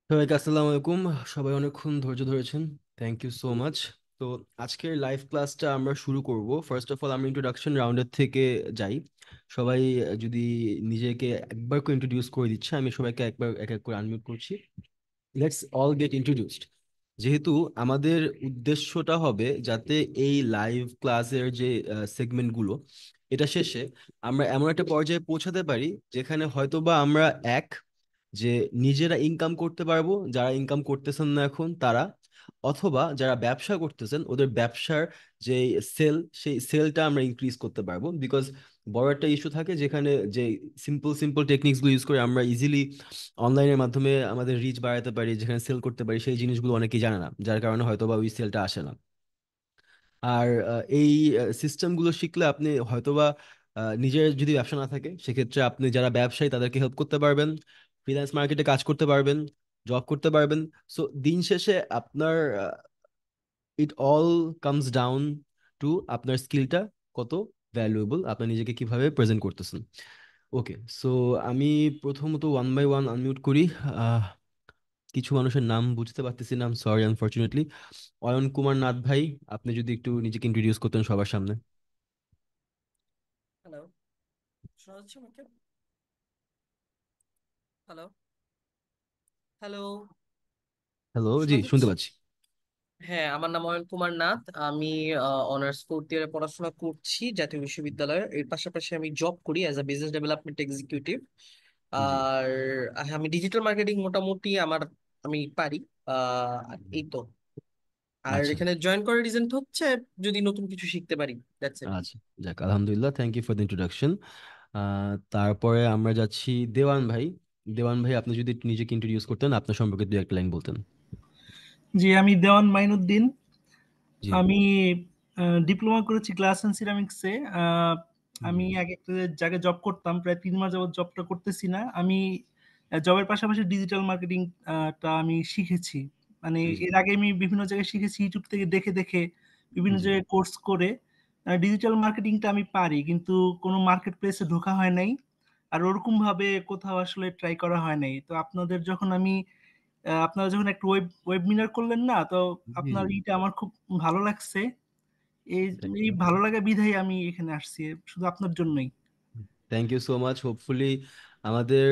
সবাইকে আসসালামু আলাইকুম। সবাই অনেকক্ষণ ধৈর্য ধরেছেন, থ্যাংক ইউ সো মাচ। তো আজকের লাইভ ক্লাসটা আমরা শুরু করব। ফার্স্ট অফ অল আমরা ইন্ট্রোডাকশন রাউন্ডের থেকে যাই। সবাই যদি নিজেকে একবার করে ইন্ট্রোডিউস করে দিচ্ছে, আমি সবাইকে একবার এক এক করে আনমিউট করছি। Let's all gate introduced. যেহেতু আমাদের উদ্দেশ্যটা হবে যাতে এই লাইভ ক্লাসের যে সেগমেন্টগুলো, এটা শেষে আমরা এমন একটা পর্যায়ে পৌঁছাতে পারি যেখানে হয়তোবা আমরা এক যে নিজেরা ইনকাম করতে পারবো, যারা ইনকাম করতেছেন না এখন তারা, অথবা যারা ব্যবসা করতেছেন ওদের ব্যবসার যে সেল, সেই সেলটা আমরা ইনক্রিজ করতে পারবো। বিকজ বড় একটা ইস্যু থাকে যেখানে যে সিম্পল সিম্পল টেকনিক্সগুলো ইউজ করে আমরা ইজিলি অনলাইনের মাধ্যমে আমাদের রিচ বাড়াতে পারি, যেখানে সেল করতে পারি, সেই জিনিসগুলো অনেকেই জানে না, যার কারণে হয়তোবা ওই সেলটা আসে না। আর এই সিস্টেমগুলো শিখলে আপনি হয়তোবা নিজের যদি ব্যবসা না থাকে সেক্ষেত্রে আপনি যারা ব্যবসায়ী তাদেরকে হেল্প করতে পারবেন, ফ্রিল্যান্স মার্কেটে কাজ করতে পারবেন, জব করতে পারবেন। সো দিন শেষে আপনার it all comes down to আপনার স্কিলটা কত ভ্যালুয়েবল, আপনি নিজেকে কিভাবে প্রেজেন্ট করতেছেন। ওকে, সো আমি প্রথমত ওয়ান বাই ওয়ান আনমিউট করি। আহ, কিছু মানুষের নাম বুঝতে পারতেছি না, সরি আনফরচুনেটলি। অয়ন কুমার নাথ ভাই, আপনি যদি একটু নিজেকে ইন্ট্রোডিউস করতেন সবার সামনে। হ্যালো, শোনা যাচ্ছে আমাকে? হ্যালো, হ্যালো, হ্যালো, জি শোনা শুনতে যাচ্ছে? পাচ্ছি। হ্যাঁ, আমার নাম অয়ন কুমার নাথ। আমি অনার্স ফোর্থ ইয়ারে পড়াশোনা করছি জাতীয় বিশ্ববিদ্যালয়ে। এর পাশাপাশি আমি জব করি as a business development executive. জি। আর আমি ডিজিটাল মার্কেটিং মোটামুটি আমি পারি। আর এই তো। আর আচ্ছা। এখানে জয়েন করার রিজন হচ্ছে যদি নতুন কিছু শিখতে পারি, দ্যাটস ইট। আচ্ছা, যাক আলহামদুলিল্লাহ, thank you for the introduction. তারপরে আমরা যাচ্ছি দেওয়ান ভাই। দেওয়ান ভাই, আপনি যদি একটু নিজেকে ইন্ট্রোডিউস করতেন, আপনার সম্পর্কে দু একটা লাইন বলতেন। জি, আমি দেওয়ান মাইনুদ্দিন। জি। আমি ডিপ্লোমা করেছি গ্লাস অ্যান্ড সিরামিক্সে। জি। আমি আগে একটা জায়গায় জব করতাম, প্রায় 3 মাস যাবত জবটা করতেছি না। আমি জবের পাশাপাশি ডিজিটাল মার্কেটিং টা আমি শিখেছি। মানে জি। এর আগে আমি বিভিন্ন জায়গায় শিখেছি, ইউটিউব থেকে দেখে দেখে বিভিন্ন জি। জায়গায় কোর্স করে। ডিজিটাল মার্কেটিংটা আমি পারি, কিন্তু কোনো মার্কেট প্লেসে ঢোকা হয় নাই। আর ওরকম ভাবে কোথাও আসলে ট্রাই করা হয় নাই। তো আপনাদের যখন আমি আপনারা যখন একটা ওয়েবিনার করলেন না, তো জি। আপনার জি। ইটা আমার খুব ভালো লাগছে। এই থ্যাংক এই ইউ। ভালো লাগা বিধায় আমি এখানে আসছি, শুধু আপনার জন্যই। Thank you so much. Hopefully আমাদের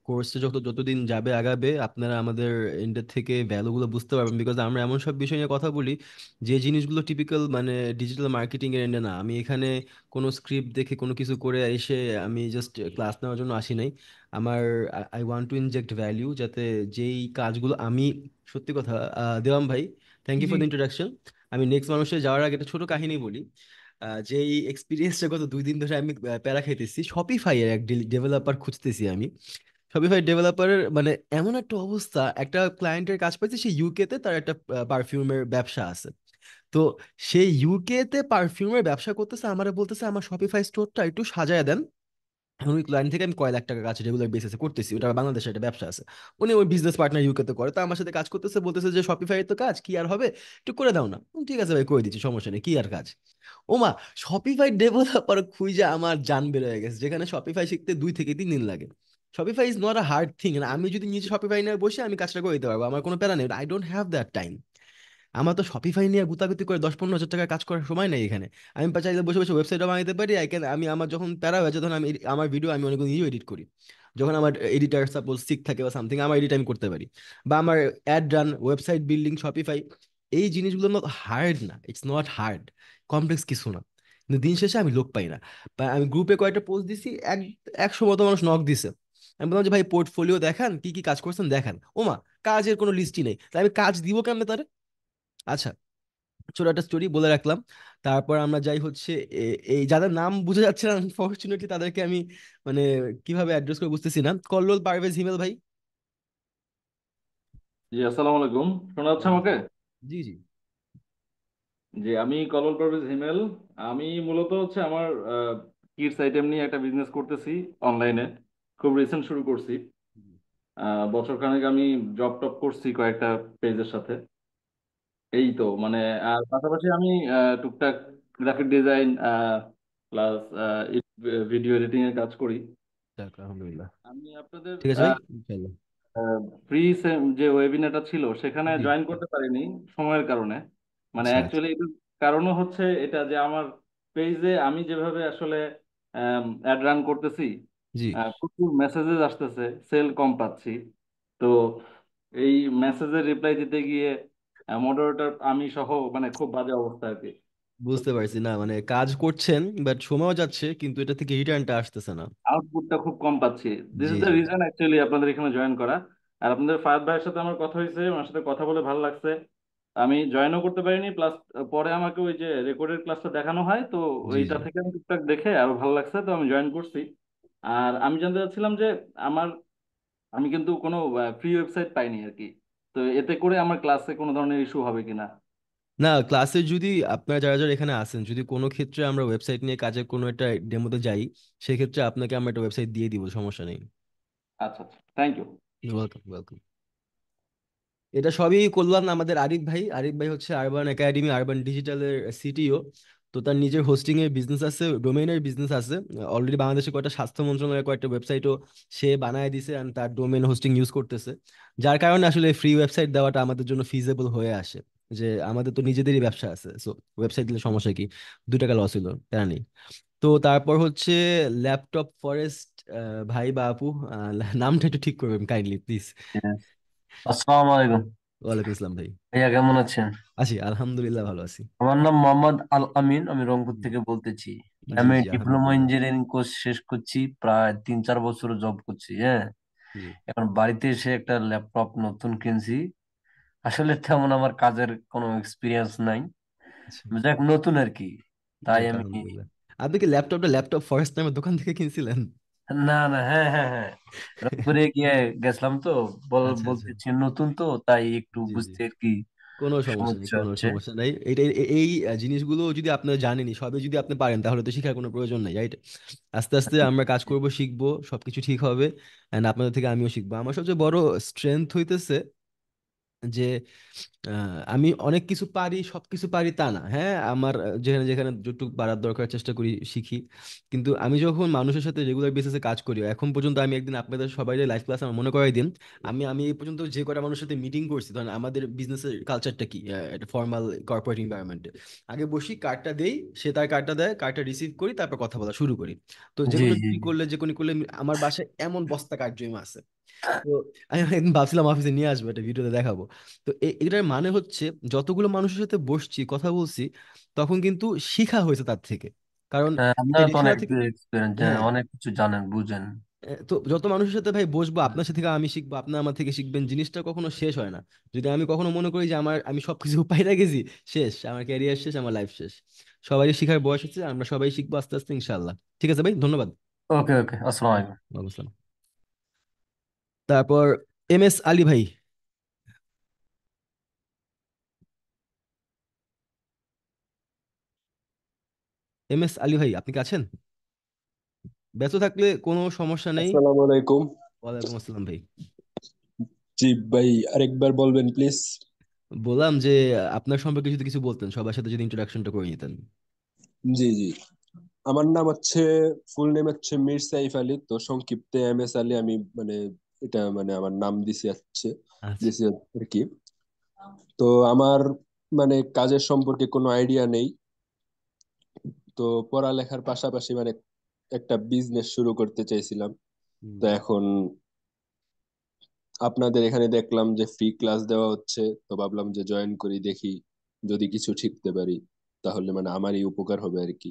কোর্সটা যতদিন যাবে আগাবে আপনারা আমাদের এন্ডের থেকে ভ্যালুগুলো বুঝতে পারবেন। বিকজ আমরা এমন সব বিষয় নিয়ে কথা বলি যে জিনিসগুলো টিপিক্যাল মানে ডিজিটাল মার্কেটিং এর এন্ডে না। আমি এখানে কোনো স্ক্রিপ্ট দেখে কোনো কিছু করে এসে আমি জাস্ট ক্লাস নেওয়ার জন্য আসি নাই। আমার I want to inject value, যাতে যেই কাজগুলো আমি, সত্যি কথা, দেওয়াম ভাই, thank you G. For the introduction. আমি নেক্সট মানুষের যাওয়ার আগে একটা ছোট কাহিনী বলি। যে এই এক্সপিরিয়েন্সটা গত 2 দিন ধরে আমি প্যারা খাইতেছি। শপিফাই এর এক ডেভেলপার খুঁজতেছি আমি। শপিফাই ডেভেলপারের মানে এমন একটা অবস্থা, একটা ক্লায়েন্টের কাজ পাইছে, সে ইউকে তে, তার একটা পারফিউমের ব্যবসা আছে। তো সেই ইউকে তে পারফিউমের ব্যবসা করতেছে, আমারে বলতেছে আমার শপিফাই স্টোরটা একটু সাজায় দেন। এখন ওই ক্লায়েন্ট থেকে আমি কয় লাখ টাকা কাজ রেগুলার বেসিসে করতেছি, ওটা বাংলাদেশে একটা ব্যবসা আছে। উনি ওই বিজনেস পার্টনার ইউকে তে করে, তো আমার সাথে কাজ করতেছে, বলতেছে যে শপিফাই তো কাজ কি আর হবে, একটু করে দাও না। ঠিক আছে ভাই, করে দিচ্ছি, সমস্যা নেই, কি আর কাজ। ওমা, শপিফাই ডেভেলপার খুঁজে আমার জান বের হয়ে গেছে, যেখানে শপিফাই শিখতে 2 থেকে 3 দিন লাগে। Shopify is not a hard thing, আমি যদি নিজে শপিফাই নিয়ে বসে আমি কাজটা করে দিতে পারবো, আমার কোনো প্যারা নেই, I don't have that time. আমার তো শপিফাই নিয়ে গুতাগুতি করে 10-15 হাজার টাকা কাজ করার সময় নেই এখানে। আমি চাইলে বসে বসে ওয়েবসাইটও বানাতে পারি। আমি আমার যখন প্যারা হয়েছে তখন আমি আমার ভিডিও আমি অনেক নিজেও এডিট করি। যখন আমার এডিটার সাপোজ সিক থাকে বা সামথিং, আমার এডিট আমি করতে পারি। বা আমার add run, website building, Shopify, এই জিনিসগুলো নট হার্ড না, ইটস নট হার্ড, কমপ্লেক্স কিছু না। কিন্তু দিন শেষে আমি লোক পাই না। বা আমি গ্রুপে কয়েকটা পোস্ট দিছি, 100 মতো মানুষ নক দিছে। আমি বললাম যে ভাই পোর্টফোলিও দেখান, কি কি কাজ করছেন দেখান। ওমা, কাজের কোনো লিস্টই নেই, তাই আমি কাজ দিব কেমনে তার? আচ্ছা, ছোট একটা স্টোরি বলে রাখলাম। তারপর আমরা যাই হচ্ছে এই যাদের নাম বুঝে যাচ্ছে না আনফরচুনেটলি, তাদেরকে আমি মানে কিভাবে অ্যাড্রেস করে বুঝতেছি না। কল্লোল পারভেজ হিমেল ভাই। জি, আসসালামু আলাইকুম। শোনা যাচ্ছে ওয়ালাইকুম আমাকে? আসসালাম। জি জি। জি, আমি কলল পারভেজ হিমেল। আমি মূলত হচ্ছে আমার কিডস আইটেম নিয়ে একটা বিজনেস করতেছি অনলাইনে। খুব রিসেন্ট শুরু করছি। বছরখানেক আমি জব টপ করছি কয়েকটা পেজের সাথে। এই তো মানে, আর পাশাপাশি আমি টুকটাক graphic design plus video editing এর কাজ করি। যাক, আলহামদুলিল্লাহ। আমি আপনাদের ঠিক আছে ভাই, ইনশাআল্লাহ। ফ্রি যে ওয়েবিনারটা ছিল সেখানে জি। জয়েন করতে পারিনি সময়ের কারণে। মানে আচ্ছা আচ্ছা। অ্যাকচুয়ালি এটার কারণও হচ্ছে এটা যে আমার পেজে আমি যেভাবে আসলে অ্যাড রান করতেছি, জি, প্রচুর মেসেজেস আসতেছে, সেল কম পাচ্ছি। তো এই মেসেজের রিপ্লাই দিতে গিয়ে মডারেটর আমি সহ মানে খুব বাজে অবস্থা আর কি। বুঝতে পারছি। না মানে কাজ করছেন বাট সময়ও যাচ্ছে কিন্তু এটা থেকে রিটার্নটা আসতেছে না। আউটপুটটা খুব কম পাচ্ছি। This G is the G G. Reason actually আপনাদের এখানে জয়েন করা। আর আপনাদের ফায়াদ ভাইয়ের সাথে আমার কথা হয়েছে, ওনার সাথে কথা বলে ভালো লাগছে। আমি জয়েনও করতে পারিনি, প্লাস পরে আমাকে ওই যে রেকর্ডেড ক্লাসটা দেখানো হয়, তো জি ওইটা জি। থেকে আমি টুকটাক দেখে আরো ভালো লাগছে, তো আমি জয়েন করছি। আর আমি জানতে চাচ্ছিলাম যে আমার আমি কিন্তু কোনো ফ্রি ওয়েবসাইট পাইনি আর কি। তো এতে করে আমার ক্লাসে কোনো ধরনের ইস্যু হবে কিনা? না ক্লাসে যদি আপনারা যারা যারা এখানে আছেন যদি কোনো ক্ষেত্রে আমরা ওয়েবসাইট নিয়ে কাজে কোনো একটা ডেমোতে যাই, সেক্ষেত্রে আপনাকে আমরা একটা ওয়েবসাইট দিয়ে দিব, সমস্যা নেই। আচ্ছা আচ্ছা, থ্যাংক ইউ। Welcome welcome. এটা সবই করলাম না আমাদের আরিফ ভাই। আরিফ ভাই হচ্ছে আরবান একাডেমি আরবান ডিজিটালের সিটিও। তো তার নিজের হোস্টিং এর বিজনেস আছে, ডোমেইনের বিজনেস আছে। অলরেডি বাংলাদেশে কয়েকটা স্বাস্থ্য মন্ত্রণালয়ের কয়েকটা ওয়েবসাইটও সে বানায় দিছে and তার ডোমেইন হোস্টিং ইউজ করতেছে। যার কারণে আসলে ফ্রি ওয়েবসাইট দেওয়াটা আমাদের জন্য ফিজেবল হয়ে আসে। যে আমাদের তো নিজেদেরই ব্যবসা আছে, সো ওয়েবসাইট দিলে সমস্যা কি, 2 টাকা লস হলো, তাই নেই। তো তারপর হচ্ছে ল্যাপটপ ফরেস্ট ভাই বা আপু, নামটা একটু ঠিক করবেন কাইন্ডলি প্লিজ। Yes. আসসালামু আলাইকুম। ওয়ালাইকুম আসসালাম ভাই। ভাইয়া কেমন আছেন? আছি আলহামদুলিল্লাহ, ভালো আছি। আমার নাম মোহাম্মদ আল আমিন, আমি রংপুর থেকে বলতেছি। জি আমি জি ডিপ্লোমা আলহামদুলিল্লাহ। ইঞ্জিনিয়ারিং কোর্স শেষ করছি, প্রায় 3-4 বছর জব করছি। হ্যাঁ, জি। এখন বাড়িতে এসে একটা ল্যাপটপ নতুন কিনছি। আসলে তেমন আমার কাজের কোনো এক্সপিরিয়েন্স নাই, আচ্ছা। যাক নতুন আর কি। তাই যাক আমি আলহামদুলিল্লাহ। আপনি কি ল্যাপটপ ফরেস্ট নামের দোকান থেকে কিনছিলেন? না না, হ্যাঁ হ্যাঁ হ্যাঁ, রংপুরে গিয়ে গেছিলাম তো, আচ্ছা আচ্ছা। বলতেছি নতুন তো, তাই একটু জি জি। বুঝতে আর কি কোনো সমস্যা নেই, সমস্যা কোনো হচ্ছে। সমস্যা নাই। এটা এই জিনিসগুলো যদি আপনি জানেনই সবই যদি আপনি পারেন তাহলে তো শেখার কোনো প্রয়োজন নাই, রাইট? আস্তে আস্তে আমরা কাজ করব, শিখবো, সবকিছু ঠিক হবে। এন্ড আপনাদের থেকে আমিও শিখবো। আমার সবচেয়ে বড় স্ট্রেংথ হইতেছে যে আমি অনেক কিছু পারি, সবকিছু পারি তা না। হ্যাঁ আমার যেখানে যেখানে যতটুকু পারার দরকার চেষ্টা করি শিখি। কিন্তু আমি যখন মানুষের সাথে রেগুলার বেসিসে কাজ করি, এখন পর্যন্ত আমি একদিন আপনাদের সবাই লাইভ ক্লাস আমার মনে করাই দিন। আমি আমি এই পর্যন্ত যে কটা মানুষের সাথে মিটিং করছি, ধরেন আমাদের বিজনেসের কালচারটা কি, একটা ফর্মাল কর্পোরেট এনভায়রনমেন্টে আগে বসি, কার্ডটা দেই, সে তার কার্ডটা দেয়, কার্ডটা রিসিভ করি, তারপর কথা বলা শুরু করি। তো যে জি কোনো জি ডিল জি। করলে যে কোনো করলে আমার বাসায় এমন বস্তা কার্ড জমা আছে। তো আমি একদিন ভাবছিলাম অফিসে নিয়ে আসবো, এটা ভিডিওতে দেখাবো। তো এটার মানে হচ্ছে যতগুলো মানুষের সাথে বসছি কথা বলছি তখন কিন্তু শিখা হয়েছে তার থেকে। কারণ হ্যাঁ, এই আপনারা তো লেখা অনেক থেকে, এক্সপিরিয়েন্স, হ্যাঁ, অনেক কিছু জানেন বুঝেন। তো যত মানুষের সাথে ভাই বসবো, আপনার সাথে থেকে আমি শিখবো, আপনি আমার থেকে শিখবেন, জিনিসটা কখনো শেষ হয় না। যদি আমি কখনো মনে করি যে আমি সবকিছু পাইরা গেছি, শেষ, আমার ক্যারিয়ার শেষ, আমার লাইফ শেষ। সবাই শিখার বয়স হচ্ছে, আমরা সবাই শিখবো আস্তে আস্তে ইনশাআল্লাহ। ঠিক আছে ভাই, ধন্যবাদ। ওকে ওকে, আসসালামু আলাইকুম। ওয়ালাইকুম আসসালাম। তারপর MS আলী ভাই। MS আলী ভাই আপনি কি আছেন? ব্যস্ত থাকলে কোনো সমস্যা নেই। আসসালামু আলাইকুম। ওয়ালাইকুম আসসালাম ভাই। জি ভাই, আরেকবার বলবেন প্লিজ। বললাম যে আপনার সম্পর্কে যদি কিছু বলতেন, সবার সাথে যদি ইন্ট্রোডাকশনটা করে নিতেন। জি জি, আমার নাম হচ্ছে, ফুল নেম হচ্ছে মীর সাইফ আলী, তো সংক্ষিপ্তে MS আলী। আমি মানে এটা মানে আমার নাম আচ্ছা। দিছি আর কি। তো আমার মানে কাজের সম্পর্কে কোনো আইডিয়া নেই। তো পড়ালেখার পাশাপাশি মানে একটা বিজনেস শুরু করতে চাইছিলাম। তো হুম। এখন আপনাদের এখানে দেখলাম যে ফ্রি ক্লাস দেওয়া হচ্ছে, তো ভাবলাম যে জয়েন করি, দেখি যদি কিছু শিখতে পারি তাহলে মানে আমারই উপকার হবে আর কি।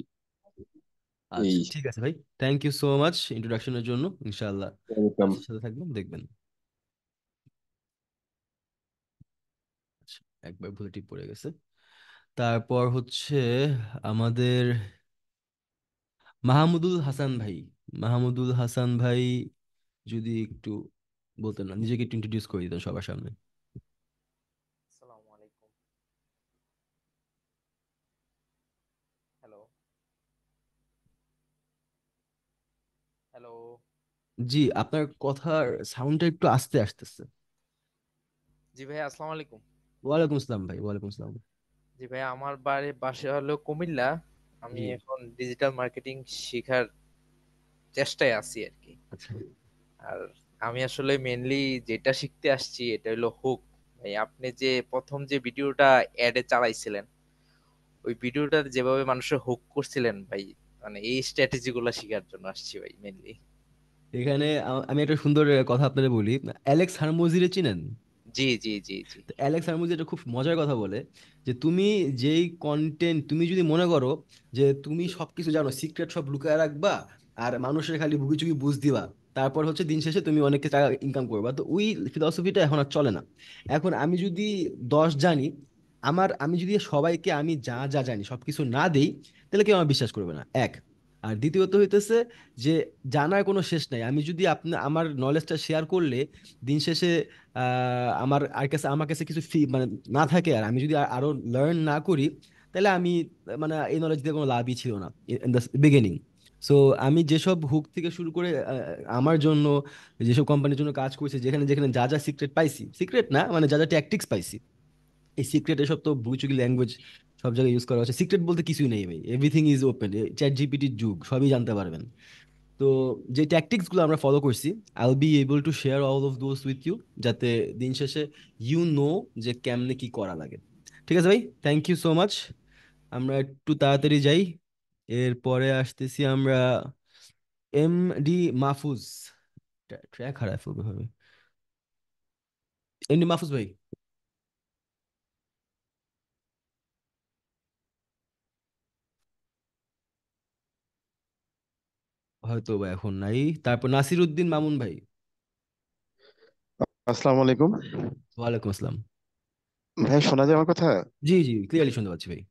আচ্ছা এই ঠিক আছে ভাই, থ্যাংক ইউ সো মাচ ইন্ট্রোডাকশনের জন্য। ইনশাআল্লাহ ওয়েলকাম। ক্লাসের সাথে থাকবেন, দেখবেন। আচ্ছা, একবার ভুলে টিপ পড়ে গেছে। তারপর হচ্ছে আমাদের মাহমুদুল হাসান ভাই। মাহমুদুল হাসান ভাই যদি একটু বলতেন, না নিজেকে একটু ইন্ট্রোডিউস করে দিতেন সবার সামনে। আসসালামু আলাইকুম। Hello, hello. জি, আপনার কথার সাউন্ডটা একটু আস্তে আসতেছে। জি ভাই, আসসালামু আলাইকুম। ওয়ালাইকুম আসসালাম ভাই, ওয়ালাইকুম আসসালাম। জি ভাই, আমার বাসা হলো কুমিল্লা। আমি জি। এখন ডিজিটাল মার্কেটিং শেখার চেষ্টায় আছি আর কি। আচ্ছা। আর আমি আসলে মেনলি যেটা শিখতে আসছি এটা হলো হুক। ভাই আপনি যে প্রথম যে ভিডিওটা অ্যাডে চালাইছিলেন, ওই ভিডিওটা যেভাবে মানুষের হুক করছিলেন ভাই, মানে এই স্ট্র্যাটেজি গুলা শেখার জন্য আসছি ভাই মেনলি। এখানে আমি একটা সুন্দর কথা আপনাদের বলি। অ্যালেক্স হারমোজিরে চিনেন? জি জি জি জি। তো অ্যালেক্স হারমোজি একটা খুব মজার কথা বলে যে তুমি যেই কন্টেন্ট, তুমি যদি মনে করো যে তুমি সবকিছু জানো, সিক্রেট সব লুকায় রাখবা আর মানুষের খালি ভুগি চুগি বুঝ দিবা, তারপর হচ্ছে দিন শেষে তুমি অনেক টাকা ইনকাম করবা, তো ওই ফিলসফিটা এখন আর চলে না। এখন আমি যদি 10 জানি, আমি যদি সবাইকে আমি যা যা জানি সবকিছু না দেই, তাহলে কেউ আমার বিশ্বাস করবে না, এক। আর দ্বিতীয়ত হইতেছে যে জানার কোনো শেষ নাই। আমি যদি আমার নলেজটা শেয়ার করলে দিন শেষে আমার কাছে কিছু মানে না থাকে, আর আমি যদি আরো লার্ন না করি, তাহলে আমি মানে এই নলেজ দিয়ে কোনো লাভই ছিল না ইন দ্য বিগিনিং। সো আমি যেসব হুক থেকে শুরু করে আমার জন্য যেসব কোম্পানির জন্য কাজ করছি, যেখানে যেখানে যা যা সিক্রেট পাইছি, সিক্রেট না মানে যা যা ট্যাকটিক্স পাইছি, এই সিক্রেট এসব তো বুইচুকি ল্যাঙ্গুয়েজ সব জায়গায় ইউজ করা হচ্ছে। সিক্রেট বলতে কিছুই নেই ভাই, এভরিথিং ইজ ওপেন, চ্যাট জিপিটির যুগ, সবই জানতে পারবেন। তো যে ট্যাকটিক্স গুলো আমরা ফলো করছি, I will be able to share all of those with you, যাতে দিন শেষে যে কেমনে কি করা লাগে। ঠিক আছে ভাই, থ্যাংক ইউ সো মাচ। আমরা একটু তাড়াতাড়ি যাই। এরপরে আসতেছি আমরা এম ডি মাহফুজ। ট্র্যাক হারায় ফেলবে হবে। এম ডি মাহফুজ ভাই হয়তো বা এখন নাই। তারপর নাসির উদ্দিন মামুন ভাই। আসসালামু আলাইকুম। ওয়ালাইকুম আসসালাম। ভাই শোনা যায় আমার কথা? জি জি, ক্লিয়ারলি শুনতে পাচ্ছি ভাই।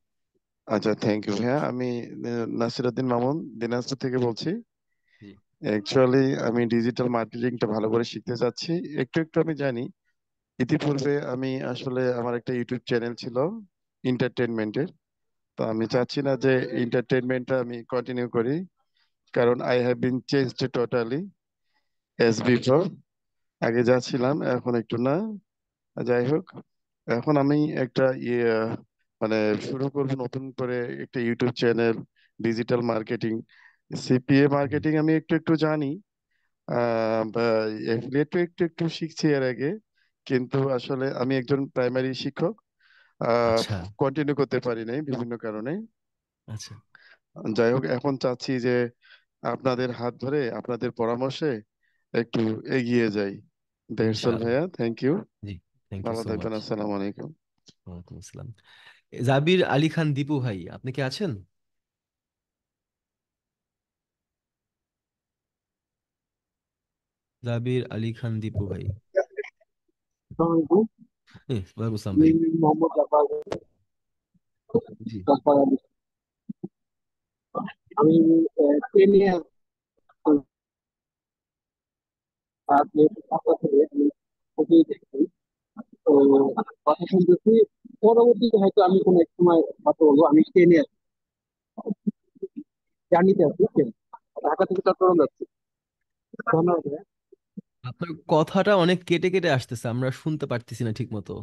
আচ্ছা, থ্যাংক ইউ ভাইয়া। আমি নাসিরউদ্দিন মামুন দিনাজপুর থেকে বলছি। জি অ্যাকচুয়ালি আমি ডিজিটাল মার্কেটিংটা ভালো করে শিখতে চাচ্ছি। একটু একটু আমি জানি। ইতিপূর্বে আমি আসলে আমার একটা ইউটিউব চ্যানেল ছিল এন্টারটেনমেন্টের। তো আমি চাচ্ছি না যে এন্টারটেনমেন্টটা আমি কন্টিনিউ করি, কারণ I have been changed totally as before. আগে যা ছিলাম এখন একটু না। যাই হোক, এখন আমি একটা মানে শুরু করব নতুন করে একটা YouTube channel, digital marketing, CPA হুম। মার্কেটিং আমি একটু একটু জানি। বা এফিলিয়েট একটু একটু শিখছি এর আগে। কিন্তু আসলে আমি একজন প্রাইমারি শিক্ষক, আচ্ছা কন্টিনিউ করতে পারি নাই বিভিন্ন কারণে। আচ্ছা। যাই হোক, এখন চাচ্ছি যে আপনাদের হাত ধরে আপনাদের পরামর্শে একটু এগিয়ে যাই। দ্যাটস অল ইনশাআল্লাহ। ভাইয়া, থ্যাংক ইউ। জি, থ্যাংক ইউ ভালো সো থাকবেন, মাচ। আসসালামু আলাইকুম। ওয়ালাইকুম আসসালাম। জাবির আলী খান দীপু ভাই, আপনি কি আছেন? জাবির আলী খান দীপু ভাই। আসসালামু ওয়ালাইকুম আসসালাম আলাইকুম। ভাই। আমি মোহাম্মদ জাফর। জি আমি ট্রেনে আপনি আপনার থেকে আমি ওকেই দেখছি। তো কথা শুনতেছি, পরবর্তীতে হয়তো আমি কোনো এক সময় কথা বলবো। আমি ট্রেনে আছি, জার্নিতে আছি, ট্রেন ঢাকা থেকে চট্টগ্রাম যাচ্ছি। ধন্যবাদ ভাইয়া। আপনার কথাটা অনেক কেটে কেটে আসতেছে, আমরা শুনতে পারতেছি না ঠিক মতো।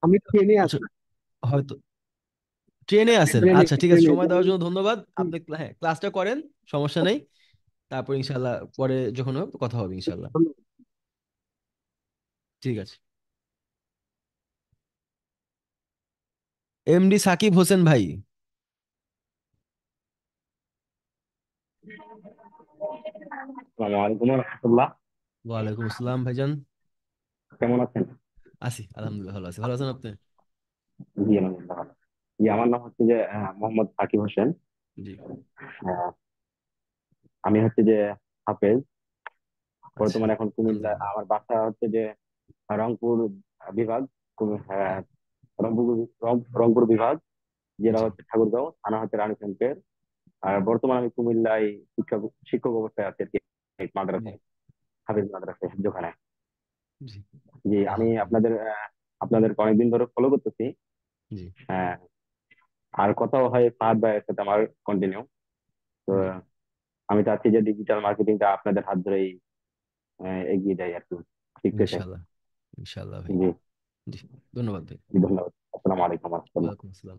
আমি ট্রেনে আচ্ছা, আছি, হয়তো ট্রেনে আছেন। ট্রেনে আচ্ছা ঠিক আছে, ট্রেনে সময় আমি। দেওয়ার জন্য ধন্যবাদ। হুম, আপনি হ্যাঁ ক্লাসটা করেন, সমস্যা নেই। তারপর ইনশাল্লাহ পরে যখন হোক কথা হবে ইনশাল্লাহ। ধন্যবাদ। ঠিক আছে। এমডি সাকিব হোসেন ভাই। আসসালামু আলাইকুম রহমতুল্লাহ। ওয়ালাইকুম আসসালাম ভাইজান। কেমন আছেন? আছি আলহামদুলিল্লাহ, ভালো আছি। ভালো আছেন আপনি? জি আলহামদুলিল্লাহ ভালো। জি, আমার নাম হচ্ছে যে মোহাম্মদ সাকিব হোসেন। জি। আহ, আমি হচ্ছে যে হাফেজ, আচ্ছা, বর্তমানে এখন কুমিল্লা। আলহামদুলিল্লাহ। আমার বাসা হচ্ছে যে রংপুর বিভাগ, রংপুর রংপুর বিভাগ, জেলা জি হচ্ছে ঠাকুরগাঁও, থানা হচ্ছে রানীশঙ্কর। আর বর্তমানে আমি কুমিল্লায় শিক্ষক শিক্ষক অবস্থায় আছি আর কি, এই জি মাদ্রাসায়, হাফেজ মাদ্রাসায় যেখানে। জি জি, আমি আলহামদুলিল্লাহ। আপনাদেরকে অনেকদিন ধরে ফলো করতেছি। জি আহ, আর কথাও হয় ফাহাদ ভাইয়ের সাথে আমার কন্টিনিউ। তো জি আমি চাচ্ছি যে ডিজিটাল মার্কেটিংটা আপনাদের হাত ধরেই এগিয়ে যায় আর কি, শিখতে চাই। ইনশাল্লাহ। ইনশাল্লাহ ভাই। জি, জি, ধন্যবাদ ভাই। ধন্যবাদ। আসসালামু আলাইকুম রহমতুল্লাহ। ওয়ালাইকুম আসসালাম।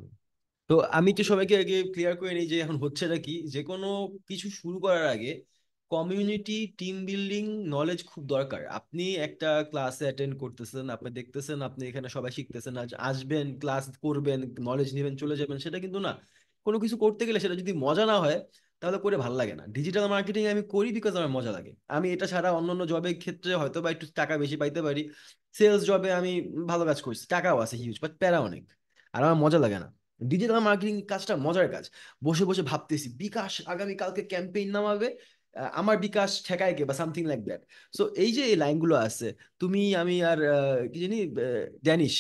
তো আমি তো সবাইকে আগে ক্লিয়ার করে নিই যে এখন হচ্ছেটা কি, যে কোনো কিছু শুরু করার আগে কমিউনিটি, টিম বিল্ডিং, নলেজ খুব দরকার। আপনি একটা ক্লাসে অ্যাটেন্ড করতেছেন, আপনি দেখতেছেন আপনি এখানে সবাই শিখতেছেন, আজ আসবেন, ক্লাস করবেন, নলেজ নেবেন, চলে যাবেন, সেটা কিন্তু না। কোনো কিছু করতে গেলে সেটা যদি মজা না হয় তাহলে করে ভালো লাগে না। ডিজিটাল মার্কেটিং আমি করি বিকজ আমার মজা লাগে। আমি এটা ছাড়া অন্যান্য জবের ক্ষেত্রে হয়তো বা একটু টাকা বেশি পাইতে পারি, সেলস জবে আমি ভালো কাজ করছি, টাকাও আছে হিউজ, বাট প্যারা অনেক, আর আমার মজা লাগে না। ডিজিটাল মার্কেটিং কাজটা মজার কাজ। বসে বসে ভাবতেছি বিকাশ আগামীকালকে ক্যাম্পেইন নামাবে, আমার বিকাশ ঠেকায় কে বা সামথিং লাইক দ্যাট। সো এই যে এই লাইনগুলো আছে, তুমি আমি আর কি জানি, ড্যানিশ,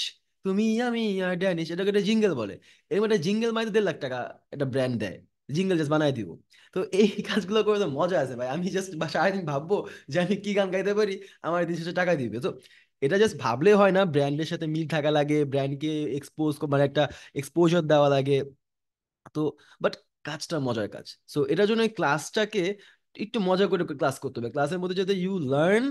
তুমি আমি আর ড্যানিশ, এটাকে একটা জিঙ্গেল বলে। এর মধ্যে জিঙ্গেল মানে 1.5 লাখ টাকা একটা ব্র্যান্ড দেয়, জিঙ্গেল জাস্ট বানাই দিব। তো এই কাজগুলো করে তো মজা আছে ভাই। আমি জাস্ট সারাদিন ভাববো যে আমি কি গান গাইতে পারি, আমার দিন শেষে টাকা দিবে। তো এটা জাস্ট ভাবলে হয় না, ব্র্যান্ডের সাথে মিল থাকা লাগে, ব্র্যান্ডকে এক্সপোজ মানে একটা এক্সপোজার দেওয়া লাগে। তো বাট কাজটা মজার কাজ। সো এটার জন্য এই ক্লাসটাকে একটু মজা করে ক্লাস করতে হবে। ক্লাসের মধ্যে যাতে you learn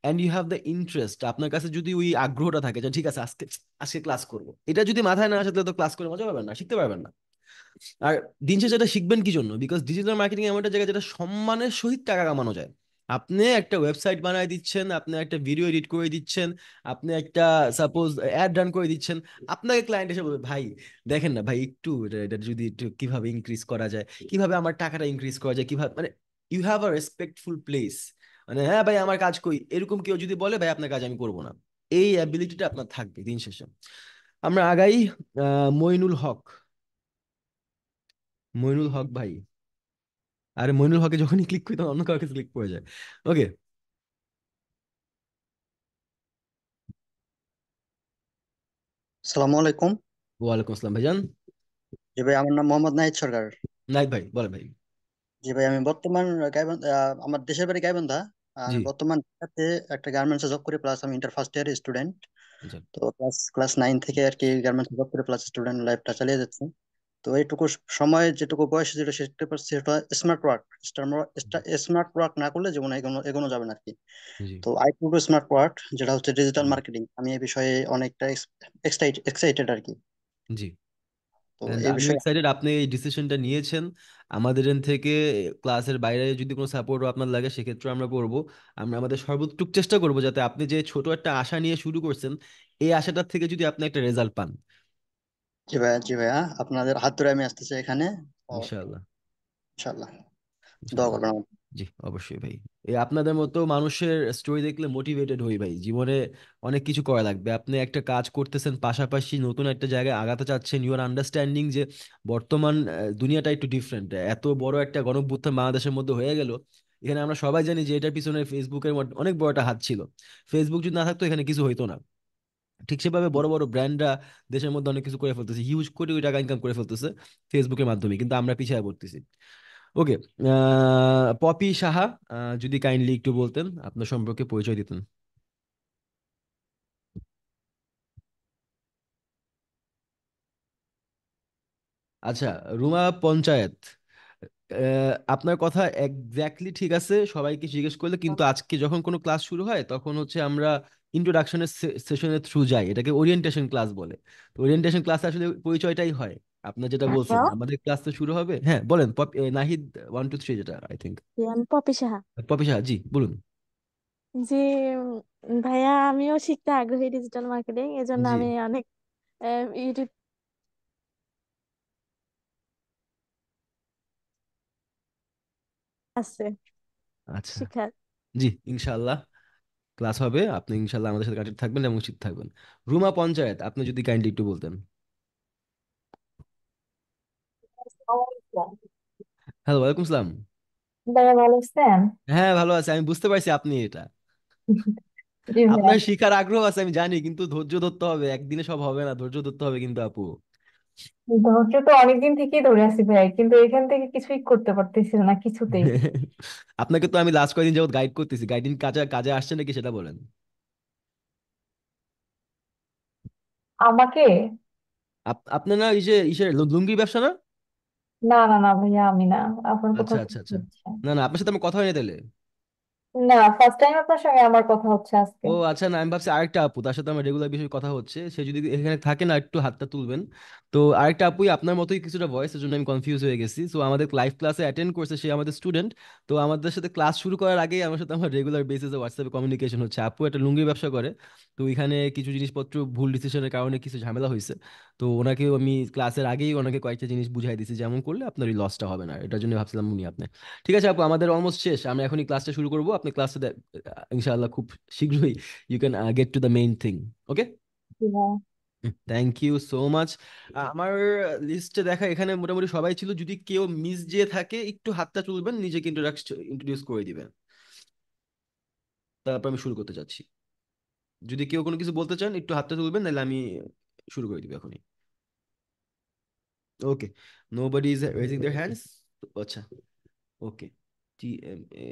and you have the interest, আপনার কাছে যদি ওই আগ্রহটা থাকে যে ঠিক আছে আজকে আজকে ক্লাস করবো, এটা যদি মাথায় না আসে তাহলে তো ক্লাস করে মজা পাবেন না, শিখতে পারবেন না। আর দিন শেষে এটা শিখবেন কি জন্য? বিকজ ডিজিটাল মার্কেটিং এমন একটা জায়গা যেটা সম্মানের সহিত টাকা কামানো যায়। আপনি একটা ওয়েবসাইট বানায় দিচ্ছেন, আপনি একটা ভিডিও এডিট করে দিচ্ছেন, আপনি একটা সাপোজ অ্যাড রান করে দিচ্ছেন, আপনাকে ক্লায়েন্ট এসে বলবে ভাই দেখেন না ভাই একটু এটা যদি একটু কিভাবে ইনক্রিজ করা যায়, কিভাবে আমার টাকাটা ইনক্রিজ করা যায়, কিভাবে, মানে you have a respectful place. মানে হ্যাঁ ভাই আমার কাজ কই, এরকম কেউ যদি বলে ভাই আপনার কাজ আমি করবো না, এই অ্যাবিলিটিটা আপনার থাকবে দিন শেষে। আমরা আগাই। মইনুল হক, মইনুল হক ভাই। আরে মইনুল হকে যখনই ক্লিক করি তখন অন্য কাউকে ক্লিক করে যায়। ওকে। সালামু আলাইকুম। ওয়ালাইকুম আসসালাম ভাইজান। জি ভাই, আমার নাম মোহাম্মদ নাহিদ সরকার। নাইট ভাই, বলে ভাই। জি ভাই, আমি বর্তমান আমার দেশের বাড়ি গাইবান্ধা। জি। আমি বর্তমান ঢাকাতে একটা গার্মেন্টসে জব করি, প্লাস আমি ইন্টার ফার্স্ট ইয়ার স্টুডেন্ট। আচ্ছা। তো ক্লাস ক্লাস 9 থেকে আর কি গার্মেন্টসে জব করে প্লাস স্টুডেন্ট লাইফটা চালিয়ে যাচ্ছে। তো এইটুকু সময় যেটুকু বয়সে যেটা শিখতে পারছি সেটা স্মার্ট ওয়ার্ক। স্মার্ট ওয়ার্ক না করলে জীবনে এগোনো এগোনো যাবে না আর কি। জি। তো I to do smart work, যেটা হচ্ছে ডিজিটাল মার্কেটিং, আমি এই বিষয়ে অনেকটা এক্সাইটেড আর কি। জি। তো And এই আমিও বিষয়ে এক্সাইটেড আপনি এই ডিসিশনটা নিয়েছেন। আমাদের এখান থেকে ক্লাসের বাইরে যদি কোনো সাপোর্টও আপনার লাগে সেক্ষেত্রে আমরা করব। আমরা আমাদের সর্বোত্তম চেষ্টা করব যাতে আপনি যে ছোট একটা আশা নিয়ে শুরু করছেন, এই আশাটার থেকে যদি আপনি একটা রেজাল্ট পান। জি ভাইয়া, জি ভাইয়া, আপনাদের হাত ধরে আমি আসতেছি এখানে। তো ইনশাআল্লাহ। ইনশাল্লাহ দোয়া ইনশাআল্লাহ। করবেন আমার। জি অবশ্যই ভাই। এই আপনাদের মতো মানুষের স্টোরি দেখলে মোটিভেটেড হই ভাই। জীবনে অনেক কিছু করা লাগবে। আপনি একটা কাজ করতেছেন, পাশাপাশি নতুন একটা জায়গায় আগাতে চাচ্ছেন, ইউ আর আন্ডারস্ট্যান্ডিং যে বর্তমান দুনিয়াটা একটু ডিফারেন্ট। এত বড় একটা গণঅভ্যুত্থান বাংলাদেশের মধ্যে হয়ে গেল, এখানে আমরা সবাই জানি যে এটার পিছনে ফেসবুকের অনেক বড় একটা হাত ছিল। ফেসবুক যদি না থাকতো এখানে কিছু হইতো না। ঠিক সেভাবে বড় বড় ব্র্যান্ডরা দেশের মধ্যে অনেক কিছু করে ফেলতেছে, হিউজ কোটি কোটি টাকা ইনকাম করে ফেলতেছে ফেসবুকের মাধ্যমে, কিন্তু আমরা পিছিয়ে পড়তেছি। ওকে। পপি সাহা, যদি কাইন্ডলি একটু বলতেন আপনার সম্পর্কে পরিচয় দিতেন। আচ্ছা। রুমা পঞ্চায়েত, আপনার কথা এক্স্যাক্টলি ঠিক আছে, সবাইকে জিজ্ঞেস করলে, কিন্তু আজকে যখন কোনো ক্লাস শুরু হয় তখন হচ্ছে আমরা ইন্ট্রোডাকশনের সেশনের থ্রু যাই, এটাকে ওরিয়েন্টেশন ক্লাস বলে। তো ওরিয়েন্টেশন ক্লাসে আসলে পরিচয়টাই হয়। আপনার যেটা বলছেন আমাদের ক্লাস তো শুরু হবে, হ্যাঁ বলেন। নাহিদ 1 2 3 যেটা আই থিঙ্ক। জি, আমি পপি সাহা। পপি সাহা, জি বলুন। জি, ভাইয়া আমিও শিখতে আগ্রহী ডিজিটাল মার্কেটিং, এজন্য জি। আমি অনেক ইউটিউব আছে আচ্ছা। শিখার। জি ইনশাআল্লাহ ক্লাস হবে, আপনি ইনশাআল্লাহ আমাদের সাথে কানেক্ট থাকবেন এবং শিখতে থাকবেন। রুমা পঞ্চায়েত, আপনি যদি কাইন্ডলি একটু বলতেন। হ্যালো, ওয়ালাইকুম সালাম। ভাইয়া ভালো আছেন? হ্যাঁ ভালো আছে, আমি বুঝতে পারছি আপনি এটা, জি ভাইয়া, আপনার শিখার আগ্রহ আছে আমি জানি, কিন্তু ধৈর্য ধরতে হবে, একদিনে সব হবে না, ধৈর্য ধরতে হবে কিন্তু আপু। ধৈর্য তো অনেকদিন থেকেই ধরে আছি ভাই, কিন্তু এখান থেকে কিছুই করতে পারতেছি না কিছুতেই। আপনাকে তো আমি লাস্ট কয়েকদিন যাবত গাইড করতেছি, গাইডিং কাজে কাজে আসছে নাকি সেটা বলেন। আমাকে? আপনার না এই যে ইসের লুঙ্গির ব্যবসা না? না না না ভাইয়া, আমি না। আপনার আচ্ছা কোথাও আচ্ছা থেকে আচ্ছা। হচ্ছে। না না, আপনার সাথে আমার কথা হয়নি তাহলে। না, ফার্স্ট টাইম আপনার সঙ্গে আমার কথা হচ্ছে আজকে। ও আচ্ছা, না আমি ভাবছি আরেকটা আপু, তার সাথে আমার রেগুলার বিষয়ে কথা হচ্ছে, সে যদি এখানে থাকে না একটু হাতটা তুলবেন। তো আরেকটা আপুই আপনার মতোই কিছুটা ভয়েস, এর জন্য আমি কনফিউজ হয়ে গেছি। তো আমাদের লাইভ ক্লাসে অ্যাটেন্ড করছে, সে আমাদের স্টুডেন্ট। তো আমাদের সাথে ক্লাস শুরু করার আগেই আমার সাথে আমার রেগুলার বেসিসে হোয়াটসঅ্যাপে কমিউনিকেশন হচ্ছে। আপু একটা লুঙ্গির ব্যবসা করে, তো এখানে কিছু জিনিসপত্র ভুল ডিসিশনের কারণে কিছু ঝামেলা হয়েছে। তো ওনাকেও আমি ক্লাসের আগেই ওনাকে কয়েকটা জিনিস বুঝাই দিছি, যেমন করলে আপনার এই লসটা হবে না, এটার জন্য ভাবছিলাম উনি আপনি। ঠিক আছে আপু, আমাদের অলমোস্ট শেষ, আমরা এখনই ক্লাসটা শুরু করবো। আপনি ক্লাসটা ইনশাআল্লাহ খুব শীঘ্রই you can get to the main thing. Okay? হ্যাঁ। Thank you so much. আমার লিস্টে দেখা এখানে মোটামুটি সবাই ছিল। যদি কেউ মিস যে থাকে একটু হাতটা তুলবেন, নিজেকে ইন্ট্রোডিউস করে দিবেন, তারপর আমি শুরু করতে যাচ্ছি। যদি কেউ কোনো কিছু বলতে চান একটু হাতটা তুলবেন, নাহলে আমি শুরু করে দিব এখনই। Okay, nobody is raising their hands. আচ্ছা, ওকে। টিএমএ,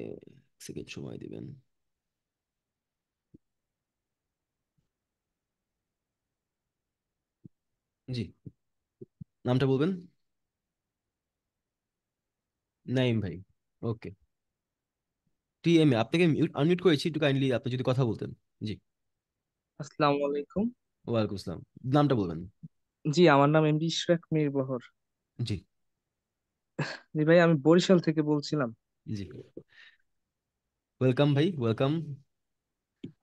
সেকেন্ড সময় দিবেন। জি, নামটা বলবেন। নাইম ভাই। ওকে, টিএমএ আপনাকে আনমিউট করেছি, একটু কাইন্ডলি আপনি যদি কথা বলতেন। জি। আসসালামু আলাইকুম। ওয়ালাইকুম আসসালাম, নামটা বলবেন। জি, আমার নাম এমডি ইশরাক মীর বহর। জি। জি ভাই, আমি বরিশাল থেকে বলছিলাম। জি, ওয়েলকাম ভাই, ওয়েলকাম।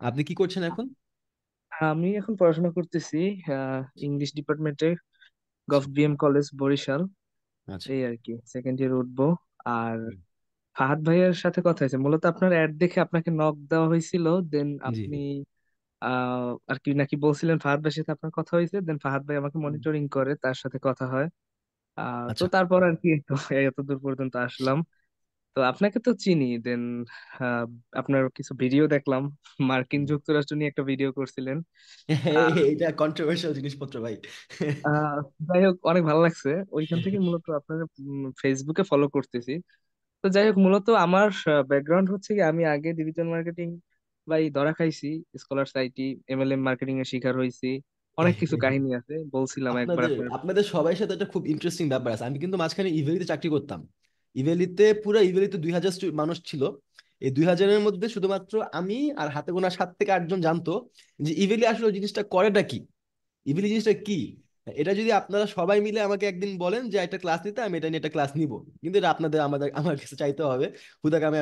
আপনি কি করছেন এখন? আমি এখন পড়াশোনা করতেছি ইংলিশ ডিপার্টমেন্টে, গভ বিএম কলেজ বরিশাল। আচ্ছা। এই আর কি, সেকেন্ড ইয়ার উঠবো। আর ফাহাদ ভাইয়ের সাথে কথা হয়েছে, মূলত আপনার অ্যাড দেখে আপনাকে নক দেওয়া হয়েছিল, দেন জি। আপনি আর কি নাকি বলছিলেন ফাহাদ ভাইয়ের সাথে আপনার কথা হয়েছে, দেন ফাহাদ ভাই আমাকে মনিটরিং করে, তার সাথে কথা হয়। তো আচ্ছা। তারপর আর কি তো এত দূর পর্যন্ত আসলাম। তো আপনাকে তো চিনি, দেন আপনার কিছু ভিডিও দেখলাম, মার্কিন যুক্তরাষ্ট্র নিয়ে একটা ভিডিও করছিলেন। আহ, এটা কন্ট্রোভার্সিয়াল জিনিসপত্র ভাই। আহ, যাই হোক, অনেক ভালো লাগছে। ওইখান থেকে মূলত আপনার ফেসবুকে ফলো করতেছি। তো যাই হোক, মূলত আমার ব্যাকগ্রাউন্ড হচ্ছে কি, আমি আগে ডিজিটাল মার্কেটিং বা এই ধরা খাইছি, স্কলার আইটি, এমএলএম মার্কেটিং এর শিকার হয়েছি। অনেক কিছু কাহিনী আছে, বলছিলাম একবার আপনাদের আপনার। আপনাদের সবার সাথে একটা খুব ইন্টারেস্টিং ব্যাপার আছে। আমি কিন্তু মাঝখানে ইভেলিতে চাকরি করতাম। পুরো ইভেলিতে 2000 মানুষ ছিল। এই 2000-এর মধ্যে শুধুমাত্র আমি আর হাতে গোনা 7 থেকে 8 জন জানতো যে ইভেলি আসলে জিনিসটা করেটা কি, ইভেলি জিনিসটা কি। এটা যদি আপনারা সবাই মিলে আমাকে একদিন বলেন যে একটা ক্লাস নিতে, আমি এটা নিয়ে একটা ক্লাস নিব। কিন্তু এটা আপনাদের আমার কাছে চাইতে হবে। হুদাকে আমি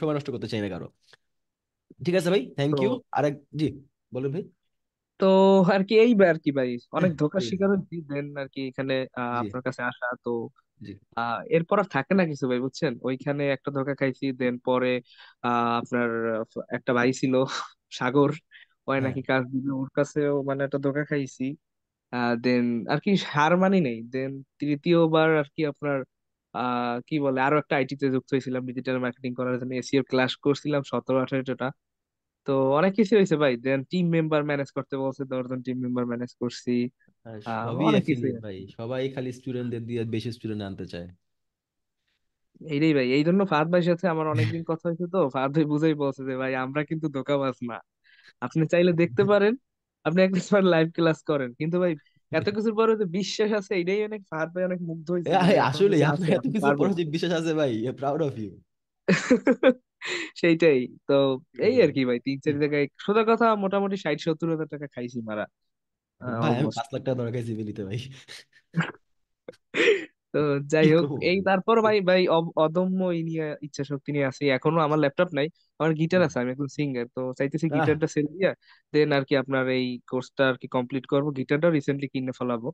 সময় নষ্ট করতে চাই না কারো। ঠিক আছে ভাই, থ্যাংক তো ইউ। জি, বলুন ভাই। তো আর কি, এই আর কি ভাই, অনেক ধোকার শিকার হয়েছি, দেন আর কি এখানে জি। আপনার কাছে আসা তো। জি। এরপর আর থাকে না কিছু ভাই, বুঝছেন, ওইখানে একটা ধোকা খাইছি, দেন পরে আপনার একটা ভাই ছিল সাগর, ওই হ্যাঁ। নাকি কাজ দিল, ওর কাছেও মানে একটা ধোকা খাইছি। দেন আর কি হার মানি নেই, দেন তৃতীয়বার আর কি আপনার কি বলে, আরো একটা আইটি তে যুক্ত হয়েছিলাম ডিজিটাল মার্কেটিং করার জন্য, এসইও ক্লাস করছিলাম 17-18টা। তো অনেক কিছু হয়েছে ভাই, দেন টিম মেম্বার ম্যানেজ করতে বলছে, 10 জন টিম মেম্বার ম্যানেজ করছি। সবই অনেক কিছুই অ্যাফিলিয়েট ভাই, সবাই খালি স্টুডেন্টদের দিয়ে বেশি স্টুডেন্ট আনতে চায়। এইটাই ভাই, এই জন্য ফাহাদ ভাইয়ের সাথে আমার অনেকদিন কথা হয়েছে, তো ফাহাদ ভাই বুঝাই বলছে যে ভাই আমরা কিন্তু ধোঁকাবাজ না, আপনি চাইলে দেখতে পারেন, আপনি একবার লাইভ ক্লাস করেন। কিন্তু ভাই এত কিছুর পরে যে বিশ্বাস আছে, এটাই অনেক, ফাহাদ ভাই অনেক মুগ্ধ হয়েছে যে ভাই আপনার আসলে মধ্যে আপনার আছে, এত আপনি কিছুর পর পারবেন। যে বিশ্বাস আছে ভাই, প্রাউড অফ ইউ। সেইটাই তো। এই আর কি ভাই, 3-4 জায়গায় সোজা কথা মোটামুটি 60-70 হাজার টাকা খাইছি মারা, ভাই আমি অলমোস্ট। 5 লাখ টাকা দরকার সিভিলিতে ভাই। তো কি যাই হোক, করবো এই ভাই? তারপর ভাই ভাই অদম্য এই নিয়ে ইচ্ছা শক্তি নিয়ে আছি। এখনো আমার ল্যাপটপ নাই, আমার গিটার আছে, আমি এখন সিঙ্গার, তো চাইতেছি আহ, গিটারটা সেল দিয়া দেন আর কি আপনার এই কোর্সটা আর কি কমপ্লিট করবো, গিটারটাও রিসেন্টলি কিনে ফেলাবো।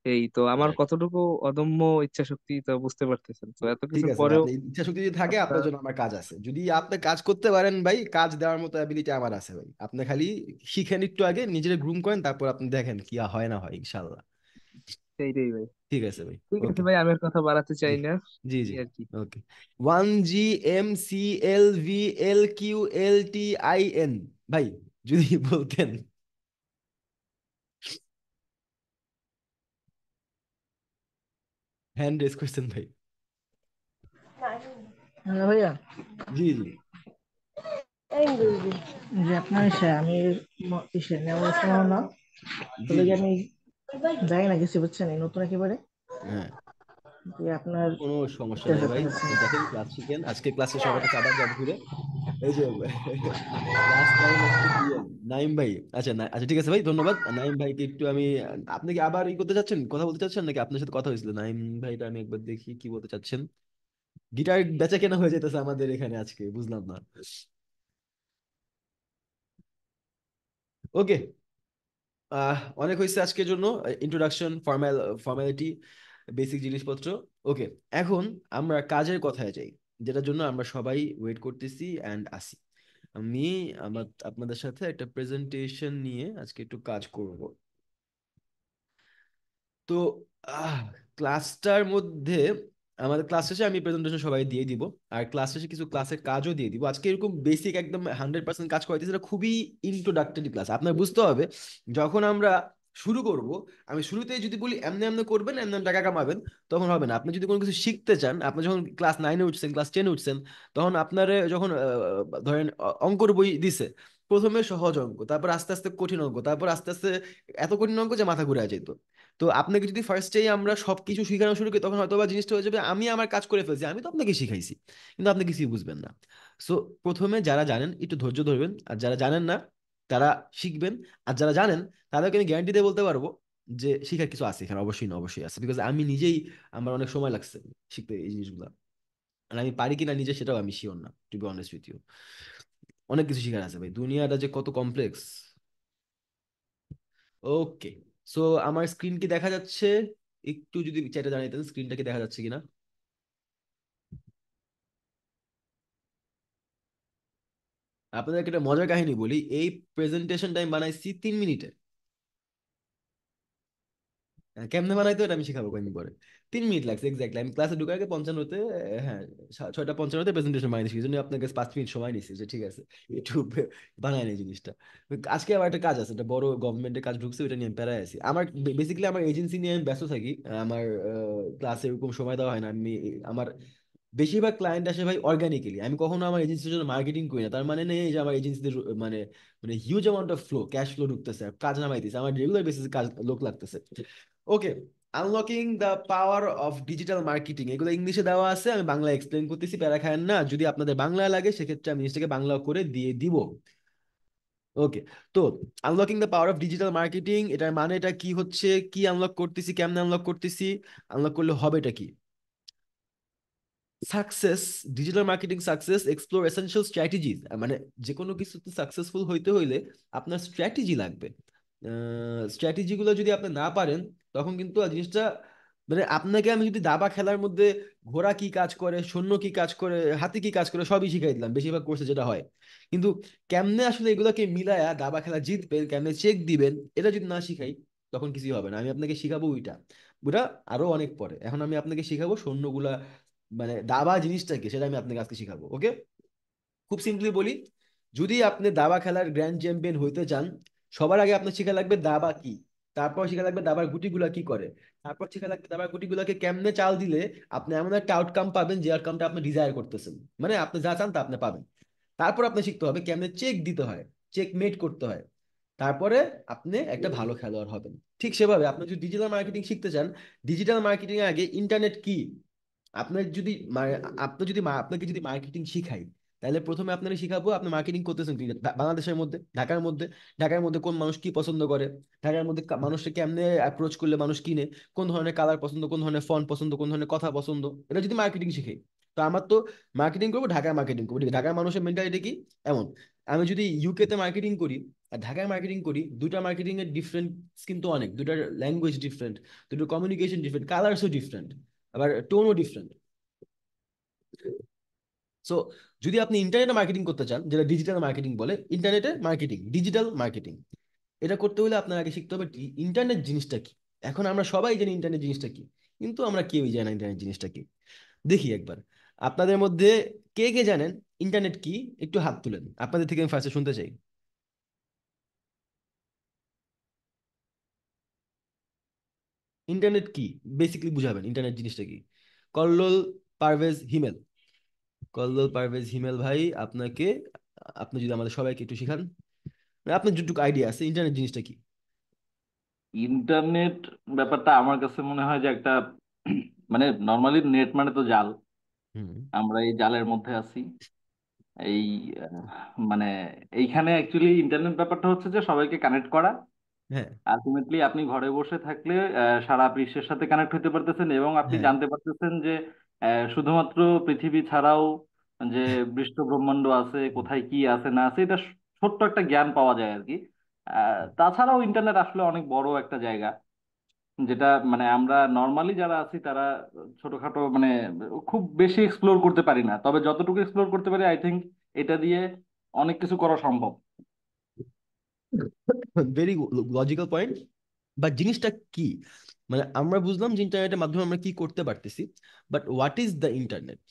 এই তো আমার কতটুকু অদম্য ইচ্ছা শক্তি, তো বুঝতে পারতেছেন, তো এত ঠিক কিছুর আছে ভাই, পরেও আপনি ইচ্ছা শক্তি যদি থাকে আপনার আপনার। জন্য আমার কাজ আছে। যদি আপনি কাজ করতে পারেন ভাই, কাজ দেওয়ার মতো অ্যাবিলিটি আমার আছে ভাই। আপনি খালি শিখেন একটু আগে, নিজের গ্রুম করেন, তারপর আপনি দেখেন কি হয় না হয়, ইনশাল্লাহ। সেইটাই ভাই। ঠিক আছে ভাই। ঠিক আছে ওকে। ভাই, আমি আর কথা বাড়াতে জি। চাই না। জি। এই জি। আর কি। ওকে। 1GMCLVLQLTIN ভাই, যদি বলতেন। হ্যান্ড রেজ করছেন ভাই। হ্যালো ভাইয়া। জি। জি। যে আপনার আমি ইসে নেওয়া না, জি। তবে কি জি। আমি যাই না কিছু, বুঝছেন, এই নতুন একেবারে। হ্যাঁ। যে আপনার কোনো সমস্যা এটার নাই ভাই, ব্যাপার আছে। দেখেন ক্লাস শিখেন, আজকে ক্লাসে সবার কাছে আবার যাবো ফিরে। এই যে লাস্ট টাইম হচ্ছে বিএম নাইম ভাই। আচ্ছা না, আচ্ছা ঠিক আছে ভাই, ধন্যবাদ নাইম ভাইকে। একটু আমি, আপনি কি আবার ই করতে চাচ্ছেন, কথা বলতে চাচ্ছেন নাকি? আপনার সাথে কথা হয়েছিল নাইম ভাইটা, আমি একবার দেখি কি বলতে চাচ্ছেন। গিটার বেচা কেনা হয়ে যেতেছে আমাদের এখানে আজকে, বুঝলাম না। ওকে, অনেক হয়েছে আজকের জন্য ইন্ট্রোডাকশন, ফর্মালিটি, বেসিক জিনিসপত্র। ওকে, এখন আমরা কাজের কথায় যাই, যেটার জন্য আমরা সবাই ওয়েট করতেছি অ্যান্ড আসি। আমি আপনাদের সাথে একটা প্রেজেন্টেশন নিয়ে আজকে একটু কাজ করব। তো আহ ক্লাসটার মধ্যে, আমাদের ক্লাস শেষে আমি প্রেজেন্টেশন সবাই দিয়ে দিব, আর ক্লাস শেষে কিছু ক্লাসের কাজও দিয়ে দিব। আজকে এরকম বেসিক একদম 100% কাজ করাইতেছি, এটা খুবই ইন্ট্রোডাক্টরি ক্লাস। আপনার বুঝতে হবে যখন আমরা শুরু করব, আমি শুরুতেই যদি বলি এমনি এমনি করবেন, এমনি এমনি টাকা কামাবেন, তখন হবে না। আপনি যদি কোনো কিছু শিখতে চান, আপনি যখন ক্লাস 9-এ উঠছেন, ক্লাস 10-এ উঠছেন, তখন আপনার যখন ধরেন অঙ্কর বই দিছে, প্রথমে সহজ অঙ্ক, তারপর আস্তে আস্তে কঠিন অঙ্ক, তারপর আস্তে আস্তে এত কঠিন অঙ্ক যে মাথা ঘুরে যেত। তো আপনাকে যদি ফার্স্টেই আমরা সবকিছু শেখানো শুরু করি, তখন হয়তো বা জিনিসটা হয়ে যাবে আমি আমার কাজ করে ফেলছি, আমি তো আপনাকে শিখাইছি, কিন্তু আপনি কিছুই বুঝবেন না। সো প্রথমে যারা জানেন একটু ধৈর্য ধরবেন, আর যারা জানেন না তারা শিখবেন। আর যারা জানেন তাদেরকে আমি গ্যারান্টি দিয়ে বলতে পারবো যে শিখার কিছু আছে এখানে, অবশ্যই না, অবশ্যই আছে, বিকজ আমি নিজেই, আমার অনেক সময় লাগছে শিখতে এই জিনিসগুলো। আর আমি পারি কিনা নিজে সেটাও আমি শিওর না, to be honest with you. অনেক কিছু শিখার আছে ভাই, দুনিয়াটা যে কত কমপ্লেক্স। ওকে, সো আমার স্ক্রিন কি দেখা যাচ্ছে? একটু যদি চ্যাটে জানাইতেন স্ক্রিনটা কি দেখা যাচ্ছে কিনা। আপনাদেরকে একটা মজার কাহিনী বলি, এই প্রেজেন্টেশনটা আমি বানাইছি 3 মিনিটে। কেমনে বানাইতো এটা আমি শিখাবো কয়েকদিন পরে। 3 মিনিট লাগছে এক্স্যাক্টলি, আমি ক্লাসে ঢুকার আগে 55-তে, হ্যাঁ 6টা 55-তে প্রেজেন্টেশন বানিয়েছি, এই জন্য আপনার কাছে 5 মিনিট সময় নিছি যে ঠিক আছে একটু বানায় নেই জিনিসটা। আজকে আমার একটা কাজ আছে, একটা বড় গভর্নমেন্টের কাজ ঢুকছে, ওইটা নিয়ে আমি প্যারায় আছি। আমার বেসিক্যালি আমার এজেন্সি নিয়ে আমি ব্যস্ত থাকি। আমার ক্লাসে এরকম সময় দেওয়া হয় না। আমি আমার বেশিরভাগ ক্লায়েন্ট আসে ভাই অর্গানিক্যালি, আমি কখনো আমার এজেন্সির জন্য মার্কেটিং করি না। তার মানে নেই যে আমার এজেন্সিতে মানে মানে huge amount of flow, cash flow ঢুকতেছে, কাজ নামাইতেছে, আমার রেগুলার বেসিসে কাজ, লোক লাগতেছে। Okay, unlocking the power of digital marketing, এগুলো ইংলিশে দেওয়া আছে, আমি বাংলা এক্সপ্লেন করতেছি, প্যারা খায়েন না। যদি আপনাদের বাংলা লাগে সেক্ষেত্রে আমি জিনিসটাকে বাংলা করে দিয়ে দিব। ওকে, তো unlocking the power of digital marketing, এটার মানে এটা কি হচ্ছে, কি আনলক করতেছি, কেমনে আনলক করতেছি, আনলক করলে হবে এটা কি? Success, digital marketing success, explore essential strategies. মানে যে কোনো কিছুতে সাকসেসফুল হইতে হইলে আপনার স্ট্র্যাটেজি লাগবে। স্ট্র্যাটেজিগুলো যদি আপনি না পারেন, তখন কিন্তু আর জিনিসটা, মানে আপনাকে আমি যদি দাবা খেলার মধ্যে ঘোড়া কি কাজ করে, সৈন্য কি কাজ করে, হাতি কি কাজ করে, সবই শিখাই দিলাম বেশিরভাগ কোর্সে যেটা হয়, কিন্তু কেমনে আসলে এগুলোকে মিলায়া দাবা খেলা জিতবেন, কেমনে চেক দিবেন, এটা যদি না শিখাই, তখন কিছুই হবে না। আমি আপনাকে শিখাবো ওইটা, ওটা আরো অনেক পরে। এখন আমি আপনাকে শিখাবো সৈন্যগুলা, মানে দাবা জিনিসটা কি সেটা আমি আপনাকে আজকে শিখাবো। ওকে, খুব সিম্পলি বলি, যদি আপনি দাবা খেলার গ্র্যান্ড চ্যাম্পিয়ন হইতে চান, সবার আগে আপনার শেখা লাগবে দাবা কি, তারপর শেখা লাগবে দাবার গুটিগুলা কি করে, তারপর শেখা লাগবে দাবার গুটিগুলাকে কেমনে চাল দিলে আপনি এমন একটা আউটকাম পাবেন যে আউটকামটা আপনি ডিজায়ার করতেছেন, মানে আপনি যা চান তা আপনি পাবেন। তারপর আপনি শিখতে হবে কেমনে চেক দিতে হয়, চেক মেট করতে হয়, তারপরে আপনি একটা ভালো খেলোয়াড় হবেন। ঠিক সেভাবে আপনি যদি ডিজিটাল মার্কেটিং শিখতে চান, ডিজিটাল মার্কেটিং এর আগে ইন্টারনেট কি, আপনার যদি আপনাকে যদি মার্কেটিং শিখাই, তাহলে প্রথমে আপনারা শিখাবো আপনি মার্কেটিং করতেছেন কি বাংলাদেশের মধ্যে, ঢাকার মধ্যে। ঢাকার মধ্যে কোন মানুষ কি পছন্দ করে, ঢাকার মধ্যে মানুষকে কেমনে অ্যাপ্রোচ করলে মানুষ কিনে, কোন ধরনের কালার পছন্দ, কোন ধরনের ফন্ট পছন্দ, কোন ধরনের কথা পছন্দ, এটা যদি মার্কেটিং শিখাই। তো আমার তো মার্কেটিং করবো, ঢাকার মার্কেটিং করবো, ঠিক আছে? ঢাকার মানুষের মেন্টালিটি কি এমন। আমি যদি ইউকে তে মার্কেটিং করি আর ঢাকায় মার্কেটিং করি, দুটা মার্কেটিং এর ডিফারেন্স কিন্তু অনেক, দুটার ল্যাঙ্গুয়েজ ডিফারেন্ট, দুটোর কমিউনিকেশন ডিফারেন্ট, কালার্সও ডিফারেন্ট, আবার টোনও ডিফারেন্ট। সো যদি আপনি ইন্টারনেটে মার্কেটিং করতে চান, যেটা ডিজিটাল মার্কেটিং বলে, ইন্টারনেটে মার্কেটিং, ডিজিটাল মার্কেটিং, এটা করতে হলে আপনার আগে শিখতে হবে ইন্টারনেট জিনিসটা কি। এখন আমরা সবাই জানি ইন্টারনেট জিনিসটা কি, কিন্তু আমরা কেউই জানি না ইন্টারনেট জিনিসটা কি। দেখি একবার আপনাদের মধ্যে কে কে জানেন ইন্টারনেট কি, একটু হাত তুলেন, আপনাদের থেকে আমি ফার্স্টে শুনতে চাই। ইন্টারনেট কি বেসিক্যালি বুঝাবেন, ইন্টারনেট জিনিসটা কি? কল্লোল পারভেজ হিমেল, কল্লোল পারভেজ হিমেল ভাই, আপনাকে, আপনি যদি আমাদের সবাইকে একটু শেখান, মানে আপনার যেটুকু আইডিয়া আছে ইন্টারনেট জিনিসটা কি। ইন্টারনেট ব্যাপারটা আমার কাছে মনে হয় যে একটা মানে নর্মালি নেট মানে তো জাল, হুম। আমরা এই জালের মধ্যে আছি। এই মানে এইখানে অ্যাকচুয়ালি ইন্টারনেট ব্যাপারটা হচ্ছে যে সবাইকে কানেক্ট করা। হ্যাঁ, আলটিমেটলি আপনি ঘরে বসে থাকলে সারা বিশ্বের সাথে কানেক্ট হতে পারতেছেন, এবং আপনি হ্যাঁ, জানতে পারতেছেন যে শুধুমাত্র পৃথিবী ছাড়াও যে বিশ্ব ব্রহ্মাণ্ড আছে, কোথায় কি আছে না আছে, এটা ছোট্ট একটা জ্ঞান পাওয়া যায় আর কি। তাছাড়াও ইন্টারনেট আসলে অনেক বড় একটা জায়গা, যেটা মানে আমরা নর্মালি যারা আছি তারা ছোটখাটো মানে খুব বেশি এক্সপ্লোর করতে পারি না, তবে যতটুকু এক্সপ্লোর করতে পারি আই থিঙ্ক এটা দিয়ে অনেক কিছু করা সম্ভব। Very logical point. বাট জিনিসটা কি, মানে আমরা বুঝলাম যে ইন্টারনেটের মাধ্যমে আমরা কি করতে পারতেছি, but what is the internet?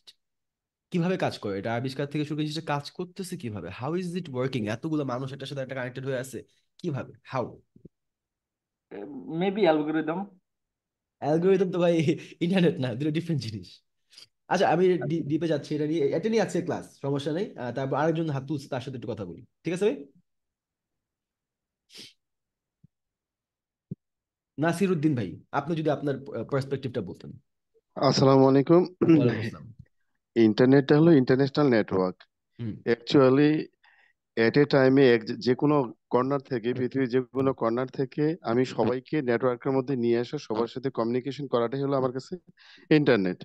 কিভাবে কাজ করে এটা? আবিষ্কার থেকে শুরু করে জিনিসটা কাজ করতেছে কিভাবে? How is it working? এতগুলো মানুষ এটার সাথে একটা কানেক্টেড হয়ে আছে, কিভাবে, হাউ? Maybe algorithm. অ্যালগোরিদম তো ভাই ইন্টারনেট না, দুটো ডিফারেন্ট জিনিস। আচ্ছা, আমি ডিপে যাচ্ছি, এটা নিয়ে আছে ক্লাস, সমস্যা নেই। তারপর আরেকজন হাত তুলছে, তার সাথে একটু কথা বলি, ঠিক আছে ভাই? নাসির উদ্দিন ভাই, আপনি যদি আপনার পার্সপেক্টিভটা বলতেন। আসসালামু আলাইকুম। ওয়ালাইকুম আসসালাম। ইন্টারনেটটা হলো ইন্টারন্যাশনাল নেটওয়ার্ক। হুম। অ্যাকচুয়ালি এট এ টাইমে যে কোনো কর্নার থেকে, পৃথিবীর যে কোনো কর্নার থেকে আমি সবাইকে নেটওয়ার্কের মধ্যে নিয়ে আসা, সবার সাথে কমিউনিকেশন করাটাই হলো আমার কাছে ইন্টারনেট,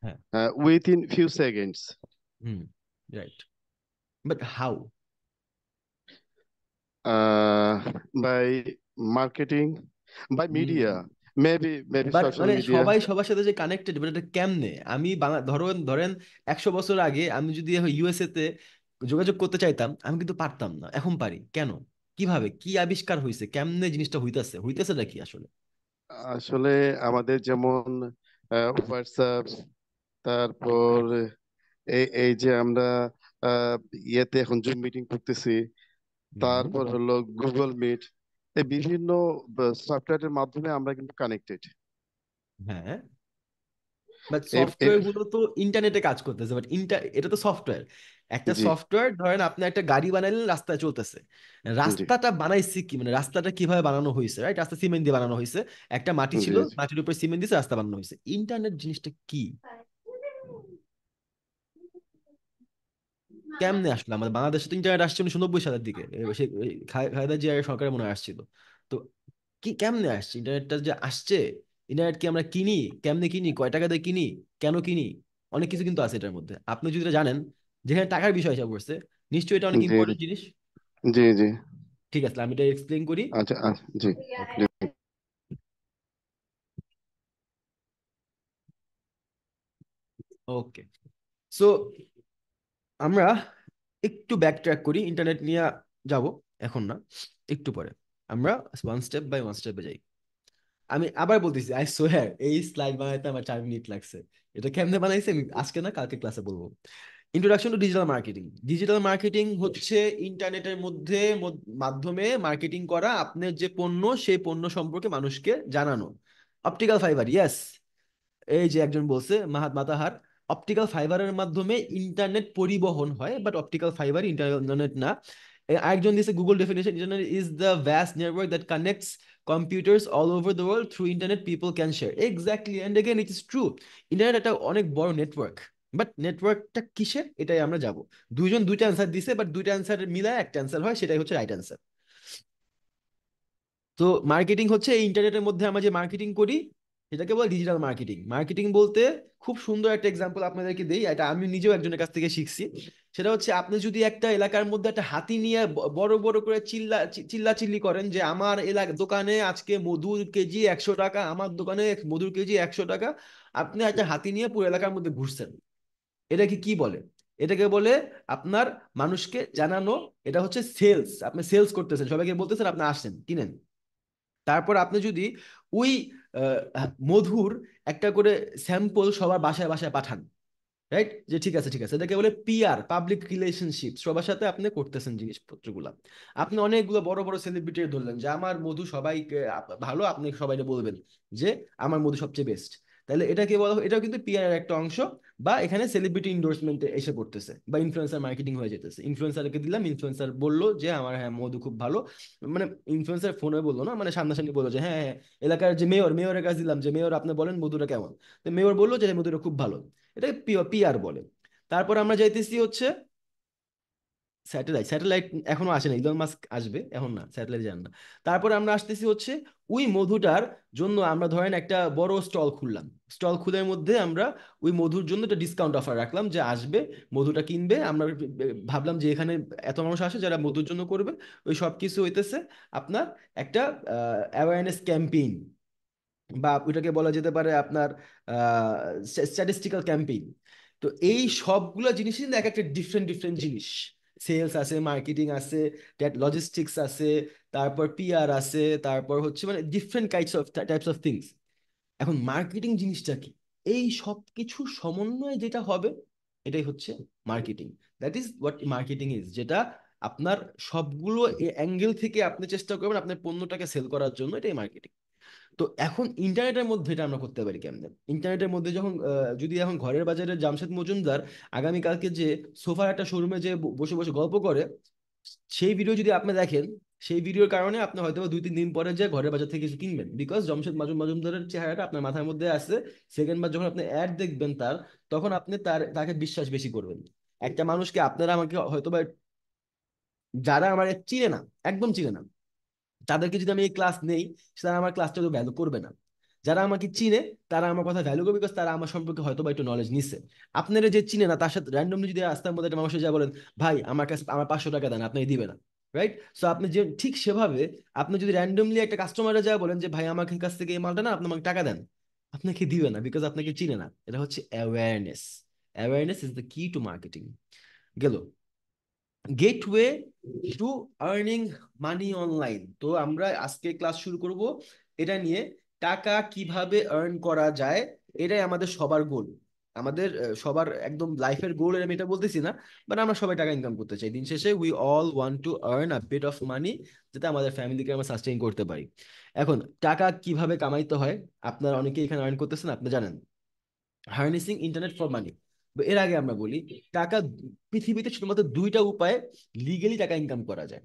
হ্যাঁ। Within few seconds. Hmm, right. But how? By marketing, by media, maybe but social মানে মিডিয়া। সবাই সবার সাথে যে কানেক্টেড, বাট এটা কেমনে? আমি ধরেন ধরেন 100 বছর আগে আমি যদি ইউএসএ তে যোগাযোগ করতে চাইতাম, আমি কিন্তু পারতাম না, এখন পারি কেন? কিভাবে, কি আবিষ্কার হয়েছে, কেমনে জিনিসটা হইতেছেটা কি আসলে? আসলে আমাদের যেমন হোয়াটসঅ্যাপ, তারপর এই এই যে আমরা আহ, ইয়েতে এখন জুম মিটিং করতেছি, তারপর হলো গুগল মিট, এই বিভিন্ন সফটওয়্যারের মাধ্যমে আমরা কিন্তু কানেক্টেড। হ্যাঁ, বাট সফটওয়্যার গুলো তো ইন্টারনেটে কাজ করতেছে, বাট এটা তো সফটওয়্যার। একটা জি সফটওয়্যার, ধরেন আপনি একটা গাড়ি বানাইলেন, রাস্তায় চলতেছে। জি রাস্তাটা বানাইছি কি, মানে রাস্তাটা কিভাবে বানানো হয়েছে, রাইট? রাস্তা সিমেন্ট দিয়ে বানানো হয়েছে, একটা মাটি জি ছিল, জি মাটির উপর সিমেন্ট দিয়েছে, রাস্তা বানানো হয়েছে। ইন্টারনেট জিনিসটা কি, কেমনে আসলো আমাদের বাংলাদেশে? তো ইন্টারনেট আসছে 1990 সালের দিকে, খালেদা জিয়ার সরকারের মনে হয় আসছিল। তো কি কেমনে আসছে ইন্টারনেটটা যে আসছে? ইন্টারনেট কি আমরা কিনি? কেমনে কিনি? কয় টাকা দিয়ে কিনি? কেন কিনি? অনেক কিছু কিন্তু আছে এটার মধ্যে, আপনি যদি এটা জানেন, যেখানে টাকার বিষয় হিসাব করছে, নিশ্চয়ই এটা অনেক জি ইম্পর্টেন্ট জিনিস। জি জি। ঠিক আছে, আমি এটা এক্সপ্লেইন করি। আচ্ছা আচ্ছা, জি ওকে, জি। ওকে। সো আমরা একটু ব্যাক ট্র্যাক করি, ইন্টারনেট নিয়ে যাব এখন না, একটু পরে। আমরা ওয়ান স্টেপ বাই ওয়ান স্টেপে যাই। আমি আবার বলতেছি, আই সোয়ার এই স্লাইড বানাইতে আমার 4 মিনিট লাগছে। এটা কেমনে বানাইছে আমি আজকে না কালকে ক্লাসে বলবো। Introduction to digital marketing. Digital marketing হচ্ছে ইন্টারনেটের মাধ্যমে মার্কেটিং করা, আপনার যে পণ্য সেই পণ্য সম্পর্কে মানুষকে জানানো। অপটিক্যাল ফাইবার, ইয়েস, এই যে একজন বলছে মাহাত মাতাহার, অপটিক্যাল ফাইবারের মাধ্যমে ইন্টারনেট পরিবহন হয়, বাট অপটিক্যাল ফাইবার ইন্টারনেট না। আরেকজন দিয়েছে Google definition, internet is the vast network that connects computers all over the world through internet people can share. Exactly, and again it is true. Internet একটা অনেক বড় network, but নেটওয়ার্কটা কিসের, এটাই আমরা যাব। দুইজন দুইটা অ্যান্সার দিছে, বাট দুইটা অ্যান্সার মিলায় একটা অ্যান্সার হয়, সেটাই হচ্ছে রাইট অ্যান্সার। তো মার্কেটিং হচ্ছে এই ইন্টারনেটের মধ্যে আমরা যে মার্কেটিং করি, সেটাকে বলে ডিজিটাল মার্কেটিং। মার্কেটিং বলতে খুব সুন্দর একটা এক্সাম্পল আপনাদেরকে দেই, এটা আমি নিজেও একজনের কাছ থেকে শিখছি। সেটা হচ্ছে, আপনি যদি একটা এলাকার মধ্যে একটা হাতি নিয়ে বড় বড় করে চিল্লাচিল্লি করেন যে আমার এলাকা দোকানে আজকে মধুর কেজি 100 টাকা, আমার দোকানে মধুর কেজি 100 টাকা, আপনি একটা হাতি নিয়ে পুরো এলাকার মধ্যে ঘুরছেন, এটাকে কি বলে? এটাকে বলে আপনার মানুষকে জানানো। এটা হচ্ছে সেলস, আপনি সেলস করতেছেন, সবাইকে বলতেছেন আপনি আসেন কিনেন। তারপর আপনি যদি ওই মধুর একটা করে স্যাম্পল সবার বাসায় বাসায় পাঠান, রাইট? যে ঠিক আছে ঠিক আছে, এটাকে বলে পিআর, পাবলিক রিলেশনশিপ। সবার সাথে আপনি করতেছেন জিনিসপত্রগুলা। আপনি অনেকগুলো বড় বড় সেলিব্রিটি ধরলেন যে আমার মধু সবাই ভালো, আপনি সবাইকে বলবেন যে আমার মধু সবচেয়ে বেস্ট। তাহলে এটাকে বলা হয়, এটাও কিন্তু পিআর এর একটা অংশ। বা এখানে সেলিব্রিটি ইন্ডোর্সমেন্ট এসে পড়তেছে, বা ইনফ্লুয়েন্সার মার্কেটিং হয়ে যেতেছে। ইনফ্লুয়েন্সারকে দিলাম, ইনফ্লুয়েন্সার বললো যে আমার হ্যাঁ মধু খুব ভালো, মানে ইনফ্লুয়েন্সার ফোনে বললো না, মানে সামনাসামনি বললো যে হ্যাঁ হ্যাঁ, এলাকার যে মেয়রের কাছে দিলাম যে মেয়র আপনি বলেন মধুটা কেমন, তো মেয়র বললো যে মধুটা খুব ভালো। এটাকে পিআর বলে। তারপর আমরা যাইতেছি হচ্ছে স্যাটেলাইট। স্যাটেলাইট এখনো আসে না, ইলন মাস্ক আসবে, এখন না, স্যাটেলাইট যান না। তারপরে আমরা আসতেছি হচ্ছে ওই মধুটার জন্য আমরা ধরেন একটা বড় স্টল খুললাম। স্টল খুলের মধ্যে আমরা ওই মধুর জন্য একটা ডিসকাউন্ট অফার রাখলাম, যে আসবে মধুটা কিনবে। আমরা ভাবলাম যে এখানে এত মানুষ আসে যারা মধুর জন্য করবে, ওই সব কিছু হইতেছে আপনার একটা অ্যাওয়ারনেস ক্যাম্পেইন, বা ওইটাকে বলা যেতে পারে আপনার স্ট্যাটিস্টিক্যাল ক্যাম্পেইন। তো এই সবগুলো জিনিস কিন্তু এক একটা ডিফারেন্ট ডিফারেন্ট জিনিস। সেলস আছে, মার্কেটিং আছে, লজিস্টিক্স আছে, তারপর পিআর আছে, তারপর হচ্ছে মানে ডিফারেন্ট টাইপস অফ থিংস। এখন মার্কেটিং জিনিসটা কি? এই সব কিছু সমন্বয়ে যেটা হবে এটাই হচ্ছে marketing. That is what marketing is, যেটা আপনার সবগুলো অ্যাঙ্গেল থেকে আপনি চেষ্টা করবেন আপনার পণ্যটাকে সেল করার জন্য, এটাই মার্কেটিং। তো এখন ইন্টারনেটের মধ্যে এটা আমরা করতে পারি কেমনে? ইন্টারনেটের মধ্যে যখন যদি এখন ঘরের বাজারের জামশেদ মজুমদার আগামীকালকে যে সোফার একটা শোরুমে যে বসে বসে গল্প করে, সেই ভিডিও যদি আপনি দেখেন, সেই ভিডিওর কারণে আপনি হয়তো 2-3 দিন পরে যে ঘরের বাজার থেকে কিছু কিনবেন, বিকজ জামশেদ মজুমদারের চেহারাটা আপনার মাথার মধ্যে আছে। সেকেন্ড বার যখন আপনি অ্যাড দেখবেন তার, তখন আপনি তাকে বিশ্বাস বেশি করবেন। একটা মানুষকে, আপনারা আমাকে হয়তো বা, যারা আমার চিনে না, একদম চিনে না, তাদেরকে যদি আমি এই ক্লাস নেই, তারা আমার ক্লাসটা তো ভ্যালু করবে না। যারা আমাকে চিনে তারা আমার কথা ভ্যালু করবে, বিকজ তারা আমার সম্পর্কে হয়তো বা একটু নলেজ নিছে। আপনারা যে চিনে না তার সাথে র্যান্ডমলি যদি রাস্তার মধ্যে একটা মানুষের যা বলেন, ভাই আমার কাছে আমার 500 টাকা দেন, আপনি দিবে না, রাইট? সো আপনি যে ঠিক সেভাবে আপনি যদি র্যান্ডমলি একটা কাস্টমারে যা বলেন যে ভাই আমার কাছ থেকে এই মালটা না, আপনি আমাকে টাকা দেন, আপনাকে দিবে না, বিকজ আপনাকে চিনে না। এটা হচ্ছে অ্যাওয়ারনেস। অ্যাওয়ারনেস ইজ দ্য কি টু মার্কেটিং। গেল gateway to earning money online. তো আমরা আজকে ক্লাস শুরু করব এটা নিয়ে, টাকা কিভাবে আর্ন করা যায়। এটাই আমাদের সবার গোল, আমাদের সবার একদম লাইফের গোল। আমি এটা বলতেছি না, বাট আমরা সবাই টাকা ইনকাম করতে চাই। দিন শেষে we all want to earn a bit of money, যাতে আমাদের ফ্যামিলিকে আমরা সাস্টেইন করতে পারি। এখন টাকা কিভাবে কামাইতে হয়, আপনারা অনেকে এখানে আর্ন করতেছেন, আপনি জানেন। Harnessing internet for money. এর আগে আমরা বলি, টাকা পৃথিবীতে শুধুমাত্র 2টা উপায়ে লিগেলি টাকা ইনকাম করা যায়।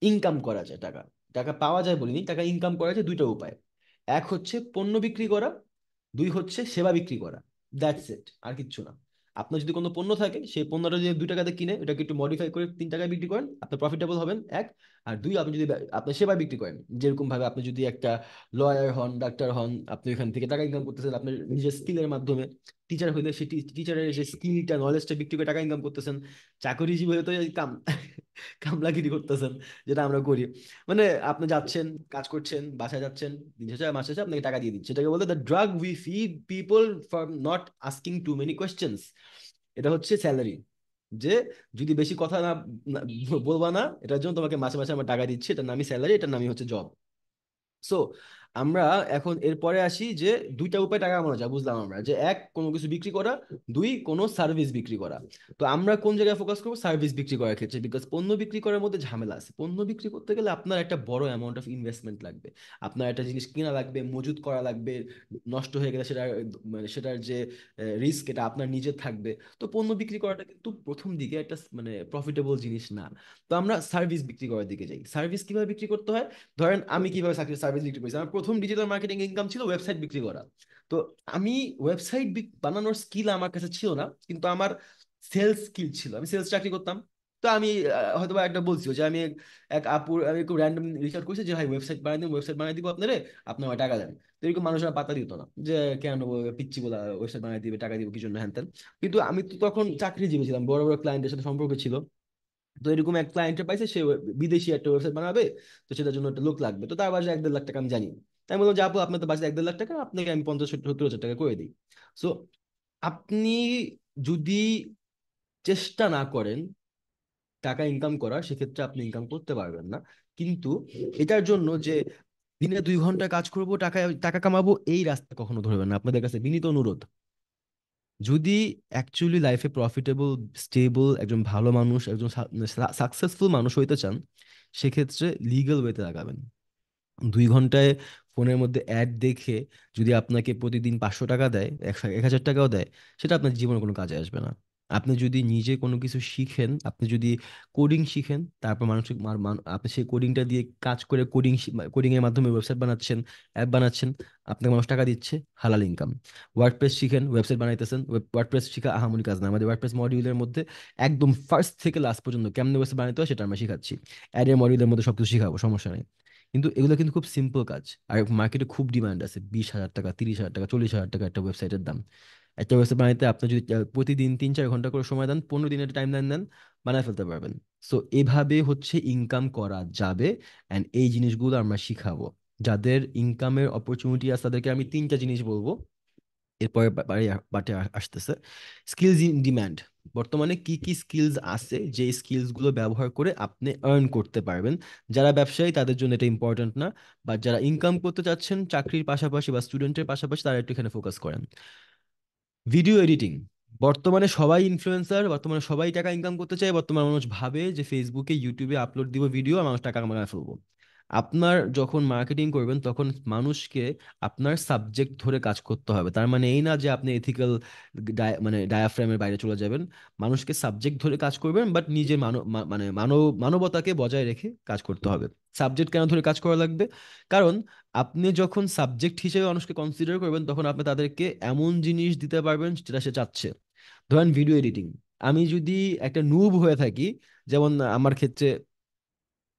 ইনকাম করা যায় টাকা, টাকা পাওয়া যায় বলিনি, টাকা ইনকাম করা যায় 2টা উপায়। এক হচ্ছে পণ্য বিক্রি করা, 2 হচ্ছে সেবা বিক্রি করা। দ্যাটস ইট, আর কিচ্ছু না। আপনার যদি কোনো পণ্য থাকে, সেই পণ্যটা যদি 2 টাকাতে কিনে ওটাকে একটু মডিফাই করে 3 টাকায় বিক্রি করেন, আপনি প্রফিটেবল হবেন, এক। আর 2, আপনি যদি আপনি সেবা বিক্রি করেন, যেরকম ভাবে আপনি যদি একটা লয়ার হন, ডাক্তার হন, আপনি এখান থেকে টাকা ইনকাম করতেছেন আপনার নিজের স্কিলের মাধ্যমে। টিচার হইলে সেই টিচারের যে স্কিলটা, নলেজটা বিক্রি করে টাকা ইনকাম করতেছেন। চাকরিজীবী হলে তো এই কামলাগিরি করতেছেন, যেটা আমরা করি। মানে আপনি যাচ্ছেন, কাজ করছেন, বাসায় যাচ্ছেন, দিন শেষে মাস শেষে আপনাকে টাকা দিয়ে দিচ্ছে। এটাকে বলে the drug we feed people for not asking too many questions. এটা হচ্ছে স্যালারি, যে যদি বেশি কথা না বলবা না, এটার জন্য তোমাকে মাসে মাসে আমরা টাকা দিচ্ছি, এটার নামই স্যালারি, এটার নামই হচ্ছে জব। সো আমরা এখন এরপরে আসি যে 2টা উপায় টাকা কামানো যায়, বুঝলাম আমরা, যে এক, কোনো কিছু বিক্রি করা, 2, কোনো সার্ভিস বিক্রি করা। তো আমরা কোন জায়গায় ফোকাস করবো? সার্ভিস বিক্রি করার ক্ষেত্রে, বিকজ পণ্য বিক্রি করার মধ্যে ঝামেলা আছে। পণ্য বিক্রি করতে গেলে আপনার একটা বড় অ্যামাউন্ট অফ ইনভেস্টমেন্ট লাগবে। আপনার একটা জিনিস কেনা লাগবে, মজুত করা লাগবে, নষ্ট হয়ে গেলে সেটার মানে সেটার যে রিস্ক, এটা আপনার নিজের থাকবে। তো পণ্য বিক্রি করাটা কিন্তু প্রথম দিকে একটা মানে প্রফিটেবল জিনিস না। তো আমরা সার্ভিস বিক্রি করার দিকে যাই। সার্ভিস কিভাবে বিক্রি করতে হয়? ধরেন আমি কিভাবে সার্ভিস বিক্রি করেছি, আমার প্রথম ডিজিটাল মার্কেটিং ইনকাম ছিল ওয়েবসাইট বিক্রি করা। তো আমি ওয়েবসাইট বানানোর স্কিল আমার কাছে ছিল না, কিন্তু আমার সেলস স্কিল ছিল, আমি সেলস চাকরি করতাম। তো আমি হয়তো বা একটা বলছি যে আমি এক আপুর, আমি একটু র্যান্ডম রিসার্চ করছি যে ভাই ওয়েবসাইট বানিয়ে দিন, ওয়েবসাইট বানিয়ে দিব আপনারে, আপনি আমার টাকা দেন। তো এরকম মানুষরা পাত্তা দিত না, যে কেন পিচ্ছি বলা ওয়েবসাইট বানিয়ে দিবে, টাকা দিব কি জন্য, হ্যান ত্যান। কিন্তু আমি তো তখন চাকরিজীবী ছিলাম, বড় বড় ক্লায়েন্টের সাথে সম্পর্ক ছিল। তো এরকম এক ক্লায়েন্টে পাইছে, সে বিদেশি একটা ওয়েবসাইট বানাবে, তো সেটার জন্য একটা লোক লাগবে, তো তার বাজে 1-1.5 লাখ টাকা আমি জানি। তাই আমি বললাম যে আপু আপনার তো বাজে 1-1.5 লাখ টাকা, আপনাকে আমি 50-70 হাজার টাকা করে দিই। সো আপনি যদি চেষ্টা না করেন টাকা ইনকাম করার, সেক্ষেত্রে আপনি ইনকাম করতে পারবেন না। কিন্তু এটার জন্য যে দিনে 2 ঘন্টা কাজ করব, টাকা টাকা কামাবো, এই রাস্তা কখনো ধরবেন না। আপনাদের কাছে বিনীত অনুরোধ, যদি অ্যাকচুয়ালি লাইফে প্রফিটেবল, স্টেবল, একজন ভালো মানুষ, একজন সাকসেসফুল মানুষ হইতে চান, সেক্ষেত্রে লিগ্যাল ওয়েতে লাগাবেন। 2 ঘন্টায় ফোনের মধ্যে অ্যাড দেখে যদি আপনাকে প্রতিদিন 500 টাকা দেয়, 1,000 টাকাও দেয়, সেটা আপনার জীবনে কোনো কাজে আসবে না। আপনি যদি নিজে কোনো কিছু শিখেন, আপনি যদি কোডিং শিখেন, তারপর মানসিক আপনি সেই কোডিংটা দিয়ে কাজ করে কোডিং এর মাধ্যমে ওয়েবসাইট বানাচ্ছেন, অ্যাপ বানাচ্ছেন, আপনাকে মানুষ টাকা দিচ্ছে, হালাল ইনকাম। ওয়ার্ডপ্রেস শিখেন, ওয়েবসাইট বানাইতেছেন। ওয়ার্ডপ্রেস শিখা আহামরি কাজ না। আমাদের ওয়ার্ডপ্রেস মডিউলের মধ্যে একদম ফার্স্ট থেকে লাস্ট পর্যন্ত কেমনে ওয়েবসাইট বানাইতে হয় সেটা আমরা শিখাচ্ছি। অ্যাডের মডিউলের মধ্যে সবকিছু শিখাবো, সমস্যা নেই। কিন্তু এগুলো কিন্তু খুব সিম্পল কাজ। আর মার্কেটে খুব ডিমান্ড আছে, 20,000 টাকা, 30,000 টাকা, 40,000 টাকা একটা ওয়েবসাইটের দাম। একটা ওয়েবসাইট বানাইতে আপনি যদি প্রতিদিন 3-4 ঘন্টা করে সময় দেন, 15 দিনের টাইম লাইন দেন, বানায় ফেলতে পারবেন। সো এভাবে হচ্ছে ইনকাম করা যাবে। অ্যান্ড এই জিনিসগুলো আমরা শিখাবো। যাদের ইনকামের অপরচুনিটি আছে তাদেরকে আমি 3টা জিনিস বলবো। এরপরে পার্টে আসতেছে স্কিলস ইন ডিমান্ড। বর্তমানে কি কি স্কিলস আছে যে স্কিলস গুলো ব্যবহার করে আপনি আর্ন করতে পারবেন। যারা ব্যবসায়ী তাদের জন্য এটা ইম্পর্টেন্ট না, বা যারা ইনকাম করতে চাচ্ছেন চাকরির পাশাপাশি বা স্টুডেন্টের পাশাপাশি, তারা একটু এখানে ফোকাস করেন। Video editing. বর্তমানে সবাই ইনফ্লুয়েন্সার, বর্তমানে সবাই টাকা ইনকাম করতে চায়। বর্তমানে মানুষ ভাবে যে ফেসবুকে, ইউটিউবে আপলোড দিব ভিডিও আর মানুষ টাকা কামায় ফেলবো। আপনার যখন মার্কেটিং করবেন তখন মানুষকে আপনার সাবজেক্ট ধরে কাজ করতে হবে। তার মানে এই না যে আপনি এথিক্যাল মানে ডায়াফ্রামের বাইরে চলে যাবেন। মানুষকে সাবজেক্ট ধরে কাজ করবেন, বাট নিজের মানে মানবতাকে বজায় রেখে কাজ করতে হবে। সাবজেক্ট কেন ধরে কাজ করা লাগবে? কারণ আপনি যখন সাবজেক্ট হিসেবে মানুষকে কনসিডার করবেন তখন আপনি তাদেরকে এমন জিনিস দিতে পারবেন যেটা সে চাচ্ছে। ধরেন ভিডিও এডিটিং। আমি যদি একটা নুব হয়ে থাকি, যেমন আমার ক্ষেত্রে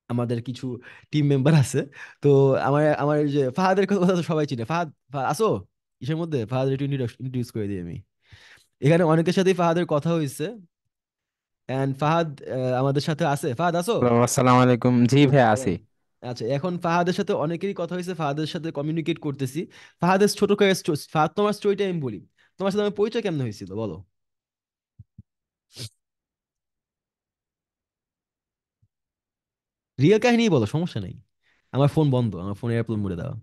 আমাদের কিছু টিম মেম্বার আছে, তো আমার আমার এই যে ফাহাদের কথা তো সবাই চিনে। ফাহাদ, আসো ইসের মধ্যে ফাহাদের একটু ইন্ট্রোডিউস করে দিই আমি। এখানে অনেকের সাথেই ফাহাদের কথা হয়েছে। এন্ড ফাহাদ আমাদের সাথে আছে। ফাহাদ আসো। হ্যালো, আসসালামু আলাইকুম। জি ভাই, আছি। আচ্ছা, এখন ফাহাদের সাথে অনেকেরই কথা হয়েছে, ফাহাদের সাথে কমিউনিকেট করতেছি। ফাহাদের ছোট করে ফাহাদ, তোমার স্টোরিটা আমি বলি। তোমার সাথে আমার পরিচয় কেমন হয়েছিল বলো? রিয়েল কাহিনী বলো, সমস্যা নেই। আমার ফোন বন্ধ, আমার ফোন এয়ারপ্লেন মোডে দাও।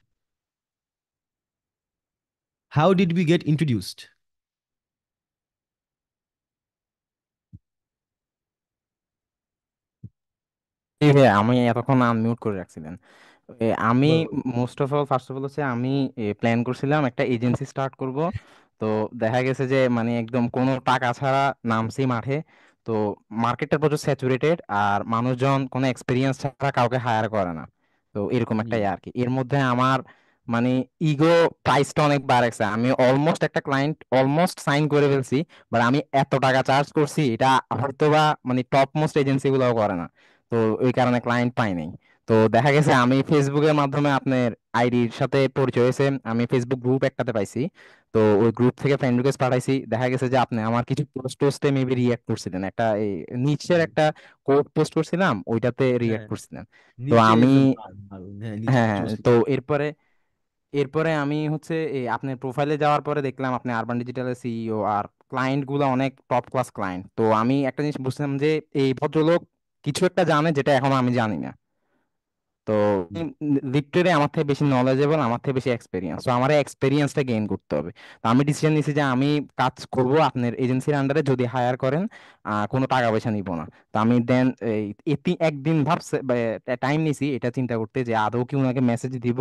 How did we get introduced? জি ভাই, আমি এতক্ষণ আনমিউট করে রাখছিলেন। আমি বলো বলো। Most of all, first of all হচ্ছে আমি প্ল্যান করছিলাম একটা এজেন্সি স্টার্ট করব। তো দেখা গেছে যে মানে একদম কোনো টাকা ছাড়া নামছি মাঠে। তো মার্কেটটা প্রচুর স্যাচুরেটেড, আর মানুষজন কোনো এক্সপিরিয়েন্স ছাড়া কাউকে হায়ার করে না। তো এরকম একটা হুম। আর কি, এর মধ্যে আমার মানে ইগো প্রাইসটা অনেক বাড়ছে। আমি অলমোস্ট একটা ক্লায়েন্ট অলমোস্ট সাইন করে ফেলছি, বাট আমি এত টাকা চার্জ করছি, এটা হয়তোবা মানে টপ মোস্ট এজেন্সি গুলোও করে না। তো ওই কারণে ক্লায়েন্ট পাই নাই। তো দেখা গেছে আমি ফেসবুকের মাধ্যমে আপনার আইডির সাথে পরিচয় হয়েছে, আমি ফেসবুক গ্রুপ একটাতে পাইছি। তো ওই গ্রুপ থেকে ফ্রেন্ড রিকোয়েস্ট পাঠাইছি, দেখা গেছে যে আপনি আমার কিছু পোস্ট টোস্টে মেবি রিয়াক্ট করছিলেন, একটা এই নিচের হুম। একটা কোড পোস্ট করছিলাম, ওইটাতে রিয়াক্ট হ্যাঁ, করছিলেন। তো নিচে আমি গেছে মাল মাল, হ্যাঁ নিচে হ্যাঁ কিছু হ্যাঁ, post তো করছে। এরপরে এরপরে আমি হচ্ছে এই আপনার প্রোফাইলে যাওয়ার পরে দেখলাম আপনি আরবান ডিজিটালের সিইও, আর ক্লায়েন্ট গুলো অনেক টপ ক্লাস ক্লায়েন্ট। তো আমি একটা জিনিস বুঝলাম যে এই ভদ্রলোক কিছু একটা জানে যেটা এখনো আমি জানি না। তো হুম। লিটারে আমার থেকে বেশি নলেজেবল, আমার থেকে বেশি এক্সপিরিয়েন্স, তো আমার এক্সপিরিয়েন্সটা গেইন করতে হবে। তো আমি ডিসিশন নিয়েছি যে আমি কাজ করব আপনার এজেন্সির আন্ডারে, যদি হায়ার করেন কোনো টাকা পয়সা নিব না। তো আমি দেন একদিন ভাবছে টাইম নিছি এটা চিন্তা করতে যে আদৌ কি ওনাকে মেসেজ দিব।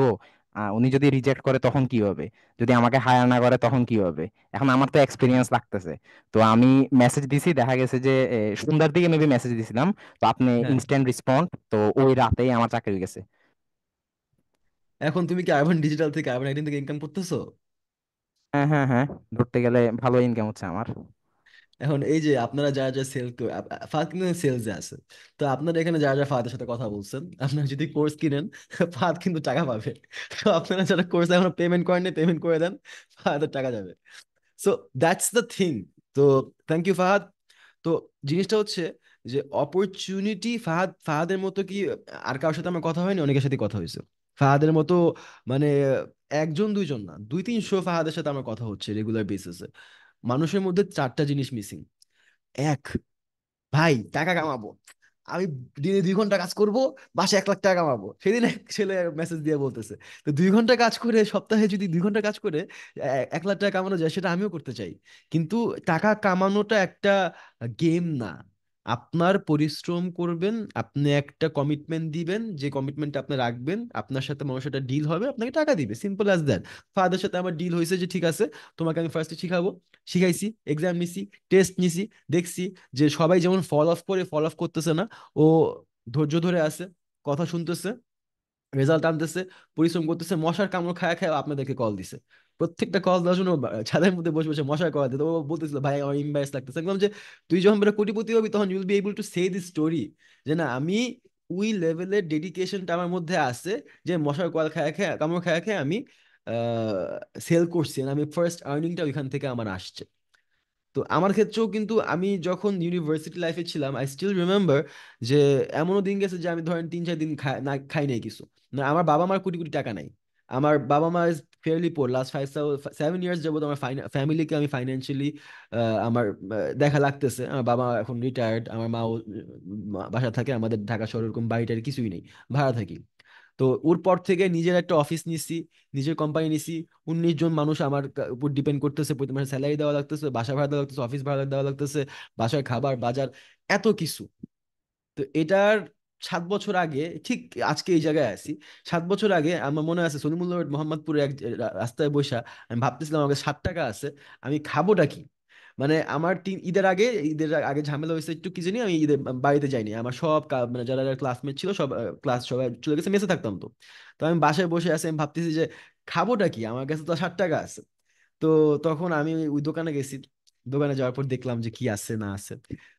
উনি যদি রিজেক্ট করে তখন কি হবে, যদি আমাকে হায়ার না করে তখন কি হবে। এখন আমার তো এক্সপিরিয়েন্স লাগতেছে। তো আমি মেসেজ দিছি, দেখা গেছে যে সন্ধ্যার দিকে মেবি মেসেজ দিছিলাম। তো আপনি হ্যাঁ, ইনস্ট্যান্ট রেসপন্ড, তো ওই রাতেই আমার চাকরি হয়ে গেছে। এখন তুমি কি আরবান ডিজিটাল থেকে, আরবান আইডেন্টি থেকে ইনকাম করতেছো? হ্যাঁ হ্যাঁ হ্যাঁ, ধরতে গেলে ভালো ইনকাম হচ্ছে আমার। এখন এই যে আপনারা যারা যারা সেল, ফাহাদ কিন্তু সেলসে আছে, তো আপনারা এখানে যারা যারা ফাহাদের সাথে কথা বলছেন, আপনারা যদি কোর্স কিনেন, ফাহাদ কিন্তু টাকা পাবে। তো আপনারা যারা কোর্স এখনো পেমেন্ট করেননি, পেমেন্ট করে দেন, ফাহাদের টাকা যাবে। So that's the thing. তো থ্যাংক ইউ ফাহাদ। তো জিনিসটা হচ্ছে যে অপরচুনিটি, ফাহাদের মতো কি আর কারোর সাথে আমার কথা হয়নি? অনেকের সাথে কথা হয়েছে ফাহাদের মতো। মানে একজন দুইজন না, 200-300 ফাহাদের সাথে আমার কথা হচ্ছে রেগুলার বেসিসে। মানুষের মধ্যে 4টা জিনিস মিসিং। এক, ভাই টাকা কামাবো, আমি দিনে 2 ঘন্টা কাজ করব, মাসে 1 লাখ টাকা কামাবো। সেদিন এক ছেলে মেসেজ দিয়ে বলতেছে, তো 2 ঘন্টা কাজ করে, সপ্তাহে যদি 2 ঘন্টা কাজ করে 1 লাখ টাকা কামানো যায়, সেটা আমিও করতে চাই। কিন্তু টাকা কামানোটা একটা গেম না। আপনার পরিশ্রম করবেন, আপনি একটা কমিটমেন্ট দিবেন, যে কমিটমেন্ট আপনি রাখবেন, আপনার সাথে মানুষের একটা ডিল হবে, আপনাকে টাকা দিবে, সিম্পল অ্যাজ দ্যাট। ফাদার সাথে আমার ডিল হয়েছে যে ঠিক আছে, তোমাকে আমি ফার্স্টে শিখাবো, শিখাইছি, এক্সাম নিছি, টেস্ট নিছি, দেখছি যে সবাই যেমন ফল অফ করতেছে না, ও ধৈর্য ধরে আছে, কথা শুনতেছে, রেজাল্ট আনতেছে, পরিশ্রম করতেছে, মশার কামড় খায় খায় আপনাদেরকে কল দিছে। প্রত্যেকটা কল দেওয়ার জন্য ছাদের মধ্যে বসে বসে মশার কল দিতে, ও বলতেছিল ভাই আমার ইম্বারেস লাগতেছে। দেখলাম যে তুই যখন বেটা কোটিপতি হবি তখন you'll be able to say this story, যে না আমি ওই লেভেলের ডেডিকেশনটা আমার মধ্যে আছে, যে মশার কল খায় খায় কামড় খায় খায় আমি সেল করছি, and আমি ফার্স্ট আর্নিংটা ওইখান থেকে আমার আসছে। তো আমার ক্ষেত্রেও কিন্তু আমি যখন ইউনিভার্সিটি লাইফে ছিলাম, আই স্টিল রিমেম্বার যে এমনও দিন গেছে যে আমি ধরেন 3-4 দিন খাই নাই কিছু, না আমার বাবা মার কোটি কোটি টাকা নাই, আমার বাবা মা is fairly poor, last 5-7 years যাবত আমার ফ্যামিলিকে আমি ফাইন্যান্সিয়ালি আমার দেখা লাগতেছে। আমার বাবা এখন রিটায়ার্ড, আমার মাও বাসা থাকে, আমাদের ঢাকা শহরে এরকম বাড়িটার কিছুই নেই, ভাড়া থাকি। তো ওর পর থেকে নিজের একটা অফিস নিছি, নিজের কোম্পানি নিছি, 19 জন মানুষ আমার উপর ডিপেন্ড করতেছে, প্রতি মাসে স্যালারি দেওয়া লাগতেছে, বাসা ভাড়া দেওয়া লাগতেছে, অফিস ভাড়া দেওয়া লাগতেছে, বাসায় খাবার বাজার, এত কিছু। তো এটার 7 বছর আগে, ঠিক আজকে এই জায়গায় আছি, 7 বছর আগে আমার মনে আছে সলিমুল্লাহ রোড মোহাম্মদপুরে এক রাস্তায় বসা আমি ভাবতেছিলাম আমার কাছে 60 টাকা আছে, আমি খাবোটা কি। মানে আমার ঈদের আগে ঝামেলা হয়েছে একটু, কি জানি আমি ঈদের বাড়িতে যাইনি, আমার সব মানে যারা যারা ক্লাসমেট ছিল সব ক্লাস সবাই চলে গেছে, মেসে থাকতাম। তো তো আমি বাসায় বসে আছি, আমি ভাবতেছি যে খাবোটা কি, আমার কাছে তো 60 টাকা আছে। তো তখন আমি ওই দোকানে গেছি, দোকানে যাওয়ার পর দেখলাম যে কি আছে না আছে।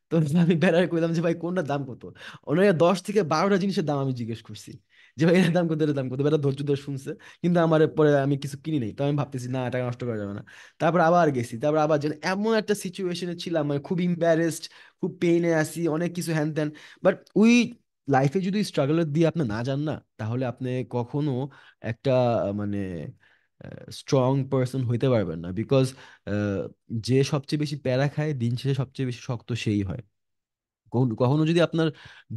তো আমি বেড়ার কইলাম যে ভাই কোনটার দাম কত, ওনারা 10 থেকে 12টা জিনিসের দাম আমি জিজ্ঞেস করছি, যে ভাই এর দাম কত, এর দাম কত, বেটা ধৈর্য ধরে শুনছে, কিন্তু আমার পরে আমি কিছু কিনি নাই। তো আমি ভাবতেছি না, টাকা নষ্ট করা যাবে না। তারপর আবার গেছি, তারপর আবার যেন এমন একটা সিচুয়েশনে ছিলাম, মানে খুব ইম্বারেসড, খুব পেইনে আছি, অনেক কিছু হ্যান ত্যান। বাট ওই লাইফে যদি স্ট্রাগলের দিয়ে আপনি না যান না, তাহলে আপনি কখনো একটা মানে স্ট্রং পার্সন হইতে পারবেন না। বিকজ যে সবচেয়ে বেশি প্যারা খায় দিন শেষে সবচেয়ে বেশি শক্ত সেই হয়। কখনো কখনো যদি আপনার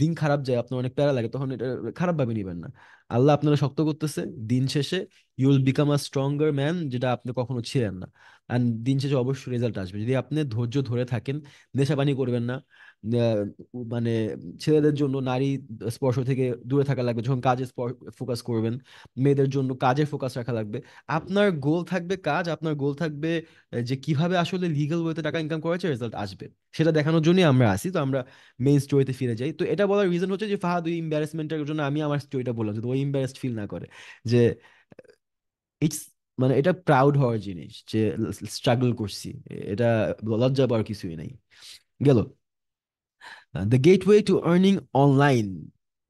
দিন খারাপ যায়, আপনার অনেক প্যারা লাগে, তখন এটা খারাপ ভাবে নিবেন না। আল্লাহ আপনারা শক্ত করতেছে, দিন শেষে you will become a stronger man, যেটা আপনি কখনো ছিলেন না। আর দিন শেষে অবশ্যই রেজাল্ট আসবে যদি আপনি ধৈর্য ধরে থাকেন, নেশাপানি করবেন না। আহ, মানে ছেলেদের জন্য নারী স্পর্শ থেকে দূরে থাকা লাগবে, যখন কাজে ফোকাস করবেন। মেয়েদের জন্য কাজে ফোকাস রাখা লাগবে। আপনার গোল থাকবে কাজ, আপনার গোল থাকবে যে কিভাবে আসলে লিগ্যাল ওয়েতে টাকা ইনকাম করা যায়, রেজাল্ট আসবে, সেটা দেখানোর জন্যই আমরা আসি। তো আমরা মেইন স্টোরিতে ফিরে যাই। তো এটা বলার রিজন হচ্ছে যে ফাহাদ ওই এম্বারাসমেন্টের জন্য আমি আমার স্টোরিটা বললাম, যদি ওই এম্বারাসড ফিল না করে, যে ইটস মানে এটা প্রাউড হওয়ার জিনিস যে স্ট্রাগল করছি, এটা লজ্জা পাওয়ার কিছুই নাই। গেল the gateway to earning online,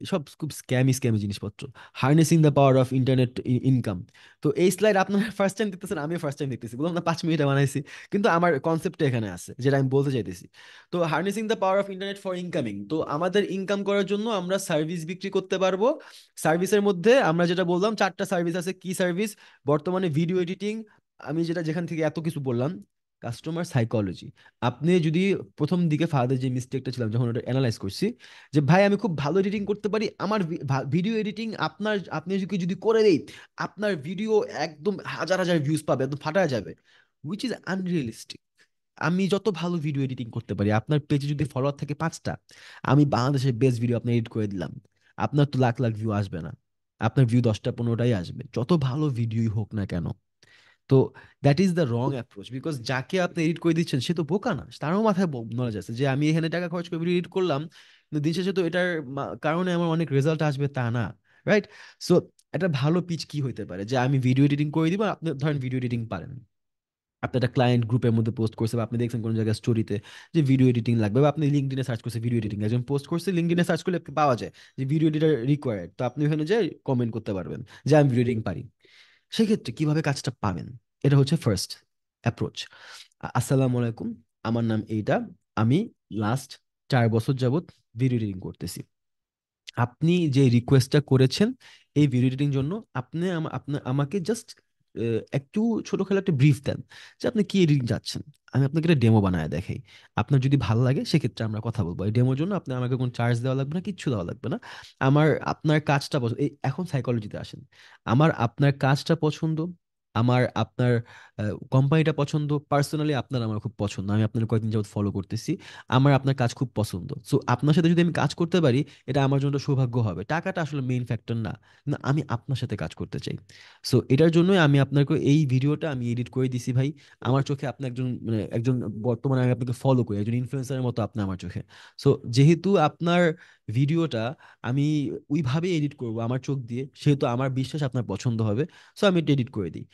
সব খুব স্ক্যামি স্ক্যামি জিনিসপত্র, harnessing the power of internet income. তো এই স্লাইড আপনারা ফার্স্ট টাইম দেখতেছেন, আমি ফার্স্ট টাইম দেখতেছি, বললাম না 5 মিনিটে বানাইছি, কিন্তু আমার কনসেপ্টটা এখানে আছে যেটা আমি বলতে চাইতেছি। তো harnessing the power of internet for incoming, তো আমাদের ইনকাম করার জন্য আমরা সার্ভিস বিক্রি করতে পারবো। সার্ভিসের মধ্যে আমরা যেটা বললাম 4টা সার্ভিস আছে। কি সার্ভিস? বর্তমানে ভিডিও এডিটিং, আমি যেটা যেখান থেকে এত কিছু বললাম, কাস্টমার সাইকোলজি। আপনি যদি প্রথম দিকে ফাদার যে মিস্টেকটা ছিলাম যখন ওটা অ্যানালাইজ করছি, যে ভাই আমি খুব ভালো এডিটিং করতে পারি, আমার ভিডিও এডিটিং আপনি যদি করে দেই, আপনার ভিডিও একদম হাজার হাজার ভিউজ পাবে, একদম ফাটা যাবে, উইচ ইজ আনরিয়েলিস্টিক। আমি যত ভালো ভিডিও এডিটিং করতে পারি, আপনার পেজে যদি ফলোয়ার থাকে 5টা, আমি বাংলাদেশের বেস্ট ভিডিও আপনি এডিট করে দিলাম, আপনার তো লাখ লাখ ভিউ আসবে না, আপনার ভিউ 10টা 15টাই আসবে, যত ভালো ভিডিওই হোক না কেন। তো that is the wrong approach, because যাকে আপনি এডিট করে দিচ্ছেন সে তো বোকা না, তারও মাথায় নলেজ আছে যে আমি এখানে টাকা খরচ করে ভিডিও এডিট করলাম, কিন্তু দিন শেষে তো এটার কারণে আমার অনেক রেজাল্ট আসবে তা না, রাইট? সো একটা ভালো পিচ কি হইতে পারে, যে আমি ভিডিও এডিটিং করে দিব, আপনি ধরেন ভিডিও এডিটিং পারেন, আপনি একটা ক্লায়েন্ট গ্রুপের মধ্যে পোস্ট করছে, বা আপনি দেখছেন কোন জায়গায় স্টোরিতে যে ভিডিও এডিটিং লাগবে, বা আপনি লিঙ্কডইনে সার্চ করছে ভিডিও এডিটিং, একজন পোস্ট করছে, লিঙ্কডইনে সার্চ করলে পাওয়া যায় যে ভিডিও এডিটর রিকোয়ার্ড, তো আপনি ওখানে যে কমেন্ট করতে পারবেন যে আমি ভিডিও এডিটিং পারি। সেক্ষেত্রে কিভাবে কাজটা পাবেন, এটা হচ্ছে ফার্স্ট অ্যাপ্রোচ। আসসালামু আলাইকুম, আমার নাম এইটা, আমি লাস্ট 4 বছর যাবত ভিডিও এডিটিং করতেছি। আপনি যে রিকোয়েস্টটা করেছেন এই ভিডিও এডিটিং জন্য, আপনি আমাকে জাস্ট একটু ছোটখাটো একটা ব্রিফ দেন যে আপনি কি এডিটিং চাচ্ছেন, আমি আপনাকে একটা ডেমো বানায় দেখাই। আপনার যদি ভালো লাগে সেক্ষেত্রে আমরা কথা বলবো। এই ডেমোর জন্য আপনি আমাকে কোনো চার্জ দেওয়া লাগবে না, কিচ্ছু দেওয়া লাগবে না। আমার আপনার কাজটা পছন্দ, এই এখন সাইকোলজিতে আসেন। আমার আপনার কাজটা পছন্দ, আমার আপনার কোম্পানিটা পছন্দ, পার্সোনালি আপনার আমার খুব পছন্দ, আমি আপনার কয়েকদিন যাবত ফলো করতেছি, আমার আপনার কাজ খুব পছন্দ। সো আপনার সাথে যদি আমি কাজ করতে পারি, এটা আমার জন্য সৌভাগ্য হবে। টাকাটা আসলে মেইন ফ্যাক্টর না, না আমি আপনার সাথে কাজ করতে চাই। সো এটার জন্যই আমি আপনাকে এই ভিডিওটা আমি এডিট করে দিছি ভাই। আমার চোখে আপনি একজন মানে একজন বর্তমানে আমি আপনাকে ফলো করি, একজন ইনফ্লুয়েন্সারের মতো আপনি আমার চোখে। সো যেহেতু আপনার ভিডিওটা আমি ওইভাবে এডিট করব আমার চোখ দিয়ে, সেহেতু আমার বিশ্বাস আপনার পছন্দ হবে। সো আমি এটা এডিট করে দিই।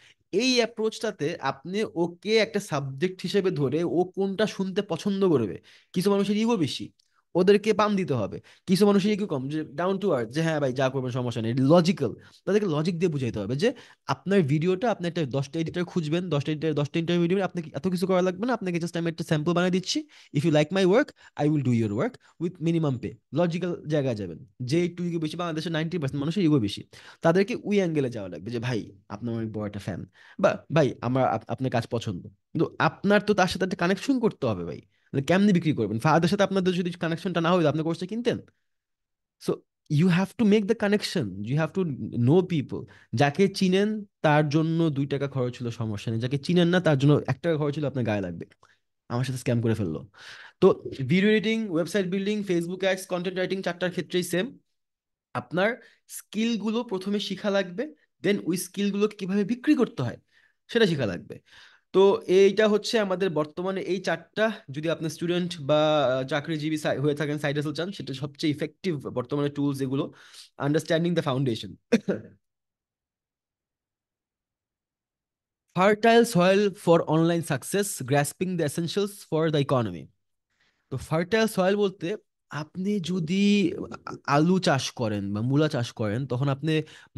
এই অ্যাপ্রোচটাতে আপনি ওকে একটা সাবজেক্ট হিসেবে ধরে ও কোনটা শুনতে পছন্দ করবে। কিছু মানুষের ইগো বেশি, ওদেরকে পাম দিতে হবে। কিছু মানুষের ইগো কম, যে ডাউন টু আর্থ, যে হ্যাঁ ভাই যা করবেন সমস্যা নেই, লজিক্যাল, তাদেরকে লজিক দিয়ে বুঝাইতে হবে যে আপনার ভিডিওটা, আপনি একটা 10টা এডিটর খুঁজবেন, 10টা এডিটর 10টা ইন্টারভিউ দিবেন, আপনাকে এত কিছু করা লাগবে না, আপনাকে জাস্ট আমি একটা স্যাম্পল বানিয়ে দিচ্ছি, if you like my work I will do your work with minimum pay. Logical জায়গায় যাবেন। যে একটু ইগো বেশি, বাংলাদেশের 90% মানুষের ইগো বেশি, তাদেরকে ওই অ্যাঙ্গেলে যাওয়া লাগবে যে ভাই আপনার অনেক বড় একটা ফ্যান, বা ভাই আমার আপনার কাজ পছন্দ। কিন্তু আপনার তো তার সাথে একটা কানেকশন করতে হবে ভাই, মানে কেমনি বিক্রি করবেন? ফাহাদের সাথে আপনাদের যদি কানেকশনটা না হইতো, আপনি কোর্সটা কিনতেন? So you have to make the connection, you have to know people. যাকে চিনেন তার জন্য 2 টাকা খরচ হলো সমস্যা নেই, যাকে চিনেন না তার জন্য 1 টাকা খরচ হলো আপনার গায়ে লাগবে। আমার সাথে স্ক্যাম করে ফেললো। তো video editing, website building, Facebook ads, content writing, 4টার ক্ষেত্রেই সেম। আপনার স্কিলগুলো প্রথমে শিখা লাগবে, দেন ওই স্কিলগুলোকে কিভাবে বিক্রি করতে হয় সেটা শিখা লাগবে। তো এইটা হচ্ছে আমাদের বর্তমানে এই 4টা। যদি আপনি স্টুডেন্ট বা চাকরিজীবী হয়ে থাকেন, সাইড হাসেল চান, সেটা সবচেয়ে ইফেক্টিভ বর্তমানে টুলস এগুলো। Understanding the foundation, fertile soil for online success, grasping the essentials for the economy. তো ফার্টাইল সয়েল বলতে, আপনি যদি আলু চাষ করেন বা মূলা চাষ করেন, তখন আপনি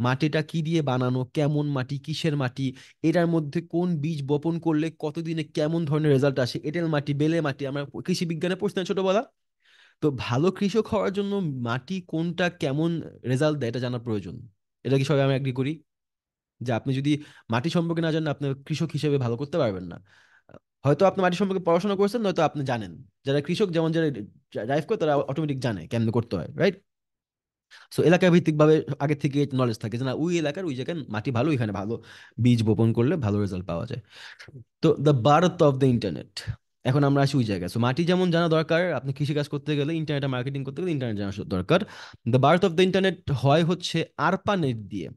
মাটিটা কি দিয়ে বানানো, কেমন মাটি, কিসের মাটি, এটার মধ্যে কোন বীজ বপন করলে কতদিনে কেমন ধরনের রেজাল্ট আসে, এঁটেল মাটি, বেলে মাটি, আমরা কৃষি বিজ্ঞানে পড়ছি না ছোটবেলা? তো ভালো কৃষক হওয়ার জন্য মাটি কোনটা কেমন রেজাল্ট দেয় এটা জানা প্রয়োজন। এটা কি সবাই আমি এগ্রি করি? যে আপনি যদি মাটি সম্পর্কে না জানেন, আপনি কৃষক হিসেবে ভালো করতে পারবেন না। হয়তো আপনি মাটি সম্পর্কে পড়াশোনা করছেন, নয়তো আপনি জানেন। যারা কৃষক, যেমন যারা ড্রাইভ করে, তারা অটোমেটিক জানে কেমনে করতে হয়, রাইট? সো এলাকা ভিত্তিক ভাবে আগে থেকে নলেজ থাকে যে না, ওই এলাকার ওই জায়গায় মাটি ভালো, এখানে ভালো বীজ বপন করলে ভালো রেজাল্ট পাওয়া যায়। তো the birth of the internet, এখন আমরা আসি ওই জায়গায়। সো মাটি যেমন জানা দরকার, আপনি কৃষিকাজ করতে গেলে, ইন্টারনেট মার্কেটিং করতে গেলে ইন্টারনেট জানা দরকার। The birth of the internet হয় হচ্ছে আরপানেট দিয়ে।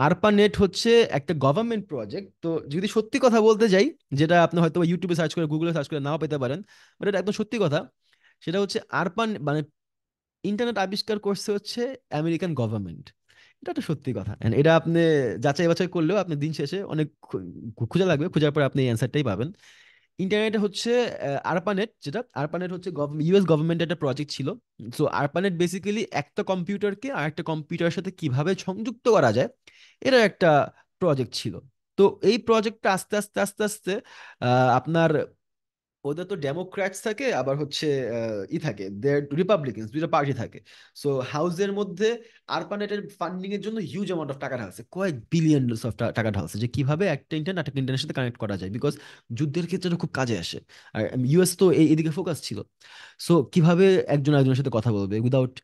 আরপানেট হচ্ছে একটা গভর্নমেন্ট প্রজেক্ট। তো যদি সত্যি কথা বলতে যাই, যেটা আপনি হয়তো ইউটিউবে সার্চ করে, গুগলে সার্চ করে নাও পেতে পারেন, বাট এটা একদম সত্যি কথা। সেটা হচ্ছে আরপান মানে ইন্টারনেট আবিষ্কার করছে হচ্ছে আমেরিকান গভর্নমেন্ট। এটা একটা সত্যি কথা, and এটা আপনি যাচাই বাছাই করলেও আপনি দিন শেষে অনেক খোঁজা লাগবে, খোঁজার পর আপনি এই অ্যান্সারটাই পাবেন। ইন্টারনেটে হচ্ছে আরপানেট, যেটা আরপানেট হচ্ছে ইউএস গভর্নমেন্টের একটা প্রজেক্ট ছিল। সো আরপানেট বেসিক্যালি একটা কম্পিউটারকে আর একটা কম্পিউটারের সাথে কিভাবে সংযুক্ত করা যায়, এটা একটা প্রজেক্ট ছিল। তো এই প্রজেক্টটা আস্তে আস্তে আস্তে আস্তে আপনার, ওদের তো ডেমোক্র্যাটস থাকে, আবার হচ্ছে থাকে, দের রিপাবলিকানস, দুইটা পার্টি থাকে। সো হাউসের মধ্যে আরপানেটের ফান্ডিং এর জন্য হিউজ অ্যামাউন্ট অফ টাকা ঢালছে, কয়েক বিলিয়ন অফ টাকা ঢালছে, যে কিভাবে একটা ইন্টারনেট একটা ইন্টারনেটের সাথে কানেক্ট করা যায়, বিকজ যুদ্ধের ক্ষেত্রে এটা খুব কাজে আসে। আর ইউএস তো এদিকে ফোকাস ছিল। সো কিভাবে একজন একজনের সাথে কথা বলবে উইদাউট,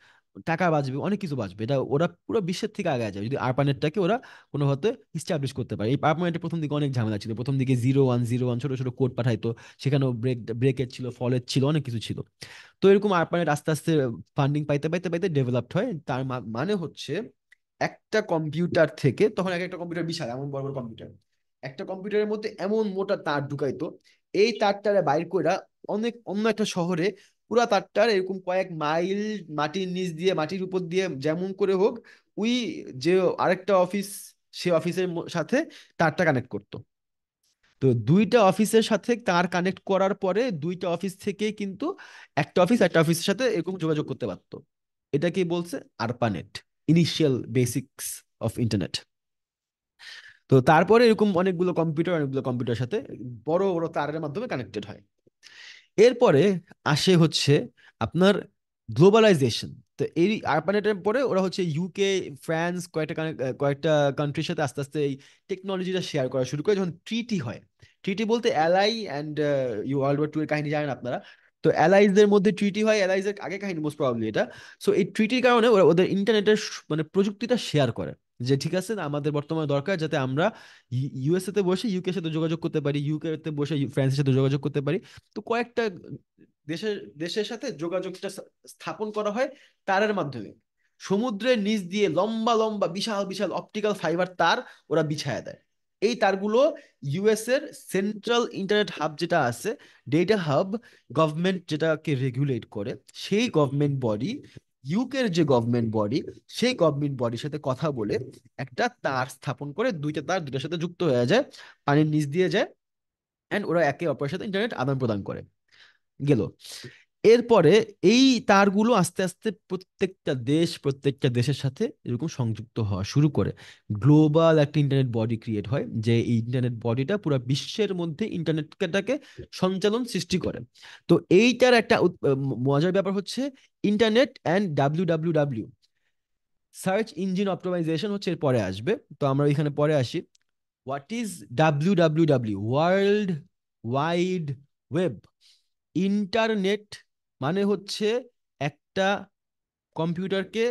টাকা বাঁচবে, অনেক কিছু বাঁচবে, এটা ওরা পুরো বিশ্বের থেকে আগে যায় যদি আরপানেটটাকে ওরা কোনোভাবে ইস্টাবলিশ করতে পারে। এই আরপানেটের প্রথম দিকে অনেক ঝামেলা ছিল, প্রথম দিকে 0101 ছোট ছোট কোড পাঠাইতো, সেখানেও ব্রেকেট ছিল, ফলেট ছিল, অনেক কিছু ছিল। তো এরকম আরপানেট আস্তে আস্তে ফান্ডিং পাইতে পাইতে পাইতে ডেভেলপড হয়। তার মানে হচ্ছে একটা কম্পিউটার থেকে, তখন এক একটা কম্পিউটার বিশাল, এমন বড় বড় কম্পিউটার, একটা কম্পিউটারের মধ্যে এমন মোটা তার ঢুকাইতো, এই তারটারে বাইর কইরা অনেক অন্য একটা শহরে পুরা তারটার এরকম কয়েক মাইল মাটির নিচ দিয়ে, মাটির উপর দিয়ে, যেমন করে হোক ওই যে আরেকটা অফিস, সে অফিসের সাথে তারটা কানেক্ট করতো। তো 2টা অফিসের সাথে তার কানেক্ট করার পরে 2টা অফিস থেকে কিন্তু একটা অফিস একটা অফিসের সাথে এরকম যোগাযোগ করতে পারতো। এটাকে বলছে ARPANET, initial basics of internet. তো তারপরে এরকম অনেকগুলো কম্পিউটার সাথে বড় বড় তারের মাধ্যমে কানেক্টেড হয়। এরপরে আসে হচ্ছে আপনার গ্লোবালাইজেশন। তো এই আরপানেটের পরে ওরা হচ্ছে ইউকে, ফ্রান্স, কয়েকটা কান্ট্রির সাথে আস্তে আস্তে এই টেকনোলজিটা শেয়ার করা শুরু করে, যখন ট্রিটি হয়। ট্রিটি বলতে ally and you world war 2 এর কাহিনী জানেন আপনারা। তো অ্যালাইজদের মধ্যে ট্রিটি হয়, অ্যালাইজের আগে কাহিনী মোস্ট প্রবাবলি এটা। সো এই ট্রিটির কারণে ওরা ওদের ইন্টারনেটের মানে প্রযুক্তিটা শেয়ার করে। যে ঠিক আছে আমাদের বর্তমানে দরকার যাতে আমরা ইউএসএ তে বসে ইউকে সাথে যোগাযোগ করতে পারি, ইউকে তে বসে ফ্রান্সের সাথে যোগাযোগ করতে পারি। তো কয়েকটা দেশের দেশের সাথে যোগাযোগটা স্থাপন করা হয় তারের মাধ্যমে। সমুদ্রের নিচ দিয়ে লম্বা লম্বা বিশাল বিশাল অপটিক্যাল ফাইবার তার ওরা বিছায়া দেয়। এই তারগুলো ইউএস এর সেন্ট্রাল ইন্টারনেট হাব যেটা আছে, ডেটা হাব, গভর্নমেন্ট যেটাকে রেগুলেট করে, সেই গভর্নমেন্ট বডি, ইউকের যে গভর্নমেন্ট বডি, সেই গভর্নমেন্ট বডির সাথে কথা বলে একটা তার স্থাপন করে, দুইটা তার দুইটার সাথে যুক্ত হয়ে যায়, পানির নিচ দিয়ে যায়, এন্ড ওরা একে অপরের সাথে ইন্টারনেট আদান প্রদান করে। গেল। এরপরে এই তারগুলো আস্তে আস্তে প্রত্যেকটা দেশের সাথে এরকম সংযুক্ত হওয়া শুরু করে। গ্লোবাল একটা ইন্টারনেট বডি ক্রিয়েট হয়, যে এই ইন্টারনেট বডিটা পুরো বিশ্বের মধ্যে ইন্টারনেটটাকে সঞ্চালন সৃষ্টি করে। তো এইটার একটা মজার ব্যাপার হচ্ছে internet and W, search engine optimization হচ্ছে এর পরে আসবে। তো আমরা এখানে পরে আসি। What is W, world wide web. Internet মানে হচ্ছে একটা কম্পিউটারকে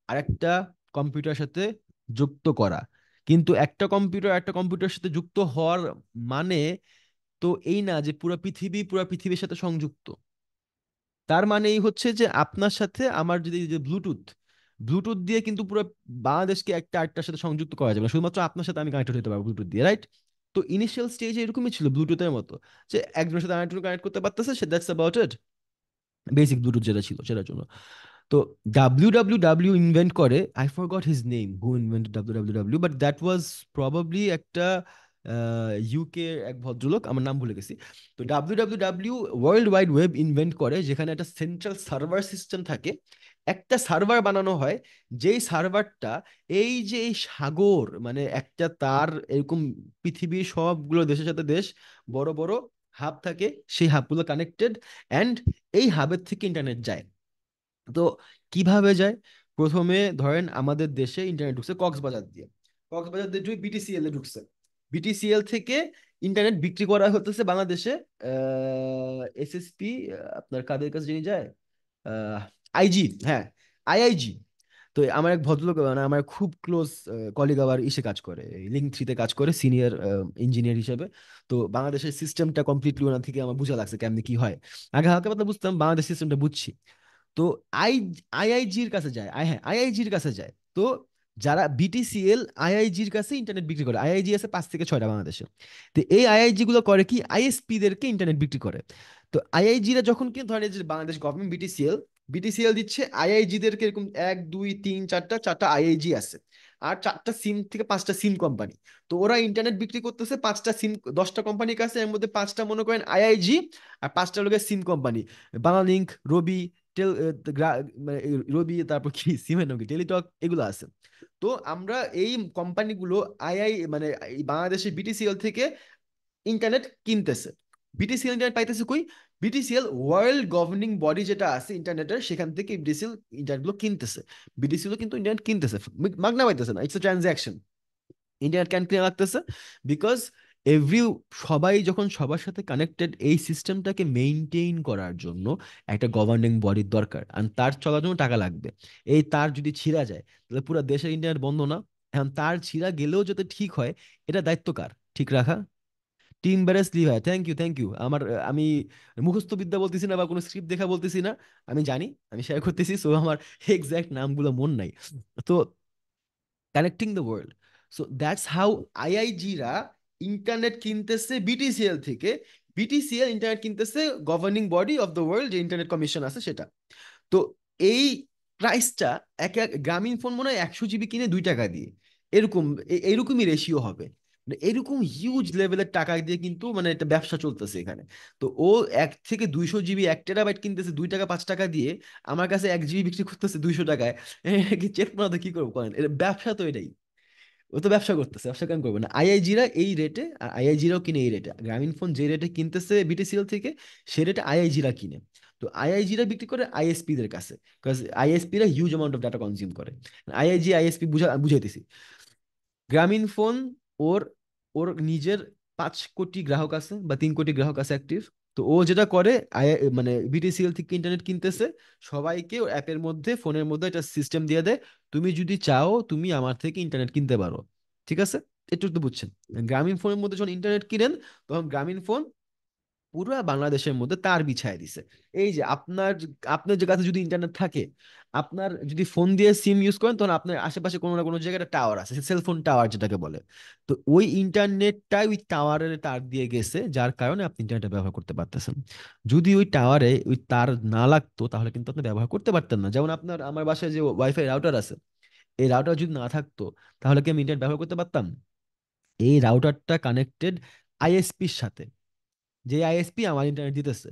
আরেকটা কম্পিউটারের সাথে যুক্ত করা। কিন্তু একটা কম্পিউটারের সাথে যুক্ত হওয়ার মানে তো এই না যে পুরো পৃথিবীর সাথে সংযুক্ত। তার মানে এই হচ্ছে যে আপনার সাথে আমার যদি যে ব্লুটুথ ব্লুটুথ দিয়ে কিন্তু পুরো বাংলাদেশকে একটা আরেকটার সাথে সংযুক্ত করা যাবে না, শুধুমাত্র আপনার সাথে আমি কানেক্টেড হতে পারবো ব্লুটুথ দিয়ে, রাইট? তো ইনিশিয়াল স্টেজে এরকমই ছিল ব্লুটুথের মতো, যে একজনের সাথে আরেকজন কানেক্ট করতে পারতেছে, সে that's about it, basic Bluetooth যেটা ছিল সেটার জন্য। তো ডাব্লিউ ইনভেন্ট করে, I forgot his name who invented W, but that was probably একটা ইউকে এক ভদ্রলোক, আমার নাম ভুলে গেছি। তো W world wide web invent করে, যেখানে একটা সেন্ট্রাল সার্ভার সিস্টেম থাকে, একটা সার্ভার বানানো হয়, যেই সার্ভারটা এই যে এই সাগর মানে একটা তার এরকম পৃথিবীর সবগুলো দেশের সাথে দেশ বড় বড় হাব থাকে, সেই হাবগুলো কানেক্টেড, অ্যান্ড এই হাবের থেকে ইন্টারনেট যায়। তো কিভাবে যায়? প্রথমে ধরেন আমাদের দেশে ইন্টারনেট ঢুকছে কক্সবাজার দিয়ে বিটিসিএল এ ঢুকছে। বিটিসিএল থেকে ইন্টারনেট বিক্রি করা হতেছে বাংলাদেশে এসএসপি, আপনার কাদের কাছে যিনি যায়, আইজি, হ্যাঁ, আইআইজি। তো আমার এক ভদ্রলোক মানে আমার খুব ক্লোজ কলিগ, আবার ইসে কাজ করে, লিঙ্ক থ্রিতে কাজ করে সিনিয়র ইঞ্জিনিয়ার হিসেবে। তো বাংলাদেশের সিস্টেমটা কমপ্লিটলি ওনার থেকে আমার বোঝা লাগছে কেমনি কি হয়। আগে হালকা পাতলা বুঝতাম, বাংলাদেশ সিস্টেমটা বুঝছি। তো আই আইআইজির কাছে যায়, হ্যাঁ আইআইজির কাছে যায়। তো যারা বিটিসিএল আইআইজির কাছে ইন্টারনেট বিক্রি করে, আইআইজি আছে 5 থেকে 6টা বাংলাদেশে। তো এই আইআইজি গুলো করে কি, আইএসপি দেরকে ইন্টারনেট বিক্রি করে। তো আইআইজিরা যখন কি ধরেন এই যে বাংলাদেশ গভর্নমেন্ট বিটিসিএল দিচ্ছে আইআইজি দেরকে, এরকম 1 2 3 4টা আইআইজি আছে, আর 4টা সিম থেকে 5টা সিম কোম্পানি। তো ওরা ইন্টারনেট বিক্রি করতেছে 5টা সিম, 10টা কোম্পানির কাছে, এর মধ্যে 5টা মনে করেন আইআইজি, আর 5টা লোকের সিম কোম্পানি, বাংলালিংক, রবি, টেল মানে রবি, তারপর কি সিমের নাম কি, টেলিটক, এগুলো আছে। তো আমরা এই কোম্পানিগুলো মানে এই বাংলাদেশের বিটিসিএল থেকে ইন্টারনেট কিনতেছে। বিটিসিএল ইন্টারনেট পাইতেছে কই? বিটিসিএল ওয়ার্ল্ড গভর্নিং বডি যেটা আছে ইন্টারনেটের, সেখান থেকে বিটিসিএল ইন্টারনেট গুলো কিনতেছে। বিটিসিএল কিন্তু ইন্টারনেট কিনতেছে, মাগনা পাইতেছে না, ইটস এ ট্রানজাকশন। ইন্টারনেট কেন ক্লিয়ার লাগতেছে? বিকজ এভরি সবাই যখন সবার সাথে কানেক্টেড, এই সিস্টেমটাকে মেইনটেইন করার জন্য একটা গভর্নিং বডির দরকার, আর তার চলার জন্য টাকা লাগবে। এই তার যদি ছিঁড়া যায় তাহলে পুরো দেশের ইন্টারনেট বন্ধ না? এখন তার ছিঁড়া গেলেও যাতে ঠিক হয়, এটা দায়িত্ব কার ঠিক রাখা? টিম বেরেস লি ভাই, থ্যাংক ইউ। আমি মুখস্থ বিদ্যা বলতেছি না বা কোনো স্ক্রিপ্ট দেখা বলতেছি না, আমি জানি, আমি শেয়ার করতেছি, সো আমার এক্সাক্ট নামগুলো মন নাই। তো connecting the world, so that's how আইআইজিরা ইন্টারনেট কিনতেছে বিটিসিএল থেকে, বিটিসিএল ইন্টারনেট কিনতেছে governing body of the world, যে ইন্টারনেট কমিশন আছে সেটা। তো এই প্রাইসটা এক এক গ্রামীণ ফোন মনে হয় 100 জিবি কিনে 2 টাকা দিয়ে, এরকম এইরকমই রেশিও হবে। মানে এরকম হিউজ লেভেলের টাকা দিয়ে কিন্তু মানে একটা ব্যবসা চলতেছে এখানে। তো ও 1 থেকে 200 জিবি 1 টেরাবাইট কিনতেছে 2 টাকা 5 টাকা দিয়ে, আমার কাছে 1 জিবি বিক্রি করতেছে 200 টাকায়। কি চেক না তো কি করবো করেন, এটা ব্যবসা তো এটাই। ও তো ব্যবসা করতেছে, ব্যবসা কেন করবে না? আইআইজিরা এই রেটে, আর আইআইজিরাও কিনে এই রেটে, গ্রামীণ ফোন যে রেটে কিনতেছে বিটিসিএল থেকে, সে রেটে আইআইজিরা কিনে। তো আইআইজিরা বিক্রি করে আইএসপি দের কাছে, বিকজ আইএসপিরা huge amount of data consume করে। আইএসপি বুঝাইতেছি। গ্রামীণ ফোন ওর ওর নিজের 5 কোটি গ্রাহক আছে বা 3 কোটি গ্রাহক আছে অ্যাক্টিভ। তো ও যেটা করে মানে বিটিসিএল থেকে ইন্টারনেট কিনতেছে, সবাইকে অ্যাপের মধ্যে ফোনের মধ্যে একটা সিস্টেম দিয়ে দেয়, তুমি যদি চাও তুমি আমার থেকে ইন্টারনেট কিনতে পারো। ঠিক আছে, একটু তো বুঝছেন। গ্রামীণ ফোনের মধ্যে যখন ইন্টারনেট কিনেন, তখন গ্রামীণ ফোন পুরো বাংলাদেশের মধ্যে তার বিছায় দিছে। এই যে আপনার যে কাছে যদি ইন্টারনেট থাকে, আপনার যদি ফোন দিয়ে সিম ইউজ করেন, তখন আপনার আশেপাশে কোনো না কোনো জায়গায় একটা টাওয়ার আছে, সেলফোন টাওয়ার যেটাকে বলে। তো ওই ইন্টারনেটটাই ওই টাওয়ারের তার দিয়ে গেছে, যার কারণে আপনি ইন্টারনেট ব্যবহার করতে পারতেছেন। যদি ওই টাওয়ারে ওই তার না লাগতো, তাহলে কিন্তু আপনি ব্যবহার করতে পারতেন না। যেমন আমার বাসায় যে ওয়াইফাই রাউটার আছে, এই রাউটার যদি না থাকতো, তাহলে কি আমি ইন্টারনেট ব্যবহার করতে পারতাম? এই রাউটারটা কানেক্টেড আইএসপির সাথে, যে আইএসপি আমার ইন্টারনেট দিতেছে,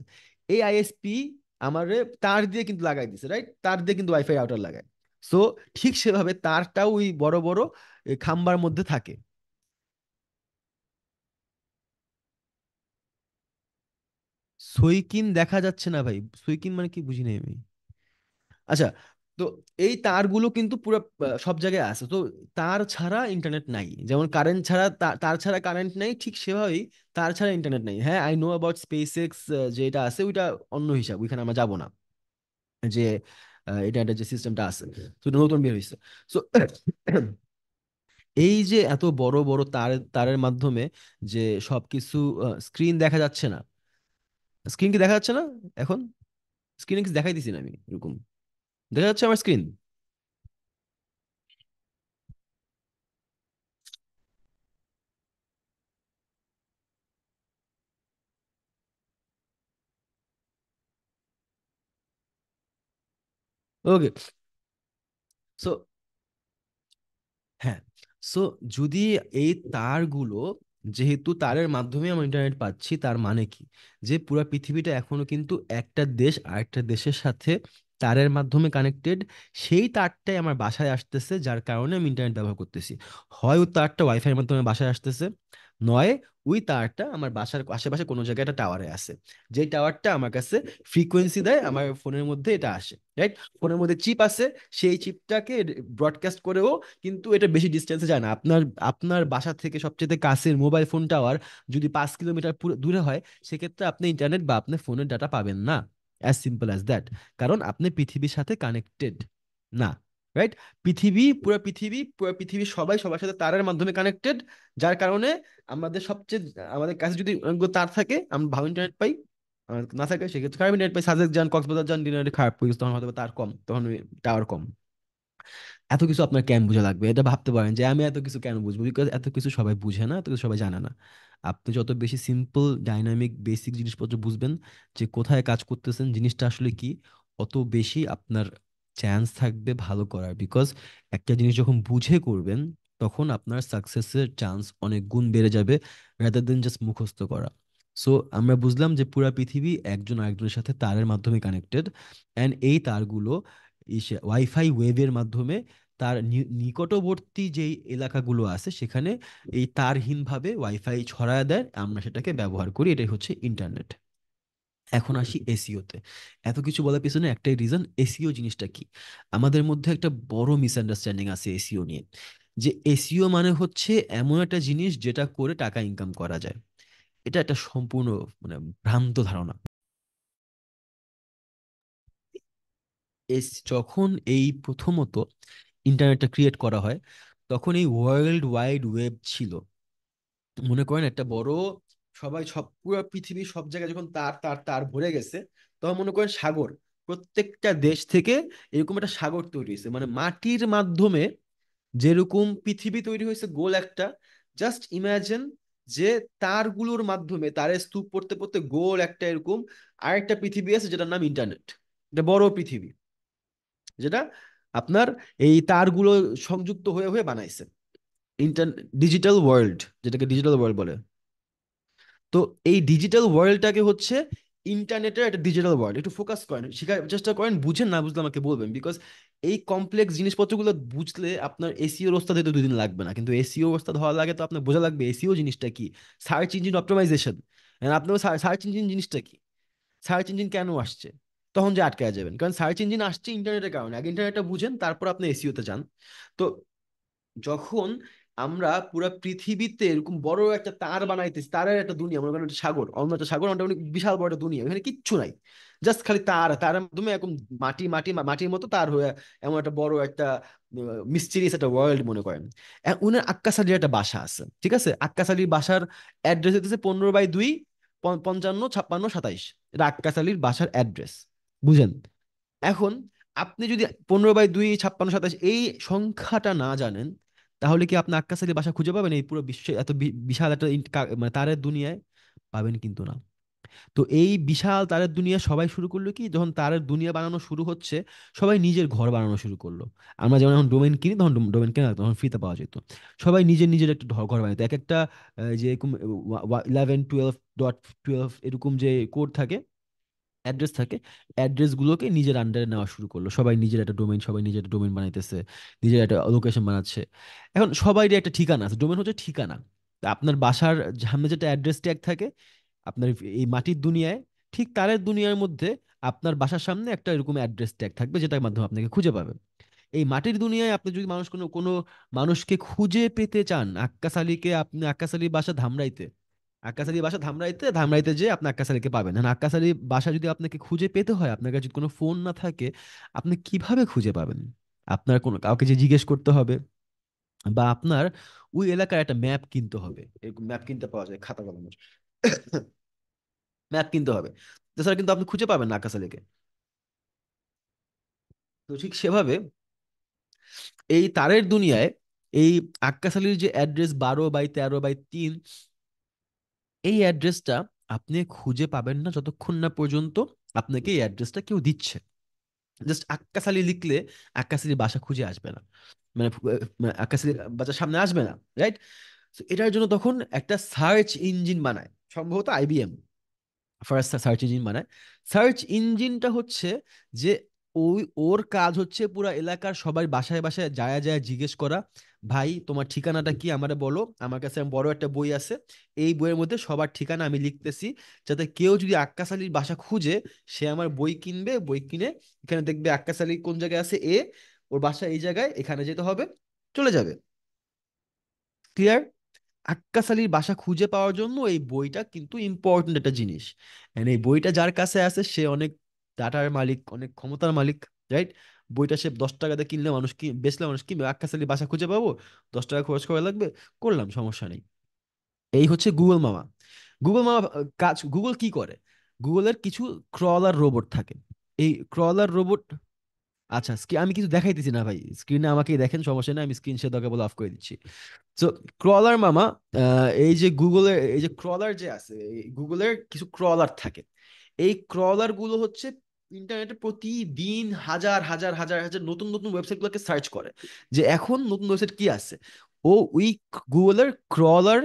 এই আইএসপি আমারে তার দিয়ে কিন্তু লাগাই দিছে, রাইট? তার দিয়ে কিন্তু ওয়াইফাই রাউটার লাগায়। সো ঠিক সেভাবে তারটাও ওই বড় বড় খাম্বার মধ্যে থাকে। সইকিন দেখা যাচ্ছে না ভাই, সইকিন মানে কি বুঝি নাই আমি। আচ্ছা, তো এই তারগুলো কিন্তু পুরো সব জায়গায় আছে। তো তার ছাড়া ইন্টারনেট নাই, যেমন কারেন্ট ছাড়া তার ছাড়া কারেন্ট নাই, ঠিক সেভাবেই তার ছাড়া ইন্টারনেট নাই। হ্যাঁ, I know about space x, যেটা আছে ওইটা অন্য হিসাব, ওইখানে আমরা যাব না। যে এটা একটা যে সিস্টেমটা আছে, তো নতুন বের হয়েছে। সো এই যে এত বড় বড় তারের মাধ্যমে যে সবকিছু, স্ক্রিন দেখা যাচ্ছে না, স্ক্রিন কি দেখা যাচ্ছে না এখন? স্ক্রিনে কিছু দেখাই দিছি না আমি এরকম? দেখা যাচ্ছে আমার স্ক্রিন? ওকে। সো হ্যাঁ, সো যদি এই তারগুলো, যেহেতু তারের মাধ্যমে আমরা ইন্টারনেট পাচ্ছি, তার মানে কি, যে পুরো পৃথিবীটা এখনো কিন্তু একটা দেশ আরেকটা দেশের সাথে তারের মাধ্যমে কানেক্টেড। সেই তারটাই আমার বাসায় আসতেছে, যার কারণে আমি ইন্টারনেট ব্যবহার করতেছি। হয় ওই তারটা ওয়াইফাই এর মাধ্যমে বাসায় আসতেছে, নয় ওই তারটা আমার বাসার আশেপাশে কোনো জায়গায় একটা টাওয়ারে আছে, যে টাওয়ারটা আমার কাছে ফ্রিকোয়েন্সি দেয়, আমার ফোনের মধ্যে এটা আসে, রাইট? ফোনের মধ্যে চিপ আছে, সেই চিপটাকে ব্রডকাস্ট করেও কিন্তু এটা বেশি ডিস্টেন্সে যায় না। আপনার আপনার বাসা থেকে সবচেয়ে কাছের মোবাইল ফোন টাওয়ার যদি 5 কিলোমিটার দূরে হয়, সেক্ষেত্রে আপনি ইন্টারনেট বা আপনার ফোনের ডাটা পাবেন না। As simple as that. কারণ আপনি পৃথিবীর সাথে কানেক্টেড না, রাইট? পুরো পৃথিবী সবাই সবার সাথে তারের মাধ্যমে কানেক্টেড, যার কারণে আমাদের কাছে যদি অনেকগুলো তার থাকে, আমরা ভালো ইন্টারনেট পাই। আর না থাকে সেক্ষেত্রে খারাপ ইন্টারনেট পাই। সাজেক যান, কক্সবাজার যান, ইন্টারনেট খারাপ পরিস, তখন হয়তো বা তার কম, তখন টাওয়ার কম। এত কিছু আপনার কেন বোঝা লাগবে? এটা ভাবতে পারেন যে আমি এত কিছু কেন বুঝবো, বিকজ এত কিছু সবাই বুঝে না, এত কিছু সবাই জানে না। আপনি যত বেশি সিম্পল, ডাইনামিক, বেসিক জিনিসপত্র বুঝবেন, যে কোথায় কাজ করতেছেন, জিনিসটা আসলে কি, অত বেশি আপনার চান্স থাকবে ভালো করার। বিকজ একটা জিনিস যখন বুঝে করবেন, তখন আপনার সাকসেসের চান্স অনেক গুণ বেড়ে যাবে, রাদার দেন জাস্ট মুখস্থ করা। সো আমরা বুঝলাম যে পুরা পৃথিবী একজন আরেকজনের সাথে তারের মাধ্যমে কানেক্টেড, অ্যান্ড এই তারগুলো ওয়াইফাই ওয়েভের মাধ্যমে তার নিকটবর্তী যেই এলাকাগুলো আছে, সেখানে এই তারহীনভাবে ওয়াইফাই ছড়ায় দেয়, আমরা সেটাকে ব্যবহার করি, এটাই হচ্ছে ইন্টারনেট। এখন আসি এসইওতে। এত কিছু বলার পিছনে একটাই রিজন, এসইও জিনিসটা কি। আমাদের মধ্যে একটা বড় মিসআন্ডারস্ট্যান্ডিং আছে এসইও নিয়ে, যে এসইও মানে হচ্ছে এমন একটা জিনিস যেটা করে টাকা ইনকাম করা যায়। এটা একটা সম্পূর্ণ মানে ভ্রান্ত ধারণা। যখন এই প্রথমত ইন্টারনেটটা ক্রিয়েট করা হয়, তখন এই ওয়ার্ল্ড ওয়াইড ওয়েব ছিল, মনে করেন একটা বড়, সবাই সব পুরো পৃথিবীর সব জায়গায় যখন তার তার তার ভরে গেছে, তখন মনে করেন সাগর, প্রত্যেকটা দেশ থেকে এরকম একটা সাগর তৈরি হয়েছে, মানে মাটির মাধ্যমে যেরকম পৃথিবী তৈরি হয়েছে গোল একটা, জাস্ট ইমাজিন যে তারগুলোর মাধ্যমে তারের স্তূপ পড়তে পড়তে গোল একটা এরকম আরেকটা পৃথিবী আছে, যেটার নাম ইন্টারনেট। এটা বড় পৃথিবী, যেটা আপনার এই তারগুলো সংযুক্ত হয়ে হয়ে বানাইছে ইন্টার ডিজিটাল ওয়ার্ল্ড, যেটাকে ডিজিটাল ওয়ার্ল্ড বলে। তো এই ডিজিটাল ওয়ার্ল্ডটাকে হচ্ছে ইন্টারনেটের একটা ডিজিটাল ওয়ার্ল্ড। একটু ফোকাস করেন, শেখার চেষ্টা করেন, বুঝেন না বুঝলে আমাকে বলবেন, বিকজ এই কমপ্লেক্স জিনিসপত্রগুলো বুঝলে আপনার এসিওর ওস্তাদ হতে 2 দিন লাগবে না, কিন্তু এসিও ওস্তাদ হওয়ার লাগে তো আপনার বোঝা লাগবে এসিও জিনিসটা কি, সার্চ ইঞ্জিন অপটিমাইজেশন। আপনার সার্চ ইঞ্জিন জিনিসটা কি, সার্চ ইঞ্জিন কেন আসছে, তখন যে আটকে যাবেন, কারণ সার্চ ইঞ্জিন আসছে ইন্টারনেটের কারণে। আগে ইন্টারনেটটা বুঝেন, তারপর আপনি এসিওতে যান। তো যখন আমরা পুরা পৃথিবীতে এরকম বড় একটা তার বানাইতেছি, তারের একটা দুনিয়া, মনে করেন একটা সাগর, অন্য একটা সাগর, অন্য অনেক বিশাল বড় একটা দুনিয়া, এখানে কিচ্ছু নাই, জাস্ট খালি তার, তারের মাধ্যমে এরকম মাটির মতো তার হয়ে এমন একটা বড় একটা মিস্টিরিয়াস একটা ওয়ার্ল্ড মনে করেন। উনার আক্কাস আলীর একটা বাসা আছে, ঠিক আছে? আক্কাস আলীর বাসার অ্যাড্রেস হচ্ছে 15/2, 55, 56, 27। এটা আক্কাস আলীর বাসার অ্যাড্রেস, বুঝেন? এখন আপনি যদি 15/2, 56, 27 এই সংখ্যাটা না জানেন, তাহলে কি আপনি আক্কাস আলীর বাসা খুঁজে পাবেন এই পুরো বিশ্বে? এত বিশাল একটা মানে তারের দুনিয়ায় পাবেন কিন্তু না। তো এই বিশাল তারের দুনিয়া সবাই শুরু করলো কি, যখন তারের দুনিয়া বানানো শুরু হচ্ছে, সবাই নিজের ঘর বানানো শুরু করলো। আমরা যেমন এখন ডোমেন কিনি, তখন ডোমেন কেনা তখন ফ্রিতে পাওয়া যেত। সবাই নিজের নিজের একটা ঘর বানাতো, এক একটা যে এরকম 11, 12.12 এরকম যে কোড থাকে, অ্যাড্রেস থাকে, অ্যাড্রেস গুলোকে নিজের আন্ডারে নেওয়া শুরু করলো। সবাই নিজের একটা ডোমেইন, সবাই নিজের একটা ডোমেইন বানাইতেছে, নিজের একটা লোকেশন বানাচ্ছে। এখন সবারই একটা ঠিকানা আছে, ডোমেইন হচ্ছে ঠিকানা। তা আপনার বাসার সামনে যেটা অ্যাড্রেস ট্যাগ থাকে আপনার এই মাটির দুনিয়ায়, ঠিক তারের দুনিয়ার মধ্যে আপনার বাসার সামনে একটা এরকম অ্যাড্রেস ট্যাগ থাকবে, যেটার মাধ্যমে আপনাকে খুঁজে পাবেন। এই মাটির দুনিয়ায় আপনি যদি কোনো কোনো মানুষকে খুঁজে পেতে চান, আক্কাস আলীকে, আপনি আক্কাস আলীর বাসা ধামরাইতে, আক্কাস আলীর বাসা ধামরাইতে যে আপনি আক্কাস আলীকে পাবেন। আর আক্কাস আলীর বাসা যদি আপনাকে খুঁজে পেতে হয়, আপনার কাছে যদি কোনো ফোন না থাকে, আপনি কিভাবে খুঁজে পাবেন? আপনার কোনো কাউকে যে জিজ্ঞেস করতে হবে, বা আপনার ওই এলাকার একটা ম্যাপ কিনতে হবে। এরকম ম্যাপ কিনতে পাওয়া যায় খাতা কলমের, ম্যাপ কিনতে হবে, তাছাড়া কিন্তু আপনি খুঁজে পাবেন না আক্কাস আলীকে। তো ঠিক সেভাবে এই তারের দুনিয়ায় এই আক্কাস আলীর যে অ্যাড্রেস 12/13/3, এই অ্যাড্রেসটা আপনি খুঁজে পাবেন না যতক্ষণ না পর্যন্ত আপনাকে এই অ্যাড্রেসটা কেউ দিচ্ছে। জাস্ট আক্কাস আলী লিখলে আক্কাস আলীর বাসা খুঁজে আসবে না, মানে আক্কাস আলীর বাসার সামনে আসবে না, রাইট? এটার জন্য তখন একটা সার্চ ইঞ্জিন বানায়, সম্ভবত আইবিএম ফার্স্ট সার্চ ইঞ্জিন বানায়। সার্চ ইঞ্জিনটা হচ্ছে যে ওর কাজ হচ্ছে পুরা এলাকার সবাই বাসায় বাসায় যায় যায় জিজ্ঞেস করা, ভাই তোমার ঠিকানাটা কি আমারে বলো, আমার কাছে বড় একটা বই আছে, এই বইয়ের মধ্যে সবার ঠিকানা আমি লিখতেছি, যাতে কেউ যদি আক্কাস আলীর বাসা খুঁজে, সে আমার বই কিনবে, বই কিনে এখানে দেখবে আক্কাস আলী কোন জায়গায় আছে, ওর বাসা এই জায়গায়, এখানে যেতে হবে, চলে যাবে। ক্লিয়ার? আক্কাস আলীর বাসা খুঁজে পাওয়ার জন্য এই বইটা কিন্তু ইম্পর্টেন্ট একটা জিনিস। And এই বইটা যার কাছে আছে সে অনেক ডাটার মালিক, অনেক ক্ষমতার মালিক, রাইট? বইটা সে 10 টাকাতে কিনলে মানুষ কি, বেচলে মানুষ কিনবে। আক্কাস আলীর বাসা খুঁজে পাবো, 10 টাকা খরচ করা লাগবে, করলাম, সমস্যা নেই। এই হচ্ছে গুগল মামা। গুগল মামা গুগল কি করে? গুগলের কিছু ক্রলার রোবট থাকে। এই ক্রলার রোবট, আচ্ছা আমি কিছু দেখাইতেছি না ভাই, স্ক্রিনে আমাকেই দেখেন, সমস্যা নেই, আমি স্ক্রিন শেয়ার দরকার বলে অফ করে দিচ্ছি। তো ক্রলার মামা, এই যে গুগলের এই যে ক্রলার যে আছে, গুগলের কিছু ক্রলার থাকে। এই ক্রলার গুলো হচ্ছে ইন্টারনেটে প্রতিদিন হাজার হাজার হাজার হাজার নতুন নতুন ওয়েবসাইট গুলোকে সার্চ করে, যে এখন নতুন ওয়েবসাইট কি আছে। ওই গুগলের ক্রলার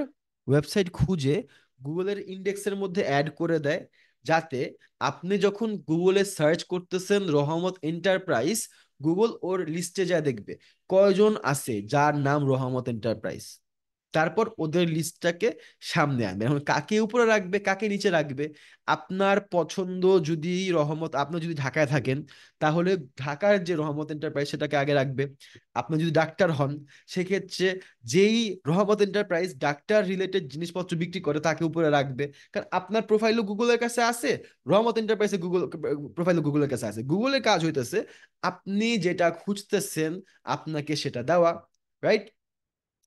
ওয়েবসাইট খুঁজে গুগলের ইন্ডেক্সের মধ্যে অ্যাড করে দেয়, যাতে আপনি যখন গুগলে সার্চ করতেছেন রহমত এন্টারপ্রাইজ, গুগল ওর লিস্টে যা দেখবে কয়জন আছে যার নাম রহমত এন্টারপ্রাইজ, তারপর ওদের লিস্টটাকে সামনে আনবে। এখন কাকে উপরে রাখবে কাকে নিচে রাখবে, আপনার পছন্দ যদি আপনি যদি ঢাকায় থাকেন, তাহলে ঢাকার যে রহমত এন্টারপ্রাইজ সেটাকে আগে রাখবে। আপনি যদি ডাক্তার হন, সেক্ষেত্রে যেই রহমত এন্টারপ্রাইজ ডাক্তার রিলেটেড জিনিসপত্র বিক্রি করে তাকে উপরে রাখবে, কারণ আপনার প্রোফাইলও গুগলের কাছে আছে, রহমত এন্টারপ্রাইজে প্রোফাইলও গুগলের কাছে আছে। গুগলের কাজ হইতেছে আপনি যেটা খুঁজতেছেন আপনাকে সেটা দেওয়া, রাইট?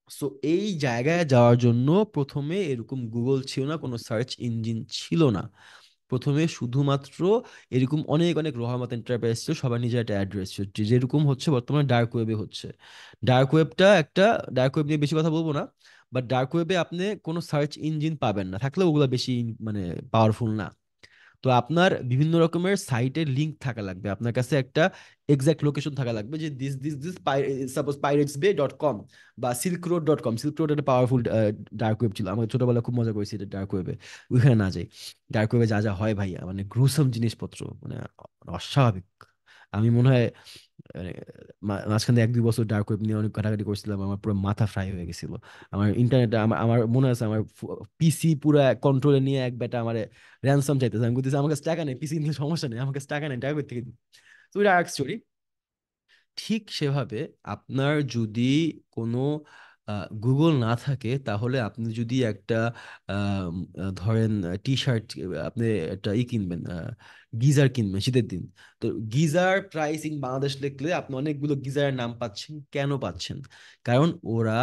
সো এই জায়গায় যাওয়ার জন্য প্রথমে এরকম গুগল ছিল না, কোনো সার্চ ইঞ্জিন ছিল না। প্রথমে শুধুমাত্র এরকম অনেক অনেক রহমত এন্টারপ্রাইজ ছিল, সবার নিজের একটা অ্যাড্রেস, যেরকম হচ্ছে বর্তমানে ডার্ক ওয়েবে হচ্ছে। ডার্ক ওয়েবটা একটা, ডার্ক ওয়েব নিয়ে বেশি কথা বলবো না, বাট ডার্ক ওয়েবে আপনি কোনো সার্চ ইঞ্জিন পাবেন না, থাকলেও ওগুলো বেশি মানে পাওয়ারফুল না। তো আপনার বিভিন্ন রকমের সাইটের লিংক থাকা লাগবে, আপনার কাছে একটা এক্সাক্ট লোকেশন থাকা লাগবে, যে দিস সাপোজ piratesbay.com বা silkroad.com। সিল্ক রোড একটা পাওয়ারফুল ডার্ক ওয়েব ছিল, আমাকে ছোটবেলায় খুব মজা করেছি এটা ডার্ক ওয়েবে। ওইখানে না যাই, ডার্ক ওয়েবে যা যা হয় ভাইয়া, মানে গ্রুসম জিনিসপত্র, মানে অস্বাভাবিক। আমি মনে হয় মানে মাঝখানে 1-2 বছর ডার্ক ওয়েব নিয়ে অনেক ঘাটাঘাটি করছিলাম, আমার পুরো মাথা ফ্রাই হয়ে গেছিল। আমার ইন্টারনেটে আমার আমার মনে আছে আমার পিসি পুরো কন্ট্রোলে নিয়ে এক বেটা আমার র্যানসাম চাইতেছে, আমি বলতেছি আমার কাছে টাকা নেই, পিসি নিয়ে সমস্যা নেই, আমার কাছে টাকা নেই, ডার্ক ওয়েব থেকে দিন। তো এটা আরেক স্টোরি। ঠিক সেভাবে আপনার যদি কোনো গুগল না থাকে তাহলে আপনি যদি একটা ধরেন টি শার্ট, আপনি একটা কিনবেন, গিজার কিনবেন শীতের দিন। তো গিজার প্রাইসিং বাংলাদেশ লিখলে আপনি অনেকগুলো গিজারের নাম পাচ্ছেন। কেন পাচ্ছেন? কারণ ওরা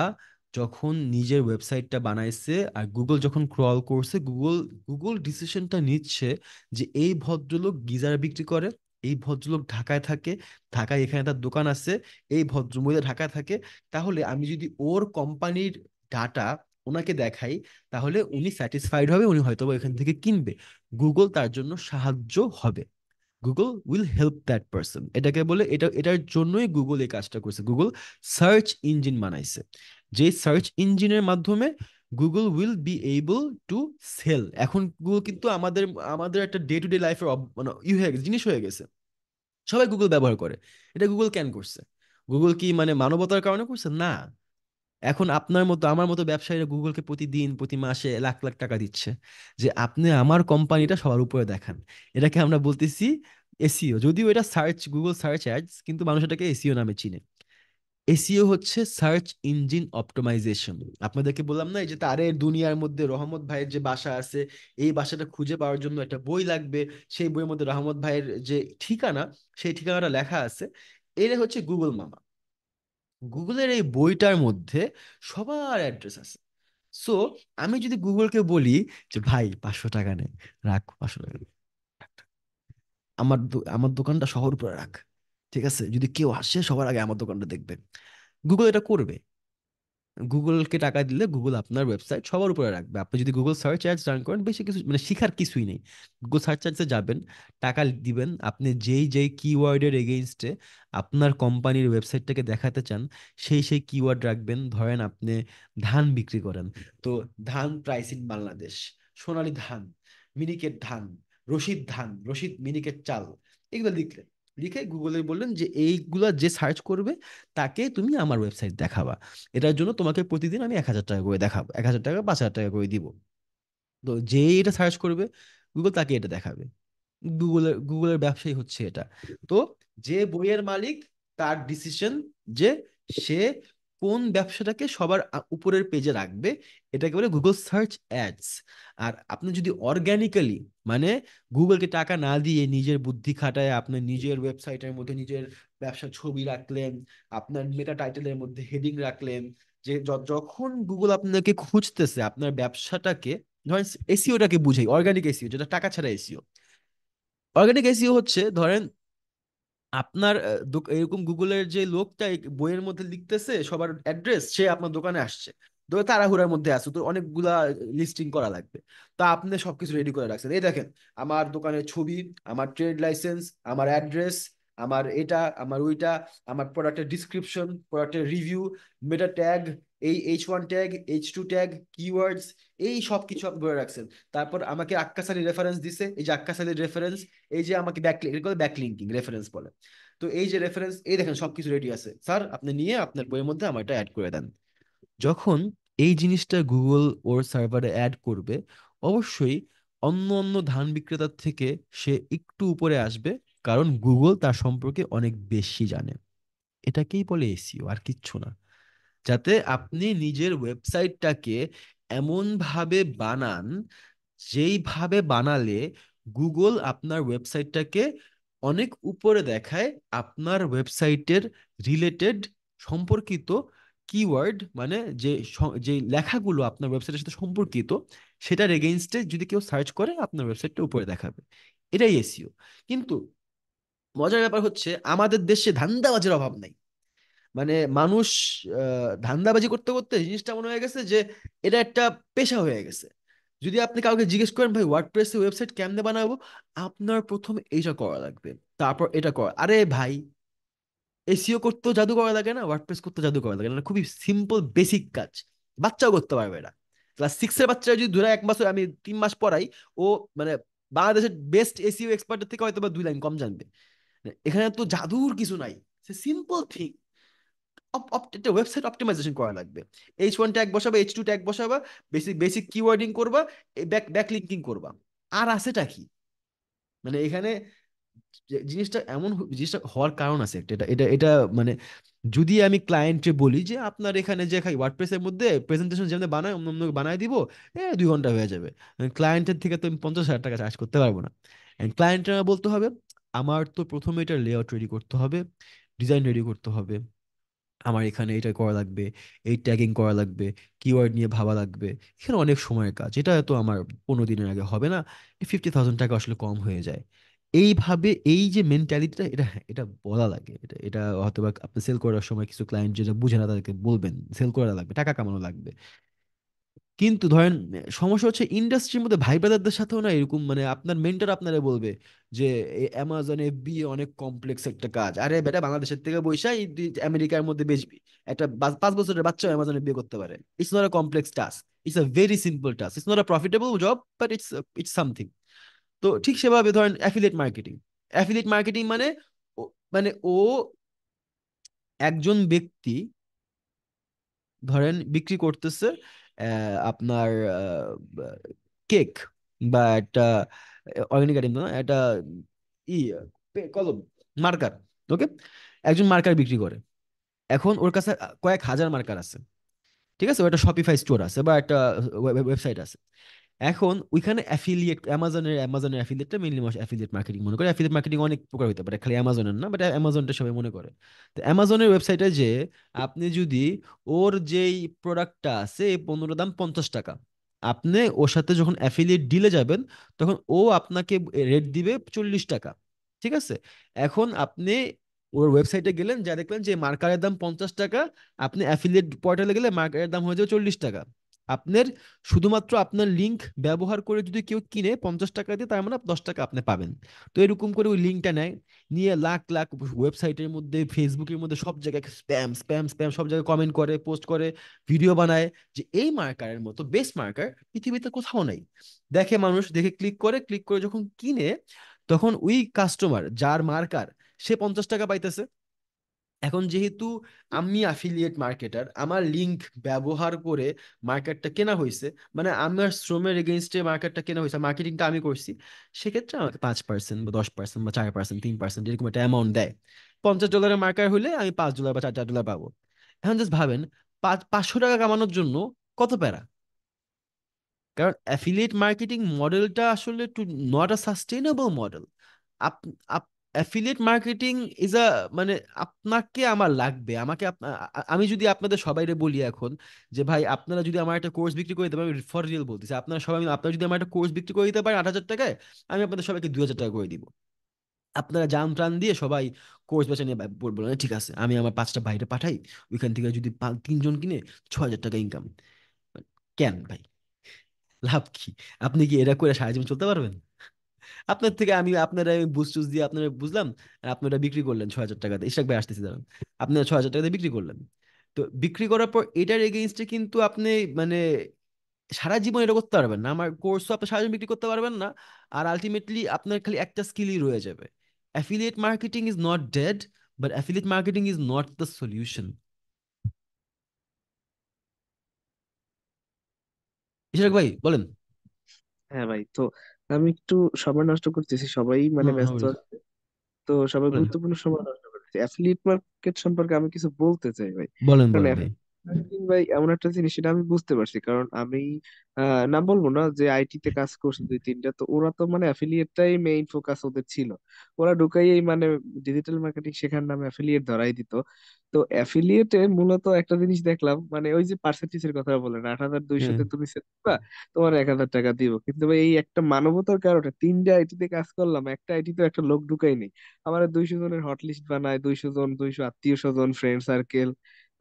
যখন নিজের ওয়েবসাইটটা বানাইছে আর গুগল যখন ক্রল করছে, গুগল গুগল ডিসিশনটা নিচ্ছে যে এই ভদ্রলোক গিজার বিক্রি করে, এই ভদ্রলোক ঢাকায় থাকে, ঢাকায় এখানে তার দোকান আছে, এই ভদ্রমহিলা ঢাকায় থাকে, তাহলে আমি যদি ওর কোম্পানির ডাটা ওনাকে দেখাই তাহলে উনি স্যাটিসফাইড হবে, উনি হয়তো এখান থেকে কিনবে, গুগল তার জন্য সাহায্য হবে, Google will help that person. এটাকে বলে, এটার জন্যই গুগল এই কাজটা করছে। গুগল সার্চ ইঞ্জিন বানাইছে, যে সার্চ ইঞ্জিনের মাধ্যমে Google will be able to sell. এখন গুগল কিন্তু আমাদের আমাদের একটা ডে টু ডে লাইফের মানে হয়ে গেছে, জিনিস হয়ে গেছে, সবাই গুগল ব্যবহার করে। এটা গুগল কেন করছে? গুগল কি মানে মানবতার কারণে করছে? না। এখন আপনার মতো আমার মতো ব্যবসায়ীরা গুগলকে প্রতিদিন প্রতি মাসে লাখ লাখ টাকা দিচ্ছে যে আপনি আমার কোম্পানিটা সবার উপরে দেখান। এটাকে আমরা বলতেছি এসইও, যদিও এটা সার্চ, গুগল সার্চ অ্যাডস, কিন্তু মানুষ এটাকে এসইও নামে চিনে। এসইও হচ্ছে সার্চ ইঞ্জিন অপটিমাইজেশন। আপনাদেরকে বললাম না, এই যে তারের দুনিয়ার মধ্যে রহমত ভাইয়ের যে বাসা আছে, এই বাসাটা খুঁজে পাওয়ার জন্য একটা বই লাগবে, সেই বইয়ের মধ্যে রহমত ভাইয়ের যে ঠিকানা, সেই ঠিকানাটা লেখা আছে। এটা হচ্ছে গুগল মামা। গুগলের এই বইটার মধ্যে সবার অ্যাড্রেস আছে। সো আমি যদি গুগলকে বলি যে ভাই 500 টাকা নেই, রাখ 500 টাকা, আমার দোকানটা শহর উপরে রাখ, ঠিক আছে, যদি কেউ আসে সবার আগে আমার দোকানটা দেখবে, গুগল এটা করবে। গুগলকে টাকা দিলে গুগল আপনার ওয়েবসাইট সবার উপরে রাখবে। আপনি যদি গুগল সার্চ অ্যাডস রান করেন, বেশি কিছু মানে শিখার কিছুই নেই। গুগল সার্চ অ্যাডসে যাবেন, টাকা দিবেন, আপনি যেই যেই কিওয়ার্ডের এগেইনস্টে আপনার কোম্পানির ওয়েবসাইটটাকে দেখাতে চান, সেই সেই কিওয়ার্ড রাখবেন। ধরেন আপনি ধান বিক্রি করেন, তো ধান প্রাইসিং বাংলাদেশ, সোনালী ধান, মিনিকেট ধান, রশিদ ধান, রশিদ মিনিকেট চাল, এগুলো লিখলেন। লিখে গুগলে বললেন যে এইগুলা যে সার্চ করবে তাকে তুমি আমার ওয়েবসাইট দেখাবা, এটার জন্য তোমাকে প্রতিদিন আমি 1,000 টাকা করে দেখাবো, 1,000 টাকা 5,000 টাকা করে দিব। তো যে এটা সার্চ করবে গুগল তাকে এটা দেখাবে। গুগলের ব্যবসায়ী হচ্ছে এটা। তো যে বইয়ের মালিক, তার ডিসিশন যে সে কোন ব্যবসাটাকে সবার উপরের পেজে রাখবে, এটাকে বলে গুগল সার্চ অ্যাডস। আর আপনি যদি অর্গানিক্যালি, মানে গুগলকে টাকা না দিয়ে নিজের বুদ্ধি খাটায় আপনার নিজের ওয়েবসাইটের মধ্যে নিজের ব্যবসার ছবি রাখলেন, আপনার মেটা টাইটেলের মধ্যে হেডিং রাখলেন, যে যখন গুগল আপনাকে খুঁজতেছে আপনার ব্যবসাটাকে, ধরেন এসইওটাকে বুঝাই, অর্গানিক এসইও যেটা টাকা ছাড়া এসইও। অর্গানিক এসইও হচ্ছে ধরেন আপনার এরকম গুগলের যে লোকটা এই বইয়ের মধ্যে লিখতেছে সবার অ্যাড্রেস, সে আপনার দোকানে আসছে, তাড়াহুড়ার মধ্যে আছে, তো অনেকগুলা লিস্টিং করা লাগবে, তা আপনি সবকিছু রেডি করে রাখছেন। এই দেখেন, আমার দোকানের ছবি, আমার ট্রেড লাইসেন্স, আমার অ্যাড্রেস, আমার এটা, আমার ওইটা, আমার প্রোডাক্টের ডিসক্রিপশন, প্রোডাক্টের রিভিউ, মেটা ট্যাগ, এই H1 tag, H2 tag, keywords, এই সব কিছু আপনি করে রাখছেন। তারপর আমাকে আক্কাস আলী রেফারেন্স দিছে, এই যে আক্কাস আলীর রেফারেন্স, এই যে আমাকে ব্যাকলিঙ্কিং রেফারেন্স বলে। তো এই যে রেফারেন্স, এই দেখেন সবকিছু রেডি আছে স্যার, আপনি নিয়ে আপনার বইয়ের মধ্যে আমার এটা অ্যাড করে দেন। যখন এই জিনিসটা গুগল ওর সার্ভারে অ্যাড করবে, অবশ্যই অন্য অন্য ধান বিক্রেতার থেকে সে একটু উপরে আসবে, কারণ গুগল তার সম্পর্কে অনেক বেশি জানে। এটাকেই বলে এসইও, আর কিচ্ছু না। যাতে আপনি নিজের ওয়েবসাইটটাকে এমন ভাবে বানান, যেইভাবে বানালে গুগল আপনার ওয়েবসাইটটাকে অনেক উপরে দেখায়, আপনার ওয়েবসাইটের রিলেটেড সম্পর্কিত কিওয়ার্ড, মানে যে লেখাগুলো আপনার ওয়েবসাইটের সাথে সম্পর্কিত, সেটার এগেইনস্টে যদি কেউ সার্চ করে আপনার ওয়েবসাইটটা উপরে দেখাবে। এটাই এসইও। কিন্তু মজার ব্যাপার হচ্ছে আমাদের দেশে ধান্দাবাজের অভাব নাই। মানে মানুষ ধান্দাবাজি করতে করতে জিনিসটা মনে হয়ে গেছে যে এটা একটা পেশা হয়ে গেছে। যদি আপনি কাউকে জিজ্ঞেস করেন ভাই ওয়ার্ডপ্রেসে ওয়েবসাইট কেমনে বানাবো, আপনার প্রথমে এইটা করা লাগবে, তারপর এটা করা। আরে ভাই, এসইও করতেও জাদু করা লাগে না, ওয়ার্ডপ্রেস করতে জাদু করা লাগে না, খুবই সিম্পল বেসিক কাজ, বাচ্চাও করতে পারবে এটা। ক্লাস 6-এর বাচ্চারা যদি ধরে 1 বছর, আমি 3 মাস পড়াই, ও মানে বাংলাদেশের বেস্ট এসইও এক্সপার্টের থেকে হয়তো বা 2 লাইন কম জানবে। এখানে তো জাদুর কিছু নাই, সিম্পল থিং। একটা ওয়েবসাইট অপটিমাইজেশন করা লাগবে, H1 ট্যাগ বসাবা, H2 ট্যাগ বসাবা, বেসিক বেসিক কিওয়ার্ডিং করবা, ব্যাক লিঙ্কিং করবা। আর আছেটা কি? মানে এখানে জিনিসটা হওয়ার কারণ আছে একটা, এটা এটা এটা মানে যদি আমি ক্লায়েন্টকে বলি যে আপনার এখানে যে ওয়ার্ডপ্রেসের মধ্যে প্রেজেন্টেশন যেমন বানায় অন্য অন্য বানায় দিব, 2 ঘন্টা হয়ে যাবে, ক্লায়েন্টের থেকে তো আমি 50,000 টাকা চার্জ করতে পারবো না। ক্লায়েন্টের বলতে হবে আমার তো প্রথমে এটা লেআউট রেডি করতে হবে, ডিজাইন রেডি করতে হবে, আমার এখানে এটা করা লাগবে, এই ট্যাগিং করা লাগবে, কিওয়ার্ড নিয়ে ভাবা লাগবে, এখানে অনেক সময়ের কাজ, এটা তো আমার 15 দিনের আগে হবে না, 50,000 টাকা আসলে কম হয়ে যায়। এইভাবে এই যে মেন্টালিটিটা, এটা হ্যাঁ, এটা বলা লাগে, এটা এটা হয়তো বা আপনি সেল করার সময় কিছু ক্লায়েন্ট যেটা বুঝে না তাদেরকে বলবেন সেল করা লাগবে, টাকা কামানো লাগবে। কিন্তু ধরেন সমস্যা হচ্ছে ইন্ডাস্ট্রির মধ্যে ভাই ব্রাদারদের সাথেও না এরকম, মানে আপনার মেন্টর আপনারা বলবে যে অ্যামাজনে বিয়ে অনেক কমপ্লেক্স একটা কাজ, আরে বেটা বাংলাদেশের থেকে বৈশা আমেরিকার মধ্যে বেচবি, একটা 5 বছরের বাচ্চা অ্যামাজনে বিয়ে করতে পারে, it's not a complex task, it's a very simple task, it's not a profitable job, but it's something. তো ঠিক সেভাবে ধরেন অ্যাফিলিয়েট মার্কেটিং মানে ও একজন ব্যক্তি ধরেন বিক্রি করতেছে আপনার কেক বা একটা অর্গানিক আইটেম না, একটা ই কলম, মার্কার, ওকে, একজন মার্কার বিক্রি করে। এখন ওর কাছে কয়েক হাজার মার্কার আছে, ঠিক আছে, ও একটা শপিফাই স্টোর আছে বা একটা ওয়েবসাইট আছে। এখন ওইখানে অ্যামাজনের অ্যাফিলিয়েটটা মেইনলি অ্যাফিলিয়েট মার্কেটিং মনে করে। অ্যাফিলিয়েট মার্কেটিং অনেক প্রকার হতে পারে, খালি অ্যামাজনের না, বাট অ্যামাজনটা সবাই মনে করে। তো অ্যামাজনের ওয়েবসাইটে যে আপনি যদি ওর যেই প্রোডাক্টটা আছে এই পণ্যটার দাম 50 টাকা, আপনি ওর সাথে যখন অ্যাফিলিয়েট ডিলে যাবেন তখন ও আপনাকে রেট দিবে 40 টাকা, ঠিক আছে। এখন আপনি ওর ওয়েবসাইটে গেলেন, যা দেখলেন যে মার্কারের দাম 50 টাকা, আপনি অ্যাফিলিয়েট পোর্টালে গেলে মার্কারের দাম হয়ে যাবে 40 টাকা। আপনার শুধুমাত্র আপনার লিঙ্ক ব্যবহার করে যদি কেউ কিনে 50 টাকা দিয়ে, তার মানে 10 টাকা আপনি পাবেন। তো এরকম করে ওই লিঙ্কটা নেয়, নিয়ে লাখ লাখ ওয়েবসাইটের মধ্যে ফেসবুকের মধ্যে সব জায়গায় স্প্যাম স্প্যাম স্প্যাম সব জায়গায় কমেন্ট করে, পোস্ট করে, ভিডিও বানায় যে এই মার্কারের মতো বেস্ট মার্কার পৃথিবীতে কোথাও নাই। দেখে মানুষ, দেখে ক্লিক করে যখন কিনে, তখন ওই কাস্টমার যার মার্কার সে 50 টাকা পাইতেছে। এখন যেহেতু আমি অ্যাফিলিয়েট মার্কেটার, আমার লিংক ব্যবহার করে মার্কেটটা কেনা হয়েছে, মানে আমার শ্রমের এগেনস্টে মার্কেটটা কেনা হয়েছে, মার্কেটিংটা আমি করছি, সেক্ষেত্রে আমাকে 5% বা 10% বা 4%, 3% এরকম একটা অ্যামাউন্ট দেয়। $50 মার্কার হলে আমি $5 বা $4 পাবো। এখন জাস্ট ভাবেন, 500 টাকা কামানোর জন্য কত প্যারা। কারণ অ্যাফিলিয়েট মার্কেটিং মডেলটা আসলে to not a sustainable model. Affiliate marketing is a, মানে আপনাকে আমার লাগবে, আমাকে আমি যদি আপনাদের সবাইরে বলি এখন যে ভাই আপনারা যদি আমার একটা কোর্স বিক্রি করে দিতে পারেন, ফর রিয়েল বলতেছি, আপনারা সবাই আপনারা যদি আমার একটা কোর্স বিক্রি করে দিতে পারেন 8,000 টাকায়, আমি আপনাদের সবাইকে 2,000 টাকা করে দিব। আপনারা জান প্রাণ দিয়ে সবাই কোর্স বেচা নিয়ে বলবেন ঠিক আছে, আমি আমার 5টা বাইরে পাঠাই, ওইখান থেকে যদি 3জন কিনে 6,000 টাকা ইনকাম। কেন ভাই, লাভ কি? আপনি কি এটা করে সারা জীবন চলতে পারবেন? আপনার থেকে আমি বুঝ টুজ দিয়ে আপনারা বুঝলাম, আর আপনারা বিক্রি করলেন 6,000 টাকাতে, ইশাক ভাই আসতেছি দাঁড়ান, আপনারা 6,000 টাকাতে বিক্রি করলেন। তো বিক্রি করার পর এটার এগেইনস্টে কিন্তু আপনি মানে সারা জীবন এটা করতে পারবেন না, আমার কোর্সও আপনি সারা জীবন বিক্রি করতে পারবেন না। আর আলটিমেটলি আপনার খালি একটা স্কিলই রয়ে যাবে। Affiliate marketing is not dead, but affiliate marketing is not the solution. Ishaq ভাই বলেন। হ্যাঁ ভাই, তো আমি একটু সময় নষ্ট করতেছি, সবাই মানে হুম, ব্যস্ত আছে, তো সবাই বলেন গুরুত্বপূর্ণ সময় নষ্ট করতেছি। অ্যাফিলিয়েট মার্কেট সম্পর্কে আমি কিছু বলতে চাই ভাই। বলেন কারণ বলেন ভাই। affiliate marketing ভাই এমন একটা জিনিস, সেটা আমি বুঝতে পারছি, কারণ আমি না বলবো না যে আইটি তে কাজ করছি 2-3টা, তো ওরা তো মানে অ্যাফিলিয়েটটাই মেইন ফোকাস ওদের ছিল। ওরা ঢুকাইয়েই মানে ডিজিটাল মার্কেটিং শেখার নামে অ্যাফিলিয়েট ধরাই দিত। তো অ্যাফিলিয়েটে মূলত একটা জিনিস দেখলাম, মানে ওই যে পার্সেন্টেজের কথা বলেন, 8,200 হ্যাঁ, তে তুমি set করবা, তোমার 1,000 টাকা দিব, কিন্তু ভাই এই একটা মানবতার কারণে 3টা আইটিতে কাজ করলাম, একটা আইটি তো একটা লোক ঢুকাই নেই। আমার 200 জনের হট লিস্ট বানায়, 200 জন, 200 আত্মীয় স্বজন, ফ্রেন্ড সার্কেল,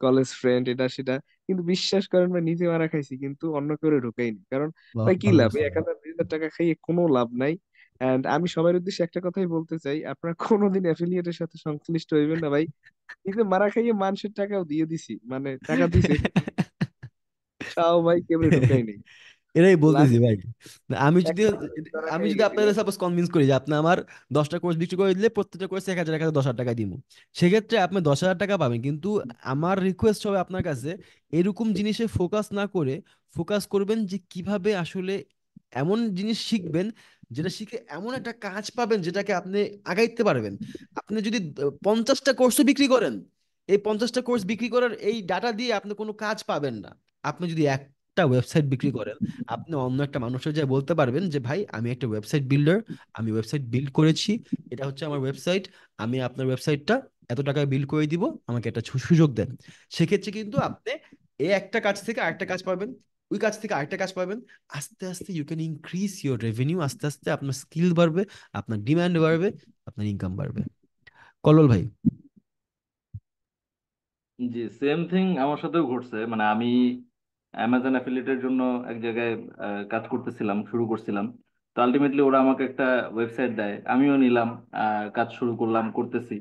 কলেজ ফ্রেন্ড, এটা সেটা, কিন্তু বিশ্বাস করেন ভাই, নিজে মারা খাইছি কিন্তু অন্য কেউ ঢুকাইনি। কারণ ভাই কি ভালো লাভ, এই করছেন। 1,000 2,000 টাকা খাইয়ে কোনো লাভ নাই। এন্ড আমি সবার উদ্দেশ্যে একটা কথাই বলতে চাই, আপনারা কোনোদিন অ্যাফিলিয়েটের সাথে সংশ্লিষ্ট হইবেন না ভাই। নিজে মারা খাইয়ে মানুষের টাকাও দিয়ে দিছি, মানে টাকা দিছে, তাও ভাই কেবলে ঢুকাই নেই। এটাই লাখ বলতেছি ভাই। আমি যদি একটা ধরা আমি খাইয়ে যদি গেছি আপনাদের ভাই। সাপোজ কনভিন্স করি যে আপনি আমার 10টা কোর্স বিক্রি করে দিলে প্রত্যেকটা কোর্সে 1,000 টাকা 10,000 টাকা দিব, সেক্ষেত্রে আপনি 10,000 টাকা পাবেন। কিন্তু আমার রিকোয়েস্ট হবে আপনার কাছে, এরকম জিনিসে ফোকাস না করে ফোকাস করবেন যে কিভাবে আসলে এমন জিনিস শিখবেন, যেটা শিখে এমন একটা কাজ পাবেন যেটাকে আপনি আগাইতে পারবেন। আপনি যদি 50টা কোর্সও বিক্রি করেন, এই 50টা কোর্স বিক্রি করার এই ডাটা দিয়ে আপনি কোনো কাজ পাবেন না। আপনি যদি একটা ওয়েবসাইট বিক্রি করেন, আপনি অন্য একটা মানুষের যা বলতে পারবেন যে ভাই আমি একটা ওয়েবসাইট বিল্ডার, আমি ওয়েবসাইট বিল্ড করেছি, এটা হচ্ছে আমার ওয়েবসাইট, আমি আপনার ওয়েবসাইটটা এত টাকায় বিল্ড করে দিব, আমাকে একটা সুযোগ দেন। সেক্ষেত্রে কিন্তু আপনি এই একটা কাজ থেকে আরেকটা কাজ পাবেন, ওই কাজ থেকে আরেকটা কাজ পাবেন। আস্তে আস্তে you can increase your revenue, আস্তে আস্তে আপনার স্কিল বাড়বে, আপনার ডিমান্ড বাড়বে, আপনার ইনকাম বাড়বে। কল্লোল ভাই। জি, সেম থিং আমার সাথেও ঘটছে। মানে আমি অ্যামাজন অ্যাফিলিয়েটের জন্য এক জায়গায় কাজ করতেছিলাম, শুরু করছিলাম। তো আলটিমেটলি ওরা আমাকে একটা ওয়েবসাইট দেয়, আমিও নিলাম, কাজ শুরু করলাম, করতেছি।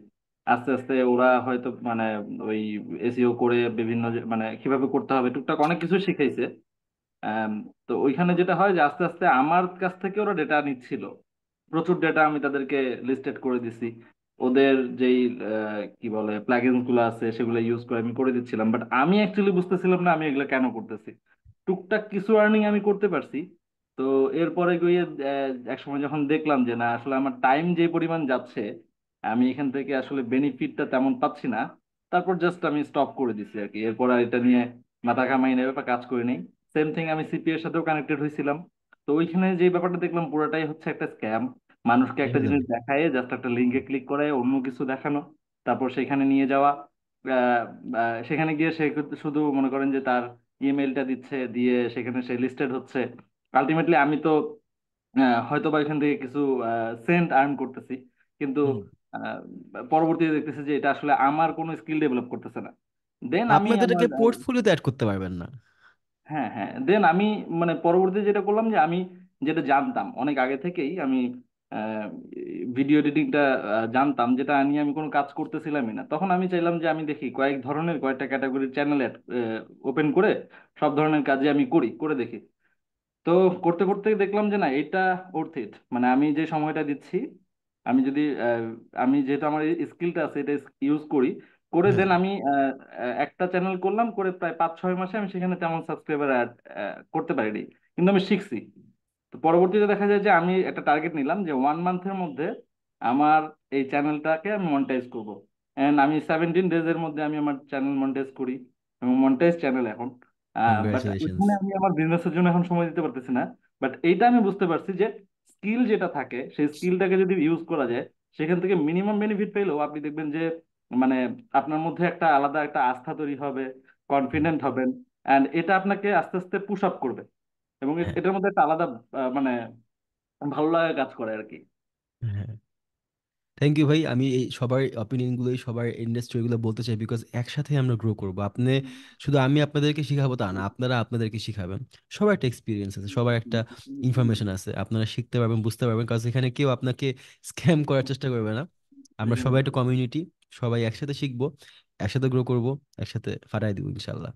আস্তে আস্তে ওরা হয়তো মানে ওই এসইও করে বিভিন্ন মানে কিভাবে করতে হবে টুকটাক অনেক কিছু শিখাইছে। আম, তো ওইখানে যেটা হয় যে আস্তে আস্তে আমার কাছ থেকে ওরা ডেটা নিচ্ছিল, প্রচুর ডেটা আমি তাদেরকে লিস্টেড করে দিছি। ওদের যেই কি বলে প্লাগইনস গুলো আছে সেগুলো ইউজ করে আমি করে দিচ্ছিলাম, বাট আমি অ্যাকচুয়ালি বুঝতেছিলাম না আমি এগুলো কেন করতেছি। টুকটাক কিছু আর্নিং আমি করতে পারছি। তো এরপরে গিয়ে এক সময় যখন দেখলাম যে না আসলে আমার টাইম যে পরিমাণ যাচ্ছে, আমি এখান থেকে আসলে বেনিফিটটা তেমন পাচ্ছি না, তারপর জাস্ট আমি স্টপ করে দিছি আর কি। এরপর আর এটা নিয়ে মাথা ঘামাই নেই বা কাজ করি নাই। সেম থিং আমি সিপি এর সাথেও কানেক্টেড হয়েছিলাম। তো ওইখানে যে ব্যাপারটা দেখলাম পুরোটাই হচ্ছে একটা স্ক্যাম। মানুষকে একটা একদম। জিনিস দেখায়, জাস্ট একটা লিঙ্কে ক্লিক করে অন্য কিছু দেখানো, তারপর সেখানে নিয়ে যাওয়া। আহ, সেখানে গিয়ে সে শুধু মনে করেন যে তার ইমেলটা দিচ্ছে, দিয়ে সেখানে সে লিস্টেড হচ্ছে। আলটিমেটলি আমি তো হয়তো বা এখান থেকে কিছু সেন্ট আর্ন করতেছি, কিন্তু হুম। আহ, পরবর্তীতে দেখতেছি যে এটা আসলে আমার কোনো স্কিল ডেভেলপ করতেছে না। দেন আমি আপনি তো আমার এটাকে পোর্টফোলিওতে অ্যাড করতে পারবেন না। হ্যাঁ হ্যাঁ, দেন আমি মানে পরবর্তীতে যেটা করলাম যে আমি যেটা জানতাম অনেক আগে থেকেই, আমি ভিডিও এডিটিংটা জানতাম, যেটা নিয়ে আমি কোনো কাজ করতেছিলামই না। তখন আমি চাইলাম যে আমি দেখি কয়েক ধরনের কয়েকটা ক্যাটাগরির চ্যানেল ওপেন করে সব ধরনের কাজে আমি করে দেখি। তো করতে করতে দেখলাম যে না এটা অর্থ ইট। মানে আমি যে সময়টা দিচ্ছি, আমি যদি আমি যেহেতু আমার স্কিলটা আছে এটা ইউজ করি, করে হ্যাঁ। দেন আমি একটা চ্যানেল করলাম, করে প্রায় 5-6 মাসে আমি সেখানে তেমন সাবস্ক্রাইবার করতে পারিনি, কিন্তু আমি শিখছি। তো পরবর্তীতে দেখা যায় যে আমি একটা টার্গেট নিলাম যে 1 মান্থের মধ্যে আমার এই চ্যানেলটাকে আমি মনিটাইজ করবো। এন্ড আমি 17 ডেজ এর মধ্যে আমি আমার চ্যানেল মনিটাইজ করি, এবং মনিটাইজ চ্যানেল এখন। But congratulations. ওইখানে আমি আমার বিজনেসের জন্য এখন সময় দিতে পারতেছি না। বাট এইটা আমি বুঝতে পারছি যে স্কিল যেটা থাকে সেই স্কিলটাকে যদি ইউজ করা যায়, সেখান থেকে মিনিমাম বেনিফিট পেলেও আপনি দেখবেন যে মানে আপনার মধ্যে একটা আলাদা একটা আস্থা তৈরি হবে, কনফিডেন্ট হবেন, অ্যান্ড এটা আপনাকে আস্তে আস্তে পুশ আপ করবে। এবং হ্যাঁ। এটার মধ্যে একটা আলাদা মানে ভালো লাগা কাজ করে আর কি। হ্যাঁ, থ্যাংক ইউ ভাই। আমি এই সবার অপিনিয়ন গুলো, সবার ইন্ডাস্ট্রি গুলো বলতে চাই, বিকজ একসাথে আমরা গ্রো করবো। আপনি শুধু আমি আপনাদেরকে শিখাবো তা না, আপনারা আপনাদেরকে শিখাবেন। সবার একটা এক্সপিরিয়েন্স আছে, সবার একটা ইনফরমেশন আছে, আপনারা শিখতে পারবেন, বুঝতে পারবেন, কারণ এখানে কেউ আপনাকে স্ক্যাম করার চেষ্টা করবে না। আমরা সবাই একটা কমিউনিটি, সবাই একসাথে শিখবো, একসাথে গ্রো করব, একসাথে ফাটাই দিব ইনশাল্লাহ।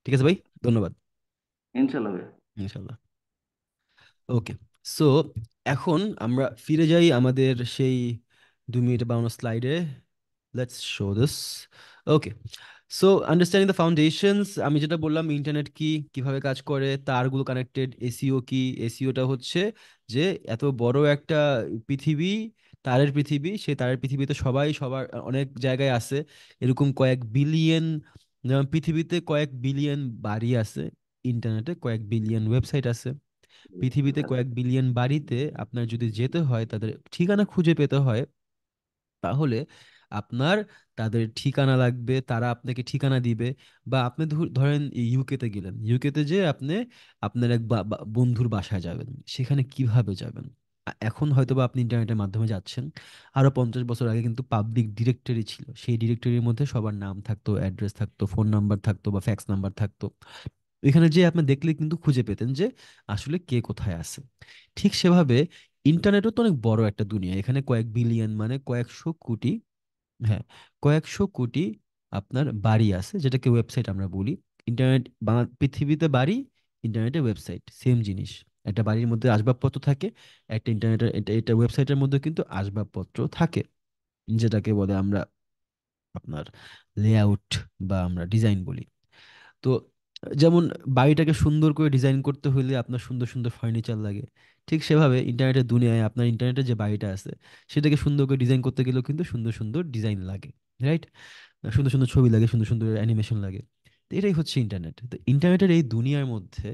ঠিক আছে ভাই, ধন্যবাদ। ইনশাল্লাহ ভাই। ইনশাল্লাহ। ওকে। সো এখন আমরা ফিরে যাই আমাদের সেই 2 মিনিট বানানো স্লাইডে। Let's show this. Okay. So understanding the foundations, আমি যেটা বললাম ইন্টারনেট কি, কিভাবে কাজ করে, তারগুলো কানেক্টেড, এসইও কি। এসইওটা হচ্ছে যে এত বড় একটা পৃথিবী, তারের পৃথিবী, সেই তারের পৃথিবীতে সবাই সবার অনেক জায়গায় আছে। এরকম কয়েক বিলিয়ন, পৃথিবীতে কয়েক বিলিয়ন বাড়ি আছে, ইন্টারনেটে কয়েক বিলিয়ন ওয়েবসাইট আছে। পৃথিবীতে কয়েক বিলিয়ন বাড়িতে আপনার যদি যেতে হয়, তাদের ঠিকানা খুঁজে পেতে হয়, তাহলে আপনার তাদের ঠিকানা লাগবে, তারা আপনাকে ঠিকানা দিবে। বা আপনি ধরেন ইউকেতে গেলেন, ইউকেতে যে আপনি আপনার এক বন্ধুর বাসায় যাবেন, সেখানে কিভাবে যাবেন? এখন হয়তোবা আপনি ইন্টারনেটের মাধ্যমে যাচ্ছেন। আরো 50 বছর আগে কিন্তু পাবলিক ডিরেক্টরি ছিল, সেই ডিরেক্টরির মধ্যে সবার নাম থাকতো, অ্যাড্রেস থাকতো, ফোন নাম্বার থাকতো বা ফ্যাক্স নাম্বার থাকতো। এখানে যে আপনি দেখলে কিন্তু খুঁজে পেতেন যে আসলে কে কোথায় আছে। ঠিক সেভাবে ইন্টারনেটও তো অনেক বড় একটা দুনিয়া, এখানে কয়েক বিলিয়ন মানে কয়েকশো কোটি, হ্যাঁ, কয়েকশো কোটি আপনার বাড়ি আছে, যেটাকে ওয়েবসাইট আমরা বলি। ইন্টারনেট পৃথিবীতে বাড়ি, ইন্টারনেটে ওয়েবসাইট সেম জিনিস। একটা বাড়ির মধ্যে আসবাবপত্র থাকে, একটা ইন্টারনেটের এটা ওয়েবসাইটের মধ্যে কিন্তু আসবাবপত্র থাকে, যেটাকে বলে আমরা আপনার লেআউট বা আমরা ডিজাইন বলি। তো যেমন বাড়িটাকে সুন্দর করে ডিজাইন করতে হলে আপনার সুন্দর সুন্দর ফার্নিচার লাগে, ঠিক সেভাবে ইন্টারনেটের দুনিয়ায় আপনার ইন্টারনেটের যে বাড়িটা আছে, সেটাকে সুন্দর করে ডিজাইন করতে গেলেও কিন্তু সুন্দর সুন্দর ডিজাইন লাগে, রাইট? সুন্দর সুন্দর ছবি লাগে, সুন্দর সুন্দর অ্যানিমেশন লাগে। তো এটাই হচ্ছে ইন্টারনেট। তো ইন্টারনেটের এই দুনিয়ার মধ্যে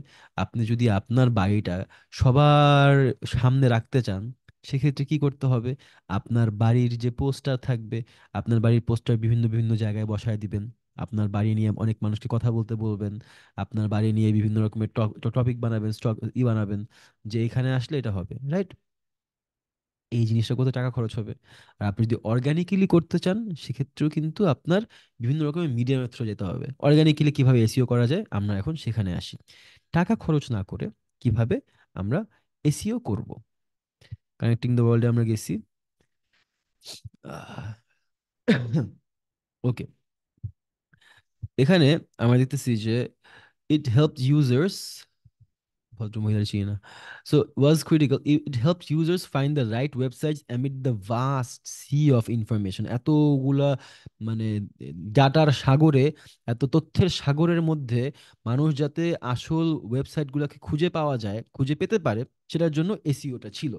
আপনি যদি আপনার বাড়িটা সবার সামনে রাখতে চান, সেক্ষেত্রে কি করতে হবে? আপনার বাড়ির যে পোস্টার থাকবে, আপনার বাড়ির পোস্টার বিভিন্ন বিভিন্ন জায়গায় বসায় দিবেন। আপনার বাড়ি নিয়ে অনেক মানুষকে কথা বলতে বলবেন। আপনার বাড়ি নিয়ে বিভিন্ন রকমের টপিক বানাবেন, স্টক বানাবেন, যে এখানে আসলে এটা হবে, রাইট? এই জিনিসটা কত টাকা খরচ হবে। আর আপনি যদি অর্গানিক্যালি করতে চান, সেক্ষেত্রেও কিন্তু আপনার বিভিন্ন রকমের মিডিয়ামের থ্রু যেতে হবে। অর্গানিক্যালি কিভাবে এসইও করা যায়, আমরা এখন সেখানে আসি। টাকা খরচ না করে কিভাবে আমরা এসইও করব। কানেক্টিং দ্য ওয়ার্ল্ডে আমরা গেছি। ওকে, এখানে আমরা দেখতেছি যে ইট হেল্প ইউজার্স, ভদ্রমহিলা ছিল না, so was critical, it help users find the right websites amid the vast sea of information. এতগুলা মানে ডাটার সাগরে, এত তথ্যের সাগরের মধ্যে মানুষ যাতে আসল ওয়েবসাইটগুলোকে খুঁজে পাওয়া যায়, খুঁজে পেতে পারে, সেটার জন্য এসইওটা ছিল।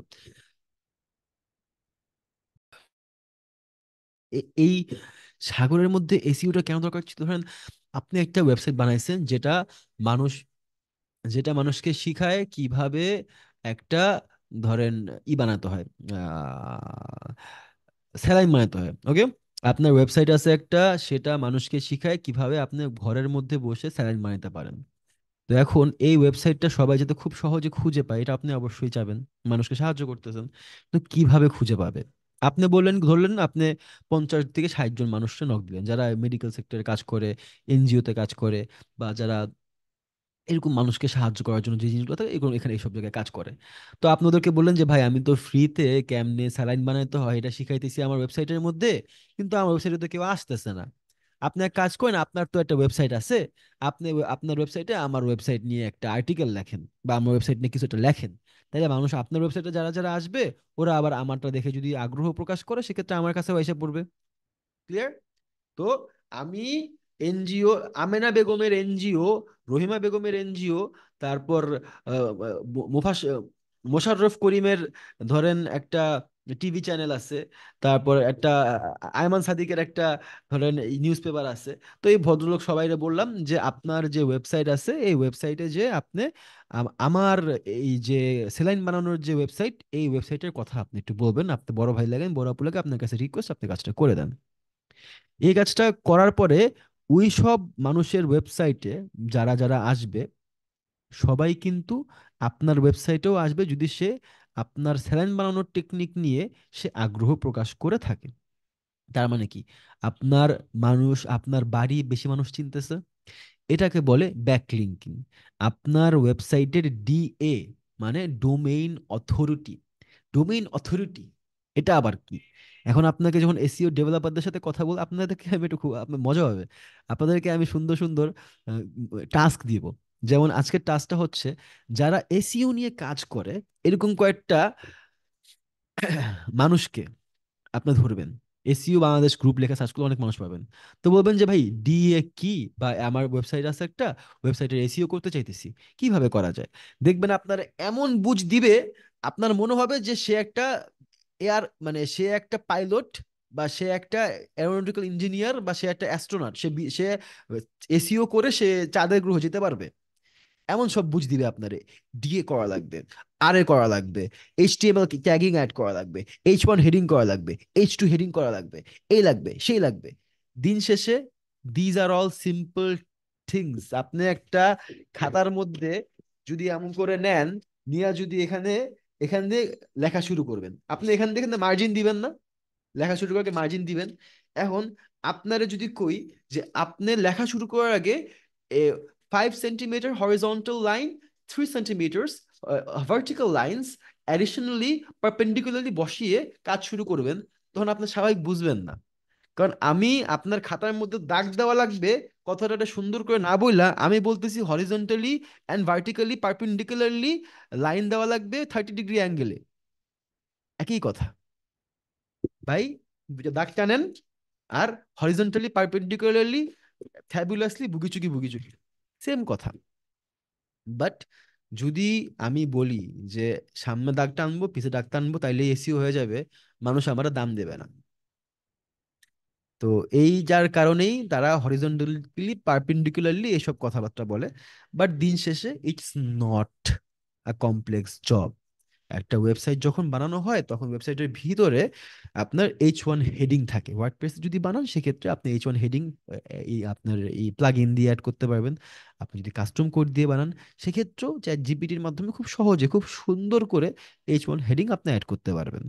এই সাগরের মধ্যে এসইওটা কেন দরকার ছিল? ধরেন আপনি একটা ওয়েবসাইট বানাইছেন মানুষ মানুষকে শিখায় কিভাবে একটা, ধরেন, বানাতে হয়, স্যালাইন বানাতে হয়। ওকে, আপনার ওয়েবসাইট আছে একটা, সেটা মানুষকে শিখায় কিভাবে আপনি ঘরের মধ্যে বসে স্যালাইন বানাতে পারেন। তো এখন এই ওয়েবসাইটটা সবাই যাতে খুব সহজে খুঁজে পায়, এটা আপনি অবশ্যই চাবেন, মানুষকে সাহায্য করতেছেন। তো কিভাবে খুঁজে পাবে? আপনি বললেন, ধরলেন আপনি 50 থেকে 60 জন মানুষকে নক দিলেন, যারা মেডিকেল সেক্টরে কাজ করে, এনজিওতে কাজ করে, বা যারা এরকম মানুষকে সাহায্য করার জন্য যে জিনিসগুলো থাকে, এগুলো এখানে এইসব জায়গায় কাজ করে। তো আপনি ওদেরকে বললেন যে ভাই, আমি তো ফ্রিতে কেমনে স্যালাইন বানাইতে হয় এটা শিখাইতেছি আমার ওয়েবসাইটের মধ্যে, কিন্তু আমার ওয়েবসাইটে তো কেউ আসতেছে না। আপনি এক কাজ করেন, আপনার তো একটা ওয়েবসাইট আছে, আপনি আপনার ওয়েবসাইটে আমার ওয়েবসাইট নিয়ে একটা আর্টিকেল লেখেন, বা আমার ওয়েবসাইট নিয়ে কিছু একটা লেখেন। তাহলে মানুষ আপনার ওয়েবসাইটে যারা যারা আসবে, ওরা আবার আমারটা দেখে যদি আগ্রহ প্রকাশ করে, সেক্ষেত্রে আমার কাছেও এসে পড়বে। ক্লিয়ার? তো আমি এনজিও, আমেনা বেগমের এনজিও, রহিমা বেগমের এনজিও, তারপর মুফাস মোশাররফ করিমের, ধরেন একটা টিভি চ্যানেল আছে, তারপর একটা আয়মান সাদিকের একটা, ধরেন, নিউজ পেপার আছে। তো এই ভদ্রলোক সবাইরে বললাম যে আপনার যে ওয়েবসাইট আছে, এই ওয়েবসাইটে যে আপনি আমার এই যে সেলাইন বানানোর যে ওয়েবসাইট, এই ওয়েবসাইটের কথা আপনি একটু বলবেন, আপনি বড় ভাই লাগেন, বড় আপু লাগে, আপনার কাছে রিকোয়েস্ট, আপনি কাজটা করে দেন। এই কাজটা করার পরে ওই সব মানুষের ওয়েবসাইটে যারা যারা আসবে, সবাই কিন্তু আপনার ওয়েবসাইটেও আসবে যদি সে আপনার স্যালাইন বানানোর টেকনিক নিয়ে সে আগ্রহ প্রকাশ করে থাকে। তার মানে কি? আপনার আপনার বাড়ি বেশি মানুষ চিনতেছে, এটাকে বলে ব্যাকলিঙ্কিং। আপনার ওয়েবসাইটের ডিএ মানে ডোমেইন অথরিটি। ডোমেইন অথরিটি এটা আবার কি? এখন আপনাকে যখন এসইও ডেভেলপারদের সাথে কথা বল, আপনাদেরকে আমি একটু খুব আপনার মজা হবে, আপনাদেরকে আমি সুন্দর সুন্দর টাস্ক দিব। যেমন আজকের টাস্কটা হচ্ছে, যারা এসইও নিয়ে কাজ করে এরকম কয়েকটা মানুষকে আপনি ধরবেন। এসইও বাংলাদেশ গ্রুপ লেখা সার্চ করলে অনেক মানুষ পাবেন। তো বলবেন যে ভাই, ডিএ কি, বা আমার ওয়েবসাইট আছে একটা, ওয়েবসাইটের এসইও করতে চাইতেছি, কিভাবে করা যায়? দেখবেন আপনার এমন বুঝ দিবে, আপনার মনে হবে যে সে একটা সে একটা পাইলট, বা সে একটা এরোনটিক্যাল ইঞ্জিনিয়ার, বা সে একটা অ্যাস্ট্রোনট, সে এসইও করে সে চাঁদের গ্রহ যেতে পারবে। এমন সব বুঝ দিবে আপনারে। ডিএ করা লাগবে, আর এ করা লাগবে, এইচটিএমএল ট্যাগিং অ্যাড করা লাগবে, H1 হেডিং করা লাগবে, H2 হেডিং করা লাগবে, এই লাগবে সেই লাগবে। দিন শেষে these are all simple things. আপনি একটা খাতার মধ্যে যদি এমন করে নেন, নিয়ে যদি এখান দিয়ে লেখা শুরু করবেন, আপনি এখান থেকে মার্জিন দিবেন না, লেখা শুরু করার আগে মার্জিন দিবেন। এখন আপনারা যদি কই যে আপনি লেখা শুরু করার আগে 5 centimetre horizontal line, 3 centimetre vertical lines additionally perpendicularly বসিয়ে কাজ শুরু করবেন, তখন আপনি স্বাভাবিক বুঝবেন না। কারণ আমি আপনার খাতার মধ্যে দাগ দেওয়া লাগবে, কথাটা সুন্দর করে না বললা, আমি বলতেছি horizontally and vertically perpendicularly line দেওয়া লাগবে 30 ডিগ্রি অ্যাঙ্গেলে। একই কথা ভাই, দাগ টানেন, আর হরিজন্টালি পারপেন্ডিকুলারলি ফ্যাবুলাসলি বুগিচুকি বুগিচুকি, সেম কথা। বাট যদি আমি বলি যে সামনে দাগ টানবো, পিছে দাগ টানবো, তাইলে এসিও হয়ে যাবে, মানুষ আমার দাম দেবে না। তো এই যার কারণেই তারা হরিজন্টালি পারপেন্ডিকুলারলি এসব কথাবার্তা বলে, বাট দিন শেষে it's not a complex job. একটা ওয়েবসাইট যখন বানানো হয় তখন ওয়েবসাইটের ভিতরে আপনার H1 হেডিং থাকে। ওয়ার্ডপ্রেস যদি বানান সেক্ষেত্রে আপনি H1 হেডিং এই আপনার এই প্লাগ ইন দিয়ে অ্যাড করতে পারবেন। আপনি যদি কাস্টম কোড দিয়ে বানান সেক্ষেত্রেও চ্যাট জিপিটির মাধ্যমে খুব সহজে খুব সুন্দর করে H1 হেডিং আপনি অ্যাড করতে পারবেন,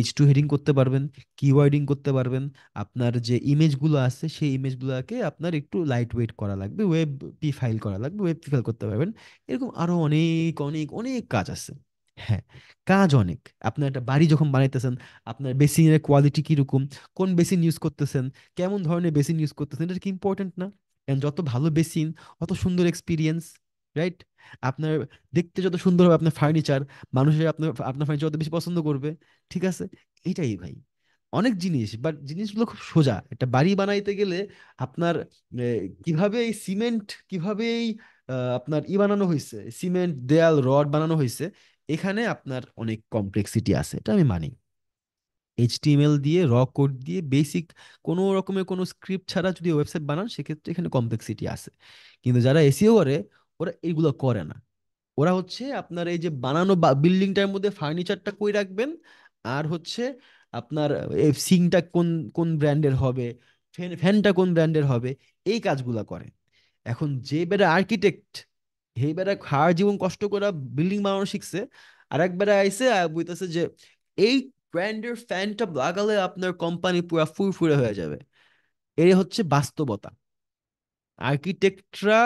H2 হেডিং করতে পারবেন, কিওয়ার্ডিং করতে পারবেন। আপনার যে ইমেজগুলো আছে সেই ইমেজগুলোকে আপনার একটু লাইট ওয়েট করা লাগবে, ওয়েব পি ফাইল করা লাগবে, ওয়েব পি ফাইল করতে পারবেন। এরকম আরো অনেক অনেক অনেক কাজ আছে। হ্যাঁ, কাজ অনেক। আপনার একটা বাড়ি যখন বানাইতেছেন, আপনার বেসিনের কোয়ালিটি কিরকম, কোন বেসিন ইউজ করতেছেন, কেমন ধরনের বেসিন ইউজ করতেছেন, এটা কি ইম্পর্টেন্ট না? And যত ভালো বেসিন অত সুন্দর এক্সপিরিয়েন্স, রাইট? আপনার দেখতে যত সুন্দর হবে আপনার ফার্নিচার, মানুষের আপনার আপনার ফার্নিচার অত বেশি পছন্দ করবে। ঠিক আছে, এটাই ভাই। অনেক জিনিস, বাট জিনিসগুলো খুব সোজা। একটা বাড়ি বানাইতে গেলে আপনার কিভাবে এই সিমেন্ট, কিভাবে এই আপনার বানানো হয়েছে, সিমেন্ট দেয়াল রড বানানো হয়েছে, এখানে আপনার অনেক কমপ্লেক্সিটি আছে, এটা আমি মানি। এইচটিএমএল দিয়ে র কোড দিয়ে বেসিক কোনো রকমের কোনো স্ক্রিপ্ট ছাড়া যদি ওয়েবসাইট বানান সেক্ষেত্রে এখানে কমপ্লেক্সিটি আছে। কিন্তু যারা এসইও করে ওরা এগুলো করে না। ওরা হচ্ছে আপনার এই যে বানানো বিল্ডিংটার মধ্যে ফার্নিচারটা কই রাখবেন, আর হচ্ছে আপনার এই সিংটা কোন কোন ব্র্যান্ডের হবে, ফ্যানটা কোন ব্র্যান্ডের হবে, এই কাজগুলা করে। এখন যে বেটা আর্কিটেক্ট, এই বেটা হার জীবন কষ্ট করে বিল্ডিং বানানো শিখছে, আর এক বেটা আইসে আর বলতেছে যে এই ব্র্যান্ডের ফ্যানটা লাগালে আপনার কোম্পানি পুরো ফুরফুরে হয়ে যাবে। এই হচ্ছে বাস্তবতা। আর্কিটেক্টরা,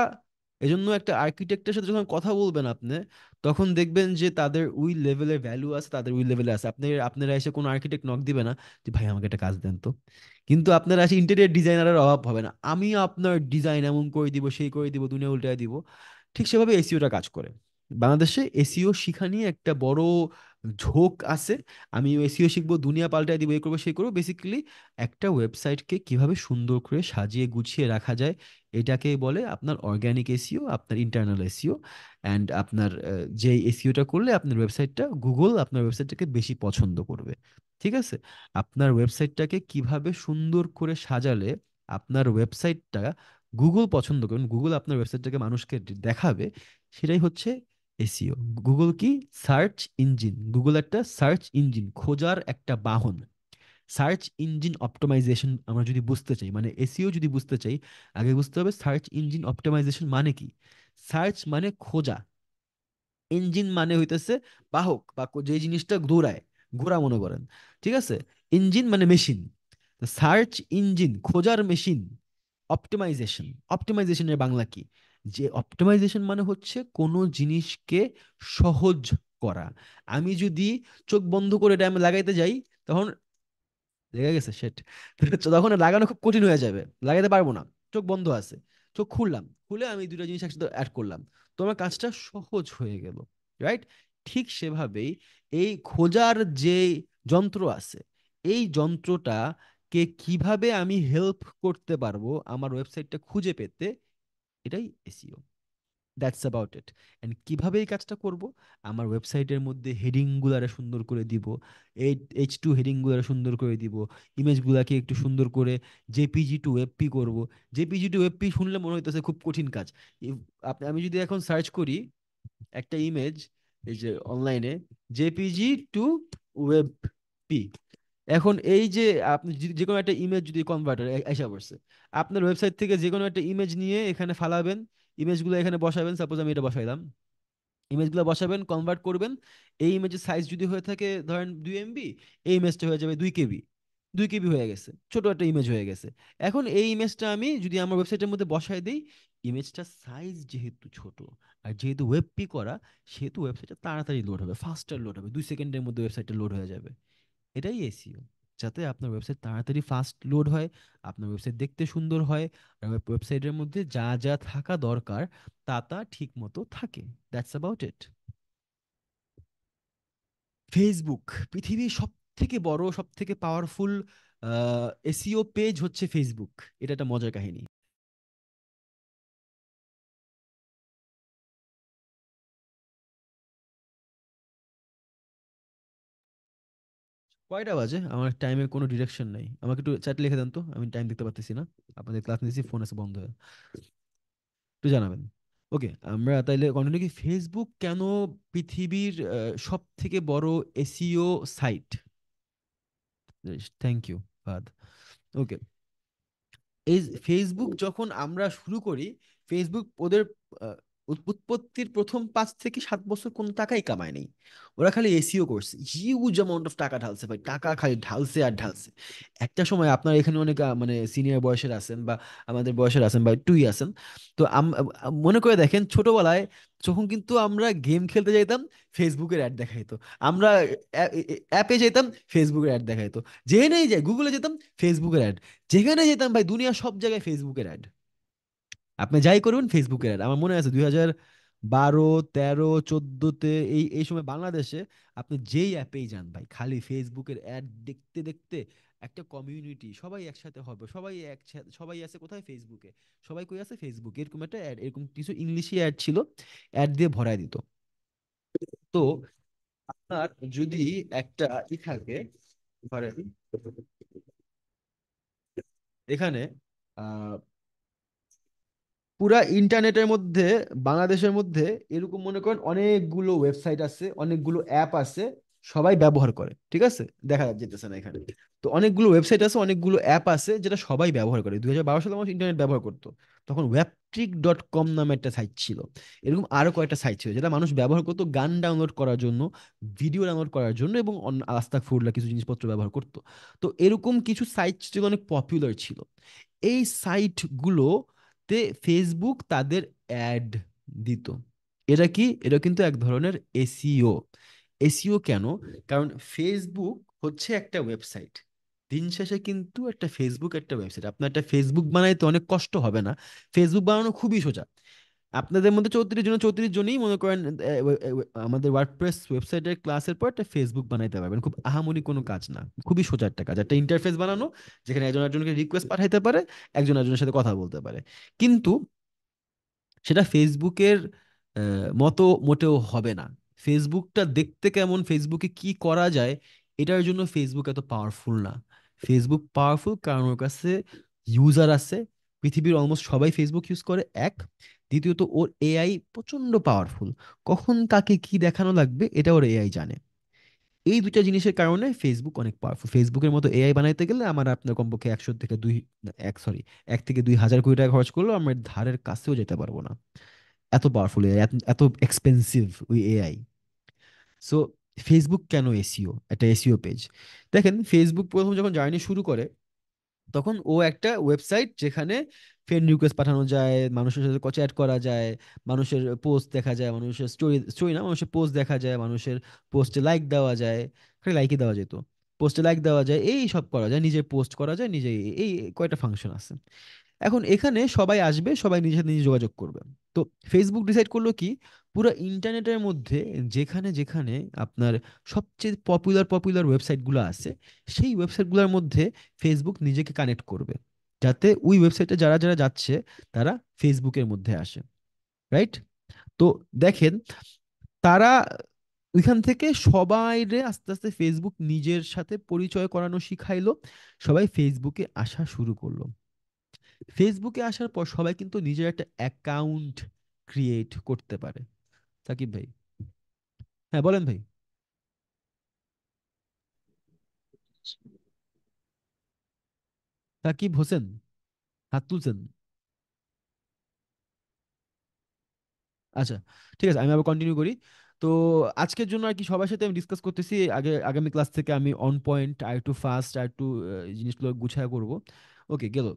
এজন্য একটা আর্কিটেক্টের সাথে যখন কথা বলবেন আপনি, তখন দেখবেন যে তাদের ওই লেভেলের ভ্যালু আছে, তাদের ওই লেভেলে আছে। আপনারা এসে কোনো আর্কিটেক্ট নক দিবে না যে ভাই আমাকে একটা কাজ দেন তো। কিন্তু আপনারা এসে ইন্টেরিয়র ডিজাইনারের অভাব হবে না, আমি আপনার ডিজাইন এমন করে দিব, সেই করে দিব, দুনিয়া উল্টায় দিব। ঠিক সেভাবে এসইওটা কাজ করে। বাংলাদেশে এসইও শিখা নিয়ে একটা বড় ঝোঁক আছে। আমি এসইও শিখবো, দুনিয়া পাল্টায় দিব, এই করবো সেই করবো। বেসিক্যালি একটা ওয়েবসাইটকে কিভাবে সুন্দর করে সাজিয়ে গুছিয়ে রাখা যায়, এটাকে বলে আপনার অর্গানিক এসইও, আপনার ইন্টারনাল এসইও। অ্যান্ড আপনার যে এসইওটা করলে আপনার ওয়েবসাইটটা, গুগল আপনার ওয়েবসাইটটাকে বেশি পছন্দ করবে। ঠিক আছে, আপনার ওয়েবসাইটটাকে কিভাবে সুন্দর করে সাজালে আপনার ওয়েবসাইটটা গুগল পছন্দ করবেন, গুগল আপনার ওয়েবসাইটটাকে মানুষকে দেখাবে, সেটাই হচ্ছে এসইও। গুগল কি? Search engine. গুগল একটা সার্চ ইঞ্জিন, খোঁজার একটা বাহন। সার্চ ইঞ্জিন অপটিমাইজেশন আমরা যদি বুঝতে চাই, মানে এসইও যদি বুঝতে চাই, আগে বুঝতে হবে সার্চ ইঞ্জিন অপটিমাইজেশন মানে কি। সার্চ মানে খোঁজা, ইঞ্জিন মানে হইতেছে বাহক বা যে জিনিসটা দৌড়ায়, ঘোড়া মনে করেন। ঠিক আছে, ইঞ্জিন মানে মেশিন। সার্চ ইঞ্জিন খোঁজার মেশিন। অপটিমাইজেশন, অপটিমাইজেশনের বাংলা কি? যে অপটিমাইজেশন মানে হচ্ছে কোনো জিনিসকে সহজ করা। আমি যদি চোখ বন্ধ করে এটা আমি লাগাইতে যাই, তখন লেগে গেছে সেট, তখন লাগানো খুব কঠিন হয়ে যাবে, লাগাতে পারবো না। চোখ বন্ধ আছে, চোখ খুললাম, খুলে আমি দুটো জিনিস একসাথে অ্যাড করলাম, তো আমার কাজটা সহজ হয়ে গেল, রাইট? ঠিক সেভাবেই এই খোঁজার যে যন্ত্র আছে, এই যন্ত্রটাকে কিভাবে আমি হেল্প করতে পারবো আমার ওয়েবসাইটটা খুঁজে পেতে, এটাই SEO. That's about it. And কিভাবে এই কাজটা করব? আমার ওয়েবসাইটের মধ্যে হেডিংগুলারে সুন্দর করে দিব, H2 হেডিংগুলারে সুন্দর করে দিব, ইমেজগুলাকে একটু সুন্দর করে জেপিজি টু ওয়েবপি করব। জেপিজি টু ওয়েবপি শুনলে মনে হইতেছে খুব কঠিন কাজ। আমি যদি এখন সার্চ করি একটা ইমেজ, এই যে অনলাইনে, জেপিজি টু ওয়েব পি, এখন এই যে আপনি যে কোনো একটা ইমেজ যদি কনভার্টার এসে পড়ছে, আপনার ওয়েবসাইট থেকে যে কোনো একটা ইমেজ নিয়ে এখানে ফালাবেন, ইমেজগুলো এখানে বসাবেন, সাপোজ আমি এটা বসাইলাম, ইমেজগুলো বসাবেন, কনভার্ট করবেন। এই ইমেজের সাইজ যদি হয়ে থাকে ধরেন 2 MB, এই ইমেজটা হয়ে যাবে 2 KB। 2 KB হয়ে গেছে, ছোট একটা ইমেজ হয়ে গেছে। এখন এই ইমেজটা আমি যদি আমার ওয়েবসাইটের মধ্যে বসাই দিই, ইমেজটা সাইজ যেহেতু ছোট আর যেহেতু ওয়েবপি করা, সেহেতু ওয়েবসাইটটা তাড়াতাড়ি লোড হবে, ফাস্টার লোড হবে, 2 সেকেন্ডের মধ্যে ওয়েবসাইটটা লোড হয়ে যাবে। এটাই এসইও, যাতে আপনার ওয়েবসাইট তাড়াতাড়ি ফাস্ট লোড হয়, আপনার ওয়েবসাইট দেখতে সুন্দর হয়, আর ওয়েবসাইটের মধ্যে যা যা থাকা দরকার তা তা ঠিক মতো থাকে। That's about it. ফেসবুক পৃথিবীর সব থেকে বড়, সব থেকে পাওয়ারফুল এসইও পেজ হচ্ছে ফেসবুক। এটা একটা মজার কাহিনী। কয়টা বাজে? আমার টাইমের কোনো ডিরেকশন নাই, আমাকে একটু চ্যাট লিখে দেন তো, আমি টাইম দেখতে পাচ্ছি না। আপনাদের ক্লাস নিয়েছি, ফোন আছে বন্ধ হয়ে, একটু জানাবেন। ওকে, আমরা তাইলে কন্টিনিউ কি, ফেসবুক কেন পৃথিবীর সব থেকে বড় এসইও সাইট? থ্যাংক ইউ ফাদ। ওকে, এই ফেসবুক যখন আমরা শুরু করি, ফেসবুক ওদের আহ, উৎপত্তির প্রথম 5 থেকে 7 বছর কোনো টাকাই কামায় নাই। ওরা খালি এসইও করছে, হিউজ অ্যামাউন্ট অফ টাকা ঢালছে ভাই, টাকা খালি ঢালছে আর ঢালছে। একটা সময় আপনার এখানে অনেক মানে সিনিয়র বয়সের আছেন বা আমাদের বয়সের আছেন বা একটুই আছেন, তো মনে করে দেখেন ছোটবেলায় যখন কিন্তু আমরা গেম খেলতে যাইতাম, ফেসবুকের অ্যাড দেখাইতো। আমরা অ্যাপে যেতাম, ফেসবুকের অ্যাড দেখাইতো। যেখানেই যাই, গুগলে যেতাম, ফেসবুকের অ্যাড। যেখানে যেতাম ভাই, দুনিয়ার সব জায়গায় ফেসবুকের অ্যাড। আপনি যাই করবেন, ফেসবুকের অ্যাড। আমার মনে আছে 2012, 13, 14-তে এই এই সময় বাংলাদেশে আপনি যেই অ্যাপেই যান ভাই, খালি ফেসবুকের অ্যাড দেখতে দেখতে একটা কমিউনিটি সবাই একসাথে হবে, সবাই একসাথে, সবাই আছে কোথায়, ফেসবুকে। সবাই কই আছে, ফেসবুকে। এরকম একটা অ্যাড, এরকম কিছু ইংলিশে অ্যাড ছিল, অ্যাড দিয়ে ভরায় দিত। তো আপনার যদি একটা থাকে, ধরেন এখানে পুরা ইন্টারনেটের মধ্যে, বাংলাদেশের মধ্যে এরকম মনে করেন অনেকগুলো ওয়েবসাইট আছে, অনেকগুলো অ্যাপ আছে, সবাই ব্যবহার করে, ঠিক আছে? দেখা যেতেছে না এখানে। তো অনেকগুলো ওয়েবসাইট আছে, অনেকগুলো অ্যাপ আছে যেটা সবাই ব্যবহার করে। 2012 সালে মানুষ ইন্টারনেট ব্যবহার করতো, তখন webtrick.com নামে একটা সাইট ছিল। এরকম আরো কয়েকটা সাইট ছিল যেটা মানুষ ব্যবহার করতো গান ডাউনলোড করার জন্য, ভিডিও ডাউনলোড করার জন্য, এবং আস্তাক ফুরলা কিছু জিনিসপত্র ব্যবহার করতো। তো এরকম কিছু সাইট ছিল, অনেক পপুলার ছিল। এই সাইটগুলোতে ফেসবুক তাদের অ্যাড দিত। এটা কি? এটা কিন্তু এক ধরনের এসইও। এসইও কেন? কারণ ফেসবুক হচ্ছে একটা ওয়েবসাইট। দিন শেষে কিন্তু একটা ফেসবুক একটা ওয়েবসাইট। আপনার একটা ফেসবুক বানাইতে অনেক কষ্ট হবে না, ফেসবুক বানানো খুবই সোজা। আপনাদের মধ্যে 34 জনই মনে করেন আমাদের ওয়ার্ডপ্রেস ওয়েবসাইটের ক্লাসের পর একটা ফেসবুক বানাইতে পারবেন, খুব আহামরি কোনো কাজ না, খুবই সোজা একটা কাজ, একটা ইন্টারফেস বানানো, যেখানে একজন একজনকে রিকোয়েস্ট পাঠাইতে পারে, একজন একজনের সাথে কথা বলতে পারে। কিন্তু সেটা ফেসবুকের মতো মোটেও হবে না। ফেসবুকটা দেখতে কেমন, ফেসবুকে কি করা যায়, এটার জন্য ফেসবুক এত পাওয়ারফুল না। ফেসবুক পাওয়ারফুল কারণ ওর কাছে ইউজার আছে, পৃথিবীর অলমোস্ট সবাই ফেসবুক ইউজ করে, এক। দ্বিতীয়ত ওর এআই প্রচন্ড পাওয়ারফুল, কখন কাকে কি দেখানো লাগবে এটা ওর এআই জানে। এই দুইটা জিনিসের কারণে ফেসবুক অনেক পাওয়ারফুল। ফেসবুকের মতো এআই বানাইতে গেলে আমার আপনার কমপক্ষে 100 থেকে 2 1 সরি 1 থেকে 2 হাজার কোটি টাকা খরচ করলেও আমরা ধারের কাছেও যেতে পারবো না। এত পাওয়ারফুল এআই, এত এত এক্সপেন্সিভ ওই এআই। সো ফেসবুক কেন এসইও, একটা এসইও পেজ? দেখেন, ফেসবুক প্রথম যখন জার্নি শুরু করে, তখন ও একটা ওয়েবসাইট যেখানে ফ্রেন্ড রিকোয়েস্ট পাঠানো যায়, মানুষের সাথে চ্যাট করা যায়, মানুষের পোস্ট দেখা যায়, মানুষের স্টোরি স্টোরি না, মানুষের পোস্ট দেখা যায়, মানুষের পোস্টে লাইক দেওয়া যায়, খালি লাইকই দেওয়া যেত, পোস্টে লাইক দেওয়া যায়, এই সব করা যায়, নিজে পোস্ট করা যায়, নিজে এই কয়টা ফাংশন আছে। এখন এখানে সবাই আসবে, সবাই নিজের সাথে নিজে যোগাযোগ করবে। তো ফেসবুক ডিসাইড করলো কি, পুরো ইন্টারনেটের মধ্যে যেখানে যেখানে আপনার সবচেয়ে পপুলার পপুলার ওয়েবসাইটগুলো আছে, সেই ওয়েবসাইটগুলোর মধ্যে ফেসবুক নিজেকে কানেক্ট করবে, যাতে ওই ওয়েবসাইটে যারা যারা যাচ্ছে তারা ফেসবুকের মধ্যে আসে, রাইট? তো দেখেন, তারা ওইখান থেকে সবাইরে আস্তে আস্তে ফেসবুক নিজের সাথে পরিচয় করানো শিখাইলো, সবাই ফেসবুকে আসা শুরু করলো। ফেসবুকে আসার পর সবাই কিন্তু নিজের একটা অ্যাকাউন্ট ক্রিয়েট করতে পারে। সাকিব ভাই, হ্যাঁ বলেন ভাই। সাকিব হোসেন, হাত তুলছেন? আচ্ছা, ঠিক আছে, আমি আবার কন্টিনিউ করি। তো আজকের জন্য আর কি সবার সাথে আমি ডিসকাস করতেছি, আগামী ক্লাস থেকে আমি অন পয়েন্ট আর একটু ফাস্ট আর একটু জিনিসগুলো গুছায় করব। ওকে, গেল।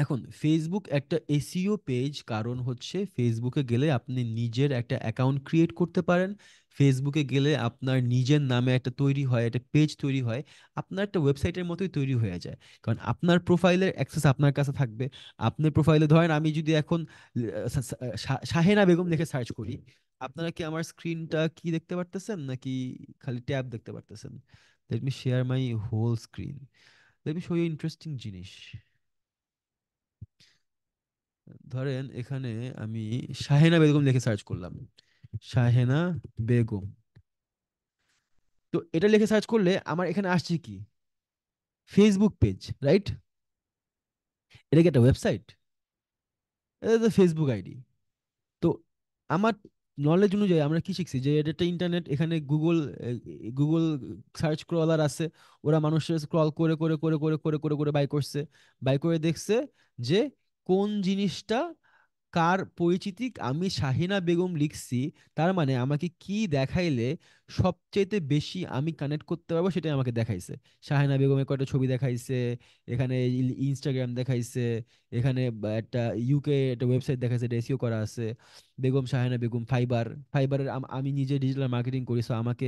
এখন ফেসবুক একটা এসইও পেজ, কারণ হচ্ছে ফেসবুকে গেলে আপনি নিজের একটা অ্যাকাউন্ট ক্রিয়েট করতে পারেন। ফেসবুকে গেলে আপনার নিজের নামে একটা তৈরি হয়, একটা পেজ তৈরি হয়, আপনার একটা ওয়েবসাইটের মতোই তৈরি হয়ে যায়। কারণ আপনার প্রোফাইলের অ্যাক্সেস আপনার কাছে থাকবে। আপনার প্রোফাইলে ধরেন আমি যদি এখন শাহেনা বেগম লিখে সার্চ করি, আপনারা কি আমার স্ক্রিনটা কি দেখতে পারতেছেন, নাকি খালি ট্যাব দেখতে পারতেছেন? Let me share my whole screen, let me show you interesting জিনিস। ধরেন এখানে আমি শাহেনা বেগম লিখে সার্চ করলাম, শাহেনা বেগম, তো এটা লিখে সার্চ করলে আমার এখানে আসছে কি, ফেসবুক পেজ, রাইট? এটা কি একটা ওয়েবসাইট? এটা তো ফেসবুক আইডি। তো আমার নলেজ অনুযায়ী আমরা কি শিখছি, যে এটা একটা ইন্টারনেট, এখানে গুগল সার্চ ক্রলার আছে, ওরা মানুষের স্ক্রল করে করে করে করে করে করে করে বাই করছে, বাই করে দেখছে যে কোন জিনিসটা কার পরিচিতি, আমি শাহিনা বেগম লিখছি, তার মানে আমাকে কি দেখাইলে সবচেয়ে বেশি আমি কানেক্ট করতে পারবো সেটাই আমাকে দেখাইছে। শাহিনা বেগমের কয়েকটা ছবি দেখাইছে, এখানে ইনস্টাগ্রাম দেখাইছে, এখানে একটা ইউকে একটা ওয়েবসাইট দেখাইছে, এটা এসইও করা আছে, বেগম শাহিনা বেগম ফাইবারের আমি নিজে ডিজিটাল মার্কেটিং করি, সো আমাকে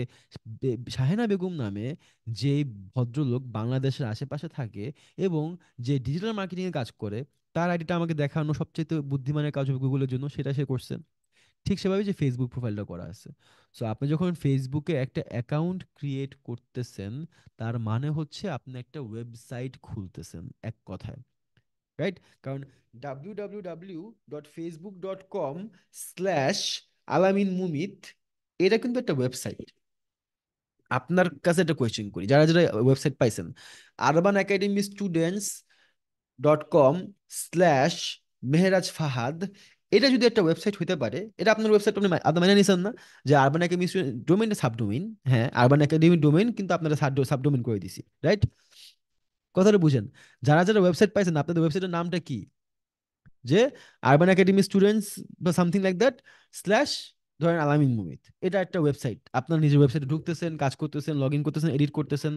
শাহিনা বেগম নামে যে ভদ্রলোক বাংলাদেশের আশেপাশে থাকে এবং যে ডিজিটাল মার্কেটিং এর কাজ করে, তার আইডিটা আমাকে দেখানো সবচেয়ে বুদ্ধিমানের কাজ হবে গুগলের জন্য, সেটা সে করছে। ঠিক সেভাবে যে ফেসবুক প্রোফাইলটা করা আছে। সো আপনি যখন ফেসবুকে একটা অ্যাকাউন্ট ক্রিয়েট করতেছেন, তার মানে হচ্ছে আপনি একটা ওয়েবসাইট খুলতেছেন এক কথায়, রাইট? কারণ www.facebook.com/আলামিন মুমিত, এটা কিন্তু একটা ওয়েবসাইট। আপনার কাছে একটা কোয়েশ্চেন করি, যারা যারা ওয়েবসাইট পাইছেন, আরবান একাডেমি স্টুডেন্টস .com/মেহরাজ ফাহাদ, এটা যদি একটা ওয়েবসাইট হতে পারে, এটা আপনার ওয়েবসাইট, আপনি মেনে নিছেন না যে আরবান একাডেমি ডোমেইন সাবডোমেইন? হ্যাঁ, আরবান একাডেমি ডোমেইন, কিন্তু আপনারা সাবডোমেইন করে দিছি, রাইট? কথাটা বুঝেন। যারা যারা ওয়েবসাইট পাইছেন, আপনাদের ওয়েবসাইটের নামটা কি? যে আরবান একাডেমি স্টুডেন্টস বা সামথিং লাইক দ্যাট স্ল্যাশ ধরেন আলামিন মুমিত, এটা একটা ওয়েবসাইট। আপনার নিজের ওয়েবসাইটে ঢুকতেছেন, কাজ করতেছেন, লগ ইন করতেছেন, এডিট করতেছেন।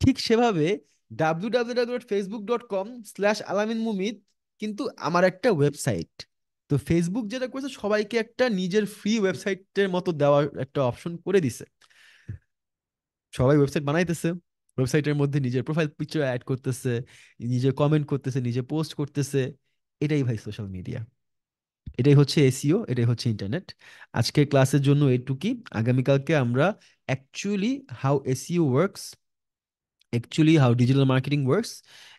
ঠিক সেভাবে www.facebook.com/আলামিন মুমিত কিন্তু আমার একটা ওয়েবসাইট। তো ফেসবুক যেটা করেছে, সবাইকে একটা নিজের ফ্রি ওয়েবসাইটের মতো দেওয়ার একটা অপশন করে দিছে। সবাই ওয়েবসাইট বানাইতেছে, ওয়েবসাইটের মধ্যে নিজের প্রোফাইল পিকচার অ্যাড করতেছে, নিজে কমেন্ট করতেছে, নিজে পোস্ট করতেছে। এটাই ভাই সোশ্যাল মিডিয়া, এটাই হচ্ছে এসইও, এটাই হচ্ছে ইন্টারনেট। আজকের ক্লাসের জন্য এটুকুই। আগামীকালকে আমরা actually how SEO works, actually how digital marketing works,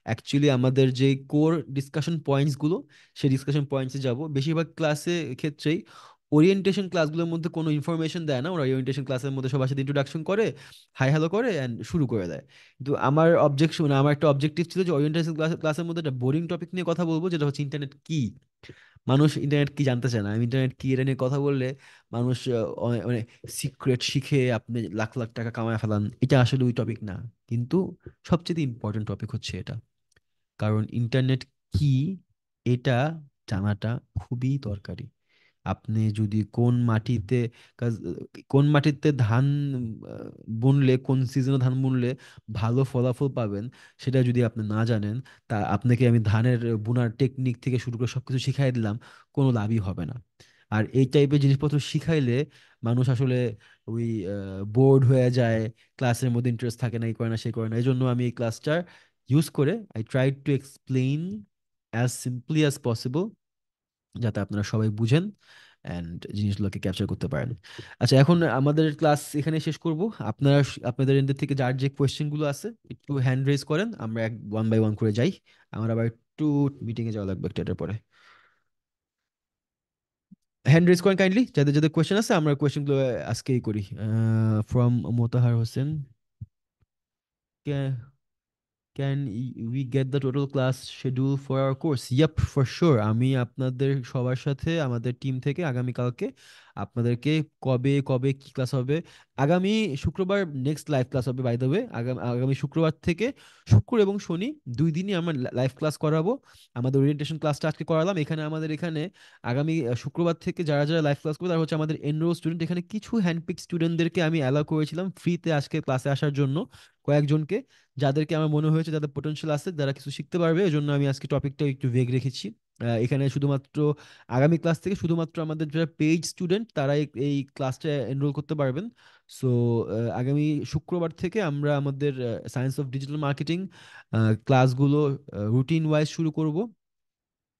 actually আমাদের যে কোর ডিসকাশন পয়েন্টসগুলো, সেই ডিসকাশন পয়েন্টসে যাব। বেশিরভাগ ক্লাসে ক্ষেত্রেই ওরিয়েন্টেশন ক্লাসগুলোর মধ্যে কোনো ইনফরমেশন দেয় না, ওরা ওরিয়েন্টেশন ক্লাসের মধ্যে সবার সাথে ইন্ট্রোডাকশন করে, হাই হ্যালো করে অ্যান্ড শুরু করে দেয়। কিন্তু আমার একটা অবজেক্টিভ ছিল যে ওরিয়েন্টেশন ক্লাসের মধ্যে একটা বোরিং টপিক নিয়ে কথা বলবো, যেটা হচ্ছে ইন্টারনেট কি। মানুষ ইন্টারনেট কি জানতে চায় না, আমি ইন্টারনেট কি এটা নিয়ে কথা বললে মানুষ অনেক সিক্রেট শিখে আপনি লাখ লাখ টাকা কামায় ফেলান, এটা আসলে ওই টপিক না। কিন্তু সবচেয়ে ইম্পর্টেন্ট টপিক হচ্ছে এটা, কারণ ইন্টারনেট কি এটা জানাটা খুবই দরকারি। আপনি যদি কোন মাটিতে ধান বুনলে, কোন সিজনে ধান বুনলে ভালো ফলাফল পাবেন, সেটা যদি আপনি না জানেন, তা আপনাকে আমি ধানের বুনার টেকনিক থেকে শুরু করে সবকিছু শিখাই দিলাম, কোনো লাভই হবে না। আর এই টাইপের জিনিসপত্র শিখাইলে মানুষ আসলে ওই বোর্ড হয়ে যায়, ক্লাসের মধ্যে ইন্টারেস্ট থাকে না, এই করে না সেই করে না। এই জন্য আমি এই ক্লাসটা ইউজ করে I try to explain as simply as possible, যাতে আপনারা সবাই বুঝেন অ্যান্ড জিনিসগুলোকে ক্যাপচার করতে পারেন। আচ্ছা, এখন আমাদের ক্লাস এখানে শেষ করব। আপনারা আপনাদের এন্ড থেকে যার যে কোয়েশ্চেন গুলো আছে একটু হ্যান্ড রেজ করেন, আমরা ওয়ান বাই ওয়ান করে যাই। আমার আবার একটু মিটিং এ যাওয়া লাগবে একটু এটার পরে। হ্যান্ড রেজ করেন কাইন্ডলি, যাদের যাদের কোয়েশ্চেন আছে, আমরা কোয়েশ্চেন গুলো আজকেই করি। From Motahar Hossain, we get the total class schedule for our course? Yep, for sure. আমি আপনাদের সবার সাথে আমাদের টিম থেকে আগামীকালকে আপনাদেরকে কবে কবে কি ক্লাস হবে, আগামী শুক্রবার নেক্সট লাইভ ক্লাস হবে বাই দ্য ওয়ে। আগামী শুক্রবার থেকে শুক্র এবং শনি 2 দিনই আমরা লাইভ ক্লাস করাবো। আমাদের ওরিয়েন্টেশন ক্লাসটা আজকে করালাম। আমাদের এখানে আগামী শুক্রবার থেকে যারা যারা লাইভ ক্লাস করবে তারা হচ্ছে আমাদের এনরোল স্টুডেন্ট। এখানে কিছু হ্যান্ডপিক স্টুডেন্টদেরকে আমি অ্যালাউ করেছিলাম ফ্রিতে আজকে ক্লাসে আসার জন্য, কয়েকজনকে, যাদেরকে আমার মনে হয়েছে যাদের পোটেনশিয়াল আছে, যারা কিছু শিখতে পারবে। এজন্য আমি আজকে টপিকটা একটু ভেগ রেখেছি। এখানে শুধুমাত্র আগামী ক্লাস থেকে শুধুমাত্র আমাদের যারা পেইড স্টুডেন্ট তারা এই ক্লাসটা এনরোল করতে পারবেন। সো আগামী শুক্রবার থেকে আমরা আমাদের সায়েন্স অফ ডিজিটাল মার্কেটিং ক্লাসগুলো রুটিন ওয়াইজ শুরু করব।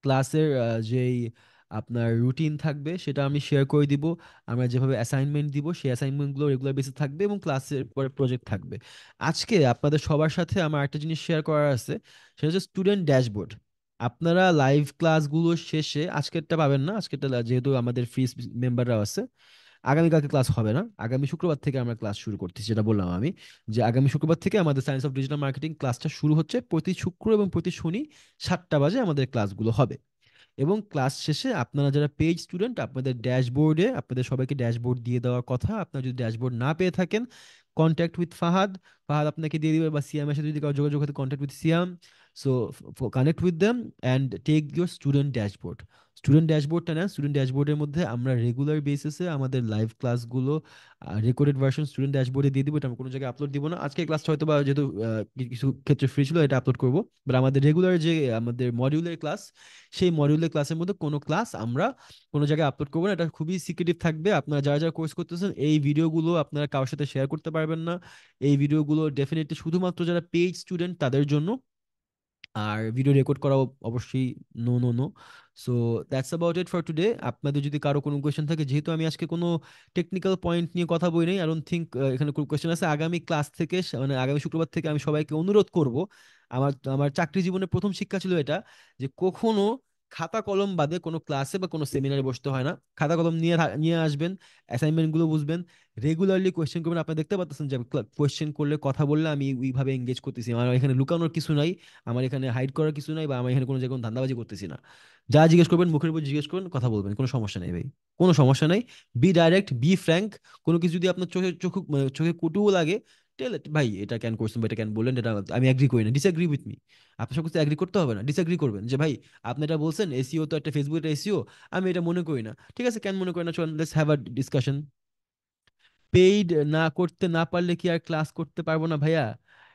ক্লাসের যেই আপনার রুটিন থাকবে সেটা আমি শেয়ার করে দিব। আমরা যেভাবে অ্যাসাইনমেন্ট দিব সেই অ্যাসাইনমেন্টগুলো রেগুলার বেসিস থাকবে এবং ক্লাসের পরে প্রজেক্ট থাকবে। আজকে আপনাদের সবার সাথে আমার একটা জিনিস শেয়ার করার আছে, সেটা হচ্ছে স্টুডেন্ট ড্যাশবোর্ড। আপনারা লাইভ ক্লাসগুলো শেষে, আজকেরটা পাবেন না, আজকেরটা যেহেতু আমাদের ফ্রি মেম্বাররা আছে, আগামীকালকে ক্লাস হবে না, আগামী শুক্রবার থেকে আমরা ক্লাস শুরু করতেছি, যেটা বললাম আমি, যে আগামী শুক্রবার থেকে আমাদের সায়েন্স অফ ডিজিটাল মার্কেটিং ক্লাসটা শুরু হচ্ছে। প্রতি শুক্র এবং প্রতি শনি 7টা বাজে আমাদের ক্লাসগুলো হবে। এবং ক্লাস শেষে আপনারা যারা পেইড স্টুডেন্ট, আপনাদের ড্যাশবোর্ডে আপনাদের সবাইকে ড্যাশবোর্ড দিয়ে দেওয়ার কথা। আপনারা যদি ড্যাশবোর্ড না পেয়ে থাকেন, কন্ট্যাক্ট উইথ ফাহাদ, ফাহাদ আপনাকে দিয়ে দিবে, বা সিয়ামের সাথে যদি কারো যোগাযোগ হতে, contact with Siam. So connect with them and take your student dashboard. Student ড্যাশবোর্ডটা নেন। স্টুডেন্ট ড্যাশবোর্ডের মধ্যে আমরা রেগুলার বেসিসে আমাদের লাইভ ক্লাসগুলো রেকর্ডেড ভার্সন স্টুডেন্ট ড্যাশবোর্ডে দিয়ে দিব। এটা আমরা কোনো জায়গায় আপলোড দিব না। আজকে ক্লাসটা হয়তো বা যেহেতু কিছু ক্ষেত্রে ফ্রি ছিল, এটা আপলোড করবো। বাট আমাদের রেগুলার যে আমাদের মডিউলের ক্লাস, সেই মডিউলের ক্লাসের মধ্যে কোনো ক্লাস আমরা কোনো জায়গায় আপলোড করবো না। এটা খুবই সিক্রেটিভ থাকবে। আপনারা যারা যারা কোর্স করতেছেন, এই ভিডিওগুলো আপনারা কারোর সাথে শেয়ার করতে পারবেন না। এই ভিডিওগুলো ডেফিনেটলি শুধুমাত্র যারা পেইড স্টুডেন্ট তাদের জন্য। আর ভিডিও রেকর্ড করা অবশ্যই no no no. So that's about it for today. আপনাদের যদি কারো কোনো কোয়েশ্চেন থাকে, যেহেতু আমি আজকে কোনো টেকনিক্যাল পয়েন্ট নিয়ে কথা বই নাই, আই ডোন্ট থিঙ্ক এখানে কোনো কোয়েশ্চেন আছে। আগামী ক্লাস থেকে মানে আগামী শুক্রবার থেকে আমি সবাইকে অনুরোধ করব, আমার আমার চাকরি জীবনের প্রথম শিক্ষা ছিল এটা, যে কখনো খাতা কলম বাদে কোনো ক্লাসে বা কোনো সেমিনারে বসতে হয় না। খাতা কলম নিয়ে নিয়ে আসবেন, অ্যাসাইনমেন্ট গুলো বুঝবেন, রেগুলারলি কোয়েশ্চেন করবেন। আপনি দেখতে পাচ্ছেন যে কোয়েশ্চেন করলে, কথা বললে আমি ওইভাবে এঙ্গেজ করতেছি। আমার এখানে লুকানোর কিছু নাই, আমার এখানে হাইড করার কিছু নাই, বা আমার এখানে কোনো জায়গায় কোনো ধান্দাবাজি করতেছি না। যা জিজ্ঞেস করবেন মুখের উপর জিজ্ঞেস করুন, কথা বলবেন, কোনো সমস্যা নেই ভাই, কোনো সমস্যা নাই। Be direct, be frank. কোনো কিছু যদি আপনার চোখে কটুও লাগে, টেল ইট, ভাই এটা কেন করছেন বা এটা কেন বললেন, এটা আমি এগ্রি করি না, ডিসএগ্রি উইথ মি। আপনার সব কিছু এগ্রি করতে হবে না, ডিসএগ্রি করবেন, যে ভাই আপনি এটা বলছেন এসইও তো একটা, ফেসবুক একটা এসইও, আমি এটা মনে করি না। ঠিক আছে, কেন মনে করি না, চলুন let's have a discussion. Paid না করতে না পারলে কি আর ক্লাস করতে পারবো না ভাইয়া?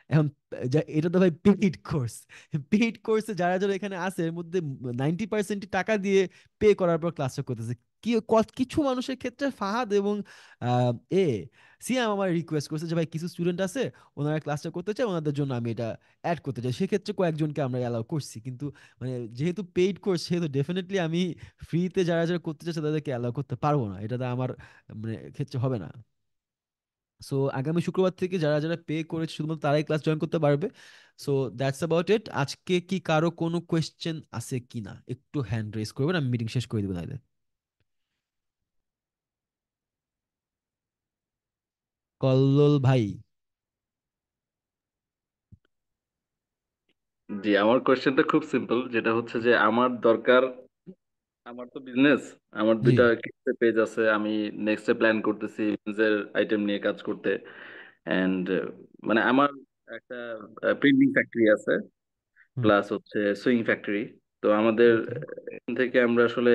এখন এটা তো ভাই পেইড কোর্স। পেইড কোর্সে যারা যারা এখানে আছে, এর মধ্যে 90% টাকা দিয়ে পে করার পর ক্লাসটা করতেছে। কিছু মানুষের ক্ষেত্রে ফাহাদ এবং আহ, এ সিয়াম আমার রিকোয়েস্ট করছে যে ভাই কিছু স্টুডেন্ট আছে, ওনারা ক্লাসটা করতে চায়, ওনাদের জন্য আমি এটা অ্যাড করতে চাই। সেক্ষেত্রে কয়েকজনকে আমরা অ্যালাউ করছি, কিন্তু মানে যেহেতু পেইড কোর্স, সেহেতু ডেফিনেটলি আমি ফ্রিতে যারা যারা করতে চাচ্ছে তাদেরকে অ্যালাউ করতে পারবো না। এটা তো আমার মানে ক্ষেত্রে হবে না। সো আগামী শুক্রবার থেকে যারা যারা পে করেছে শুধুমাত্র তারাই ক্লাস জয়েন করতে পারবে। সো দ্যাটস অ্যাবাউট ইট। আজকে কি কারো কোনো কোয়েশ্চেন আছে কিনা একটু হ্যান্ড রেজ করবেন, আমি মিটিং শেষ করে দেবো তাহলে। কল্লোল ভাই। জি, আমার কোয়েশ্চেনটা খুব সিম্পল, যেটা হচ্ছে যে আমার দরকার, আমার তো বিজনেস, আমার জি। 2টা পেজ আছে, আমি নেক্সটে প্ল্যান করতেছি বিজনেসের আইটেম নিয়ে কাজ করতে। এন্ড মানে আমার একটা প্রিন্টিং ফ্যাক্টরি আছে, হুম। প্লাস হচ্ছে সুইং ফ্যাক্টরি। তো আমাদের ওকে। এখান থেকে আমরা আসলে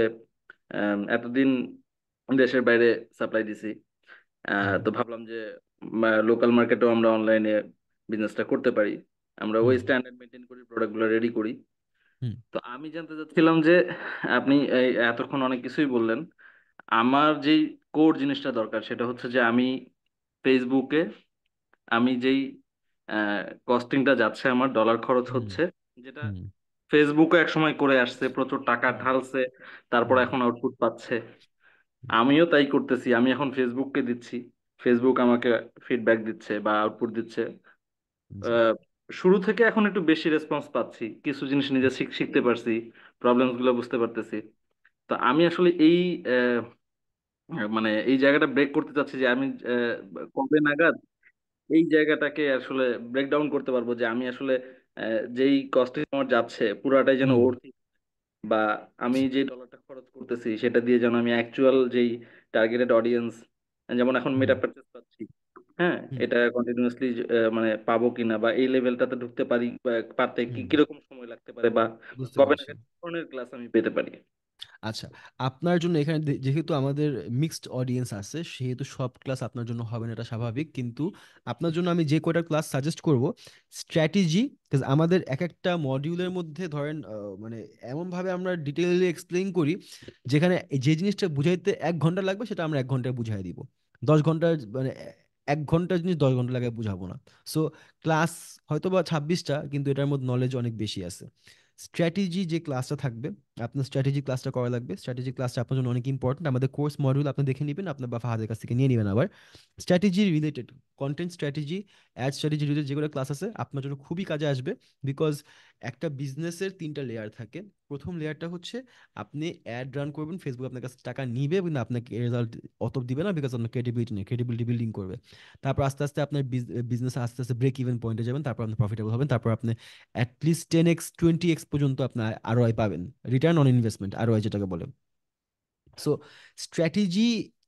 এতদিন দেশের বাইরে সাপ্লাই দিছি। হুম। তো ভাবলাম যে লোকাল মার্কেটেও আমরা অনলাইনে বিজনেসটা করতে পারি। আমরা ওই হুম। স্ট্যান্ডার্ড মেনটেন করি, প্রোডাক্টগুলো রেডি করি। হুম। তো আমি জানতে চাচ্ছিলাম যে আপনি এই এতক্ষণ অনেক কিছুই বললেন, আমার যেই কোর জিনিসটা দরকার সেটা হচ্ছে যে আমি ফেসবুকে, আমি যেই কস্টিংটা যাচ্ছে, আমার ডলার খরচ হুম। হচ্ছে, যেটা হুম। ফেসবুকও একসময় করে আসছে, প্রচুর টাকা হুম। ঢালছে, তারপর হুম। এখন আউটপুট পাচ্ছে। আমিও তাই করতেছি, আমি এখন ফেসবুককে দিচ্ছি, ফেসবুক আমাকে ফিডব্যাক দিচ্ছে বা আউটপুট দিচ্ছে। জি। আহ, শুরু থেকে এখন একটু বেশি রেসপন্স পাচ্ছি, কিছু জিনিস নিজে শিখতে পারছি, প্রবলেমস গুলো বুঝতে পারতেছি। তো আমি আসলে এই মানে এই জায়গাটা ব্রেক করতে চাচ্ছি, যে আমি কবে নাগাদ এই জায়গাটাকে আসলে ব্রেক ডাউন করতে পারবো, যে আমি আসলে যেই কস্টিং আমার যাচ্ছে পুরাটাই যেন হুম। ওর, বা আমি যে ডলারটা খরচ করতেছি সেটা দিয়ে যেন আমি অ্যাকচুয়াল যেই টার্গেটেড অডিয়েন্স, যেমন এখন হুম। মেটা পারচেজ পাচ্ছি, হ্যাঁ, হুম। এটা কন্টিনিউয়াসলি মানে পাবো কিনা, বা এই লেভেলটাতে ঢুকতে পারি বা পারতে কি হুম। কিরকম সময় লাগতে পারে, বা বুঝতে কবে পারছি। নাগাদ কি ধরনের ক্লাস আমি পেতে পারি। আচ্ছা, আপনার জন্য এখানে যেহেতু আমাদের মিক্সড অডিয়েন্স আছে, সেহেতু সব ক্লাস আপনার জন্য হবে না, এটা স্বাভাবিক। কিন্তু আপনার জন্য আমি যে কয়টা ক্লাস সাজেস্ট করব, স্ট্র্যাটেজি, আমাদের এক একটা মডিউলের মধ্যে ধরেন মানে এমন ভাবে আমরা ডিটেইলি এক্সপ্লেইন করি, যেখানে যে জিনিসটা বুঝাইতে 1 ঘন্টা লাগবে সেটা আমরা 1 ঘন্টায় বুঝাই দিব। 10 ঘন্টার মানে 1 ঘন্টার জিনিস 10 ঘন্টা লাগে বুঝাবো না। সো ক্লাস হয়তো বা 26টা, কিন্তু এটার মধ্যে নলেজ অনেক বেশি আছে। স্ট্র্যাটেজি যে ক্লাসটা থাকবে, আপনার স্ট্র্যাটেজি ক্লাসটা করা লাগবে। স্ট্র্যাটেজি ক্লাসটা আপনার জন্য অনেক ইম্পর্টেন্ট। আমাদের কোর্স মডিউল আপনি দেখে নেবেন, আপনার বা ফাহাদের কাছ থেকে নিয়ে নেবেন। আবার strategy related content strategy, ad strategy related যেগুলো ক্লাস আছে আপনার জন্য খুবই কাজে আসবে। বিকজ একটা বিজনেসের 3টা লেয়ার থাকে। প্রথম লেয়ারটা হচ্ছে আপনি অ্যাড রান করবেন, ফেসবুক আপনার কাছে টাকা নিবে কিন্তু আপনাকে রেজাল্ট অত দিবে না, বিকজ আপনার ক্রেডিবিলিটি নেই, ক্রেডিবিলিটি বিল্ডিং করবে। তারপর আস্তে আস্তে আপনার বিজনেস আস্তে আস্তে ব্রেক ইভেন পয়েন্টে যাবেন, তারপর আপনি প্রফিটেবল হবেন, তারপর আপনি অ্যাটলিস্ট 10x 20x পর্যন্ত আপনার আরওআই পাবেন, রিটার্ন অন ইনভেস্টমেন্ট, আরওআই যেটাকে বলে। সো স্ট্র্যাটেজি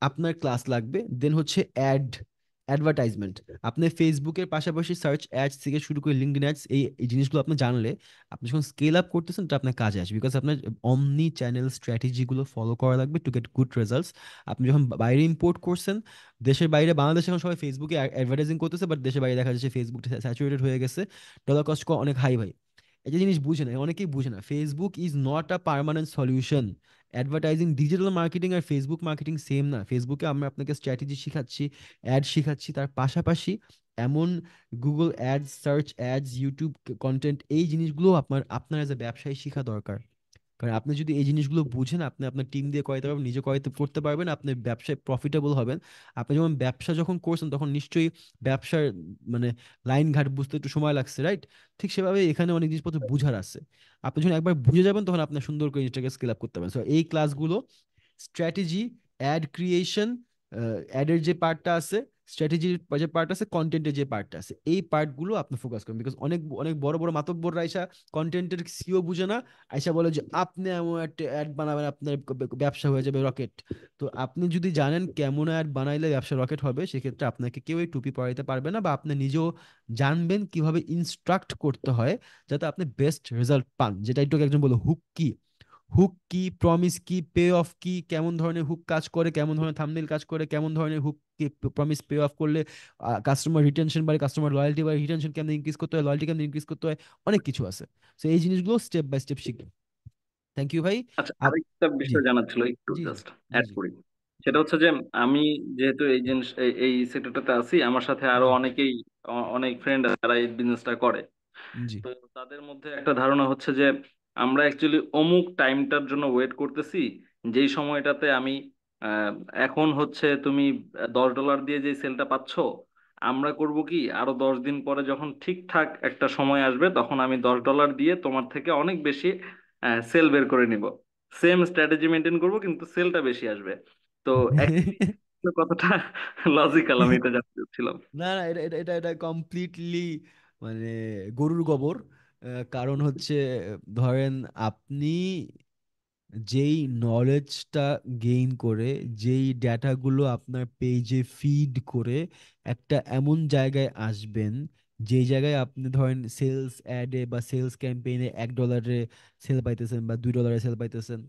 আপনার ক্লাস লাগবে। দেন হচ্ছে অ্যাডভার্টাইজমেন্ট। আপনি ফেসবুকের পাশাপাশি সার্চ অ্যাডস থেকে শুরু করে লিঙ্কডইন অ্যাডস, এই জিনিসগুলো আপনি জানলে আপনি যখন স্কেল আপ করতেছেন এটা আপনার কাজে আসবে, বিকজ আপনার অমনি চ্যানেল স্ট্র্যাটেজিগুলো ফলো করা লাগবে টু গেট গুড রেজাল্টস। আপনি যখন বাইরে ইম্পোর্ট করছেন, দেশের বাইরে, বাংলাদেশে এখন সবাই ফেসবুকে অ্যাডভার্টাইজিং করতেছে, বাট দেশের বাইরে দেখা যাচ্ছে ফেসবুক স্যাচুরেটেড হয়ে গেছে, ডলার কস্ট অনেক হাই ভাই। এই যে জিনিস বুঝে না, অনেকেই বুঝে না, Facebook is not a permanent solution. Advertising, digital marketing আর ফেসবুক মার্কেটিং সেম না। ফেসবুকে আমরা আপনাকে স্ট্র্যাটেজি শিখাচ্ছি, অ্যাড শিখাচ্ছি, তার পাশাপাশি এমন Google ads, search ads, YouTube content, এই জিনিসগুলো আপনার এজ এ ব্যবসায়ী শেখা দরকার। কারণ আপনি যদি এই জিনিসগুলো বুঝেন, আপনি আপনার টিম দিয়ে করাতে পারবেন, নিজে করাতে করতে পারবেন, আপনি ব্যবসায় প্রফিটেবল হবেন। আপনি যেমন ব্যবসা যখন করছেন তখন নিশ্চয়ই ব্যবসার মানে লাইন ঘাট বুঝতে একটু সময় লাগছে, রাইট? ঠিক সেভাবে এখানে অনেক জিনিসপত্র বুঝার আছে। আপনি যখন একবার বুঝে যাবেন তখন আপনার সুন্দর করে জিনিসটাকে স্কেল আপ করতে পারবেন। সো এই ক্লাসগুলো স্ট্র্যাটেজি, অ্যাড ক্রিয়েশন, অ্যাডের যে পার্টটা আছে, স্ট্র্যাটেজির যে পার্ট আছে, কন্টেন্টের যে পার্টটা আছে, এই পার্টগুলো আপনি ফোকাস করুন। বিকজ অনেক অনেক বড় বড় মাতব্বররা আইসা কন্টেন্টের সিও বুঝে না, আইসা বলে যে আপনি এমন একটা অ্যাড বানাবেন আপনার ব্যবসা হয়ে যাবে রকেট। তো আপনি যদি জানেন কেমন অ্যাড বানাইলে ব্যবসা রকেট হবে, সেক্ষেত্রে আপনাকে কেউ এই টুপি পরাইতে পারবে না, বা আপনি নিজেও জানবেন কিভাবে ইনস্ট্রাক্ট করতে হয় যাতে আপনি বেস্ট রেজাল্ট পান। যেটা একটু একজন বলে হুক কি, হুক কি, প্রমিস কি, পে অফ কি, কেমন ধরনের হুক কাজ করে, কেমন ধরনের থাম্বনেল কাজ করে, কেমন ধরনের হুক কি প্রমিস পে অফ করলে কাস্টমার রিটেনশন বাড়ে, কাস্টমার লয়্যালটি বাড়ে, রিটেনশন কেমন ইনক্রিজ করতে হয়, লয়্যালটি কেমন ইনক্রিজ করতে হয়, অনেক কিছু আছে। তো এই জিনিসগুলো স্টেপ বাই স্টেপ শিখবেন। থ্যাংক ইউ ভাই। আচ্ছা, আপ আরেকটা জি বিষয় জানার ছিল, একটু জি জি জাস্ট জি অ্যাড জি করি। সেটা হচ্ছে যে আমি যেহেতু এই জিনিস এই সেক্টরটাতে আছি, আমার সাথে আরো জি অনেকেই অনেক ফ্রেন্ড যারা এই বিজনেসটা করে। জি তো তাদের মধ্যে একটা ধারণা হচ্ছে যে আমরা অ্যাকচুয়ালি অমুক টাইমটার জন্য ওয়েট করতেছি, যেই সময়টাতে আমি আহ, এখন হচ্ছে তুমি $10 দিয়ে যে সেলটা পাচ্ছ, আমরা করব কি আরো 10 দিন পরে যখন ঠিকঠাক একটা সময় আসবে তখন আমি $10 দিয়ে তোমার থেকে অনেক বেশি সেল বের করে নিব। সেম স্ট্র্যাটেজি মেনটেন করব কিন্তু সেলটা বেশি আসবে। তো actually কতটা লজিক্যাল আমি এটা জানতে চাচ্ছিলাম। না না, এটা এটা এটা এটা কমপ্লিটলি মানে গরুর গোবর। কারণ হচ্ছে ধরেন আপনি যেই নলেজটা গেইন করে, যেই ডেটাগুলো আপনার পেজে ফিড করে একটা এমন জায়গায় আসবেন, যেই জায়গায় আপনি ধরেন সেলস অ্যাডে বা সেলস ক্যাম্পেইনে $1 সেল পাইতেছেন বা $2 সেল পাইতেছেন,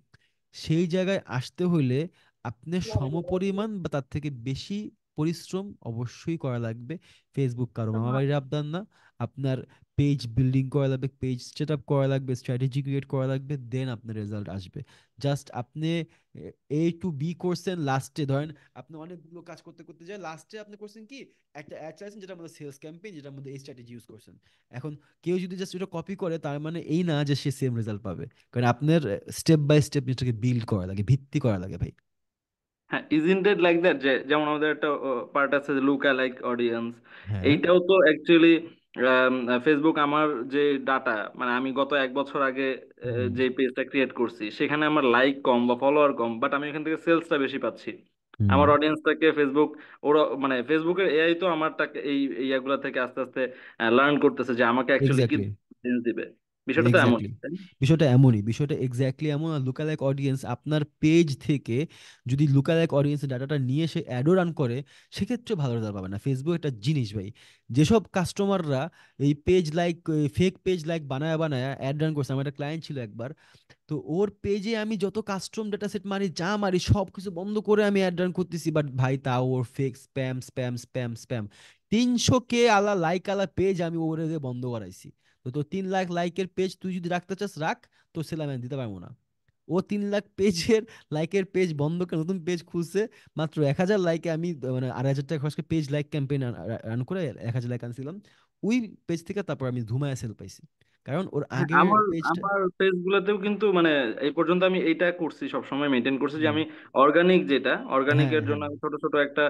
সেই জায়গায় আসতে হইলে আপনার সমপরিমাণ বা তার থেকে বেশি পরিশ্রম অবশ্যই করা লাগবে। ফেসবুক কারো মামা বাড়ির আবদার না। আপনার পেজ বিল্ডিং করা লাগবে, পেজ সেট আপ করা লাগবে, স্ট্র্যাটেজি ক্রিয়েট করা লাগবে, দেন আপনার রেজাল্ট আসবে। জাস্ট আপনি A to B করছেন, লাস্টে ধরেন আপনি অনেকগুলো কাজ করতে করতে যায়, লাস্টে আপনি করছেন কি একটা অ্যাড চাইছেন যেটার মধ্যে সেলস ক্যাম্পেইন, যেটার মধ্যে এই স্ট্র্যাটেজি ইউজ করছেন। এখন কেউ যদি জাস্ট এটা কপি করে তার মানে এই না যে সে সেম রেজাল্ট পাবে। কারণ আপনার স্টেপ বাই স্টেপ জিনিসটাকে বিল্ড করা লাগে, ভিত্তি করা লাগে ভাই। হ্যাঁ, ইজন্ট ইট লাইক দ্যাট যে যেমন আমাদের একটা পার্ট আছে যে লুক লাইক অডিয়েন্স, হ্যাঁ এইটাও তো অ্যাকচুয়ালি ফেসবুক আমার যে ডাটা, মানে আমি গত 1 বছর আগে হুম যে পেজটা ক্রিয়েট করছি সেখানে আমার লাইক কম বা ফলোয়ার কম, বাট আমি এখান থেকে সেলসটা বেশি পাচ্ছি। হুম আমার অডিয়েন্সটাকে ফেসবুক, ওরা মানে ফেসবুকের এআই তো আমারটাকে এই ইয়াগুলা থেকে আস্তে আস্তে লার্ন করতেছে যে আমাকে অ্যাকচুয়ালি কি এক্স্যাক্টলি audience দিবে। বিষয়টা তো এমন, এক্স্যাক্টলি তাই না? বিষয়টা এমনই, বিষয়টা এক্স্যাক্টলি এমন। আর লুকালাইক অডিয়েন্স আপনার পেজ থেকে যদি লুকালাইক অডিয়েন্সের ডাটাটা নিয়ে সে অ্যাডও রান করে, সেক্ষেত্রে ভালো রেজাল্ট পাবে না। ফেসবুক একটা জিনিস ভাই, যেসব কাস্টমাররা এই page like, fake page like বানায় বানায় অ্যাড রান করছে, আমার একটা ক্লায়েন্ট ছিল একবার, তো ওর পেজে আমি যত কাস্টম ডেটা সেট মারি, যা মারি সব কিছু বন্ধ করে আমি অ্যাড রান করতেছি, বাট ভাই তাও ওর fake spam spam spam spam 300K আলা লাইক আলা পেজ আমি ওরে দিয়ে বন্ধ করাইছি। তো তোর 3 লাখ লাইকের পেজ তুই যদি রাখতে চাস রাখ, তোর সেলাম আমি দিতে পারবো না। ও 3 লাখ পেজের লাইকের পেজ বন্ধ করে নতুন পেজ খুলছে, মাত্র 1,000 লাইকে আমি মানে $2,500 খরচ করে পেজ লাইক ক্যাম্পেইন রান করে 1,000 লাইক আনছিলাম ওই পেজ থেকে। তারপর আমি ধুমায় সেল পাইছি, কারণ ওর হ্যাঁ, আগের আমার পেজটা। আমার পেজ গুলোতেও কিন্তু মানে এই পর্যন্ত আমি এইটা করছি, সবসময় মেনটেন করছি যে আমি অর্গানিক, যেটা হ্যাঁ অর্গানিকের জন্য হ্যাঁ। আমি ছোট ছোট একটা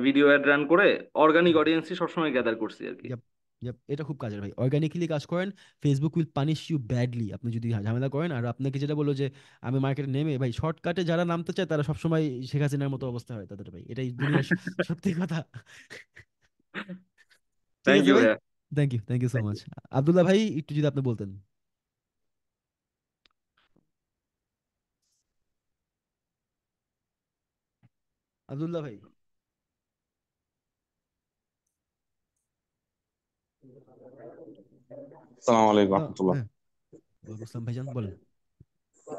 ভিডিও অ্যাড রান করে অর্গানিক অডিয়েন্সই সবসময় গ্যাদার করছি আর কি। Yep, yep, এটা খুব কাজের ভাই, অর্গানিক্যালি কাজ করেন। Facebook will punish you badly আপনি যদি ঝামেলা করেন। আর আপনাকে যেটা বললো যে আমি মার্কেটে নেমে ভাই, শর্টকাটে যারা নামতে চায় তারা সবসময় শেখ হাসিনার মতো অবস্থা হয় তাদের ভাই, এটাই দুনিয়ার সত্যি কথা। ঠিক থ্যাংক আছে ইউ ভাই, ভাইয়া। Thank you so Thank much. you. Abdullah ভাই একটু যদি আপনি বলতেন। আব্দুল্লাহ ভাই। সালাম আলাইকুম হ্যাঁ রহমতুল্লাহ। হ্যাঁ, ওয়ালাইকুম আসসালাম ভাইজান, বলেন।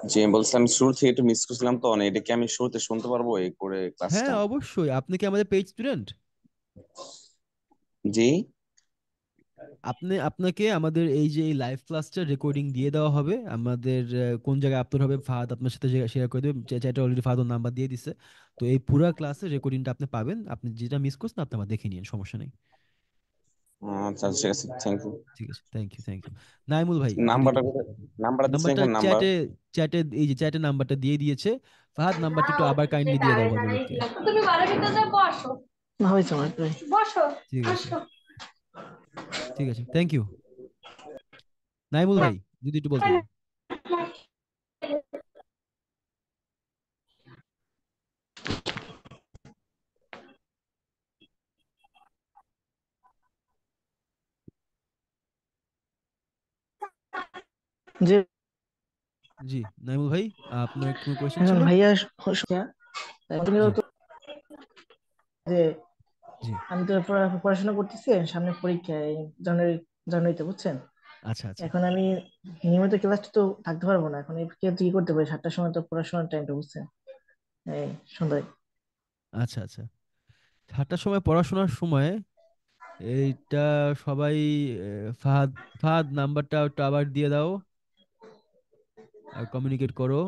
জি আমি বলছিলাম শুরু থেকে একটু মিস করছিলাম, তো এটা কি আমি শুরুতে শুনতে পারবো এই করে হ্যাঁ ক্লাসটা? অবশ্যই, আপনি কি আমাদের পেজ স্টুডেন্ট? জি। আপনাকে আমাদের এই যে এই লাইভ ক্লাসটা রেকর্ডিং দিয়ে দেওয়া হবে আমাদের, কোন জায়গায় আপলোড হবে ফাহাদ আপনার সাথে শেয়ার করে দেবে, চ্যাটে অলরেডি ফাহাদ নাম্বার দিয়ে দিচ্ছে। তো এই পুরো ক্লাসের রেকর্ডিংটা আপনি পাবেন, আপনি যেটা মিস করছেন আপনি আবার দেখে নিন, সমস্যা নেই। আচ্ছা ঠিক আছে, থ্যাংক ইউ। ঠিক আছে, থ্যাংক ইউ। নাইমুল ভাই যদি একটু নাম্বারটা বলতেন। নাম্বারটা দিচ্ছেন নাম্বারটা এখানে নাম্বার? চ্যাটে, এই যে চ্যাটে নাম্বারটা দিয়ে দিয়েছে ফাহাদ, নাম্বারটা একটু আবার কাইন্ডলি দিয়ে দাও ভদ্রলোককে। তুমি ঘরের ভিতরে বসো। হয়েছে আমার প্রায়। বসো। ঠিক আছে, আসো। ঠিক আছে, থ্যাংক ইউ। নাইমুল ভাই যদি একটু বলতেন। যে জি নাইমুল ভাই, আপনার কোনো কোয়েশ্চেন এখন ছিল? ভাইয়া জি তো যে জি। আমি তো পড়াশোনা করতেছি, সামনে পরীক্ষা এই জানুয়ারি জানুয়ারিতে, বুঝছেন? আচ্ছা আচ্ছা এখন আমি নিয়মিত ক্লাসটা তো থাকতে পারবো না, এখন এই কি করতে পারি, 7টার সময় তো পড়াশোনার টাইমটা, বুঝছেন? এই সন্ধ্যায়। আচ্ছা আচ্ছা। 7টার সময় পড়াশোনার সময় এইটা সবাই, ফাহাদ, নাম্বারটা একটু আবার দিয়ে দাও আর কমিউনিকেট করো।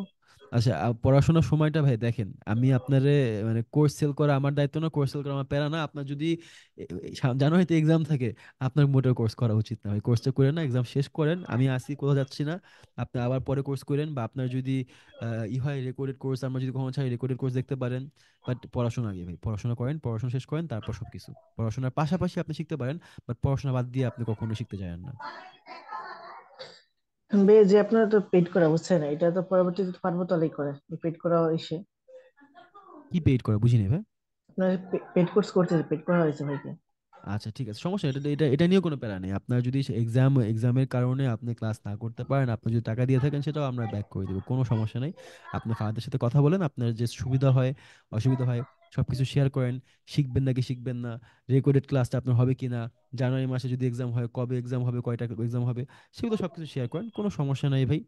আচ্ছা, পড়াশোনার সময়টা ভাই দেখেন, আমি আপনারে মানে কোর্স সেল করা আমার দায়িত্ব না, কোর্স সেল করা আমার প্যারা না। আপনার যদি জানুয়ারিতে এক্সাম থাকে, আপনার মোটেও কোর্স করা উচিত না ভাই, কোর্সটা করেন না, এক্সাম শেষ করেন, আমি আসি, কোথাও যাচ্ছি না। আপনি আবার পরে কোর্স করেন, বা আপনার যদি ই হয় রেকর্ডেড কোর্স, আমরা যদি কখনো চাই রেকর্ডেড কোর্স দেখতে পারেন। বাট পড়াশোনা আগে ভাই, পড়াশোনা করেন, পড়াশোনা শেষ করেন, তারপর সবকিছু। পড়াশোনার পাশাপাশি আপনি শিখতে পারেন, বাট পড়াশোনা বাদ দিয়ে আপনি কখনো শিখতে যাবেন না। যে আপনারা তো পেড করা, বুঝছেন, এটা তো পরবর্তীতে পারবো তাহলেই করে পেড করা এসে। কি পেইড করা বুঝিনি ভাই। আপনার পেড কোর্স করতে পেড করা হয়েছে ভাইকে। আচ্ছা ঠিক আছে, সমস্যা নেই, এটা নিয়ে কোনো প্যারা নেই। আপনার যদি এক্সামের কারণে আপনি ক্লাস না করতে পারেন, আপনি যদি টাকা দিয়ে থাকেন, সেটাও আমরা ব্যাক করে দেবো, কোনো সমস্যা নেই। আপনি ফাদারের সাথে কথা বলেন, আপনার যে সুবিধা হয় অসুবিধা হয় সবকিছু শেয়ার করেন। শিখবেন নাকি শিখবেন না, রেকর্ডেড ক্লাসটা আপনার হবে কিনা, জানুয়ারি মাসে যদি এক্সাম হয় কবে এক্সাম হবে, কয়টা এক্সাম হবে, সেগুলো সবকিছু শেয়ার করেন, কোনো সমস্যা নাই ভাই।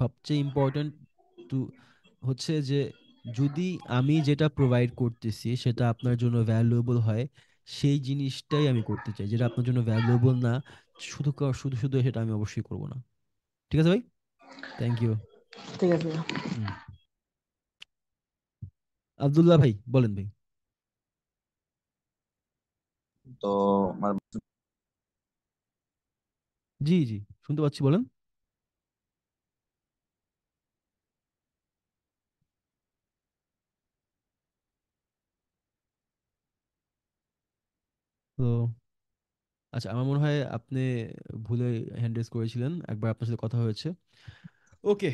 সবচেয়ে ইম্পর্ট্যান্ট টু হচ্ছে যে, যদি আমি যেটা প্রোভাইড করতেছি সেটা আপনার জন্য ভ্যালুয়েবল হয়, সেই জিনিসটাই আমি করতে চাই। যেটা আপনার জন্য ভ্যালুয়েবল না, শুধু শুধু শুধু সেটা আমি অবশ্যই করব না। ঠিক আছে ভাই, থ্যাংক ইউ। ঠিক আছে। আব্দুল্লাহ ভাই বলেন ভাই। তো আমার জি জি, শুনতে পাচ্ছি, বলেন। তো আচ্ছা, আমার মনে হয় আপনি ভুলে হ্যান্ড রেজ করেছিলেন, একবার আপনার সাথে কথা হয়েছে। ওকে,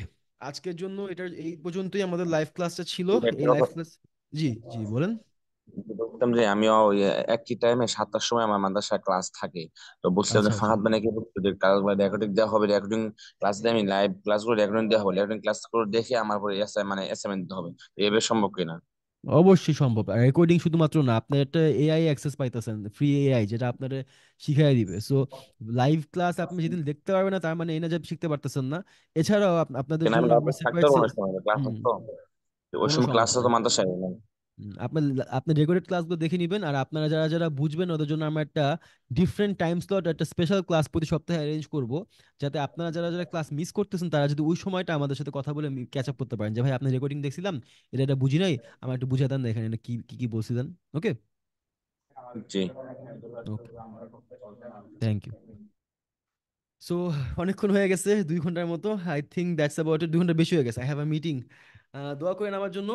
আজকের জন্য এটা এই পর্যন্তই আমাদের লাইভ ক্লাসটা ছিল। এই একটা লাইভ কথা ক্লাস, জি জি বলেন। বলতাম যে আমিও ওই একই টাইমে 7টার সময় আমার মাদ্রাসায় ক্লাস থাকে। তো বলছিলাম আচ্ছা যে আচ্ছা, ফাহাদ মানে কি বলতো যে কাগজ রেকর্ডিং দেওয়া হবে, রেকর্ডিং ক্লাস দিয়ে আমি লাইভ ক্লাসগুলো রেকর্ডিং দেওয়া হবে, রেকর্ডিং ক্লাস করে দেখে আমার পরে মানে অ্যাসাইনমেন্ট দিতে হবে। এভাবে সম্ভব কিনা? অবশ্যই সম্ভব। আর রেকর্ডিং শুধুমাত্র না, আপনার একটা এআই অ্যাক্সেস পাইতেছেন, ফ্রি এআই, যেটা আপনার শিখাই দিবে। সো লাইভ ক্লাস আপনি যেদিন দেখতে পারবেন না, তার মানে এই না যে আপনি শিখতে পারতেছেন না। এছাড়াও আপনাদের কেন আমি জন্য লাইভে আমরা থাকতে সেপারেট, পারবো না সময় ক্লাস হুম, তো, ওই কোনো সময় ক্লাস সমস্যা তো নেই। মাদ্রাসায় না। আপনার আপনি রেকর্ডেড ক্লাসগুলো দেখে নিবেন, আর আপনারা যারা যারা বুঝবেন ওদের জন্য আমরা একটা ডিফারেন্ট টাইম স্লট, একটা স্পেশাল ক্লাস প্রতি সপ্তাহে অ্যারেঞ্জ করব, যাতে আপনারা যারা যারা ক্লাস মিস করতেছেন তারা যদি ওই সময়টা আমাদের সাথে কথা বলে ক্যাচ আপ করতে পারেন, যে ভাই আপনি রেকর্ডিং দেখছিলাম, এটা এটা বুঝি নাই, আমার একটু বুঝিয়ে দেন না এখানে এটা কি কি কি বলছিলেন। ওকে, জি। ওকে, থ্যাংক ইউ। সো অনেকক্ষণ হয়ে গেছে, 2 ঘন্টার মতো। আই থিঙ্ক দ্যাটস অ্যাবাউট ইট। 2 ঘন্টা বেশি হয়ে গেছে। I have a meeting. দোয়া করেন আমার জন্য।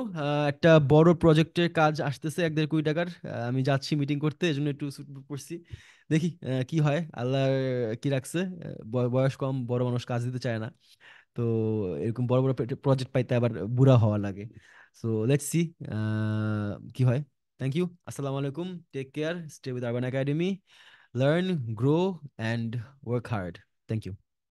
একটা বড় প্রজেক্টের কাজ আসতেছে 1-1.5 কোটি টাকার। আমি যাচ্ছি মিটিং করতে, এজন্য একটু স্যুট পরছি। দেখি কি হয়, আল্লাহ কি রাখছে। বয়স কম, বড় মানুষ কাজ দিতে চায় না। তো এরকম বড় বড় প্রজেক্ট পাইতে আবার বুড়া হওয়া লাগে। সো লেটস সি কি হয়। Thank you. আসসালামু আলাইকুম। Take care, stay with urban academy, learn, grow and work hard. Thank you.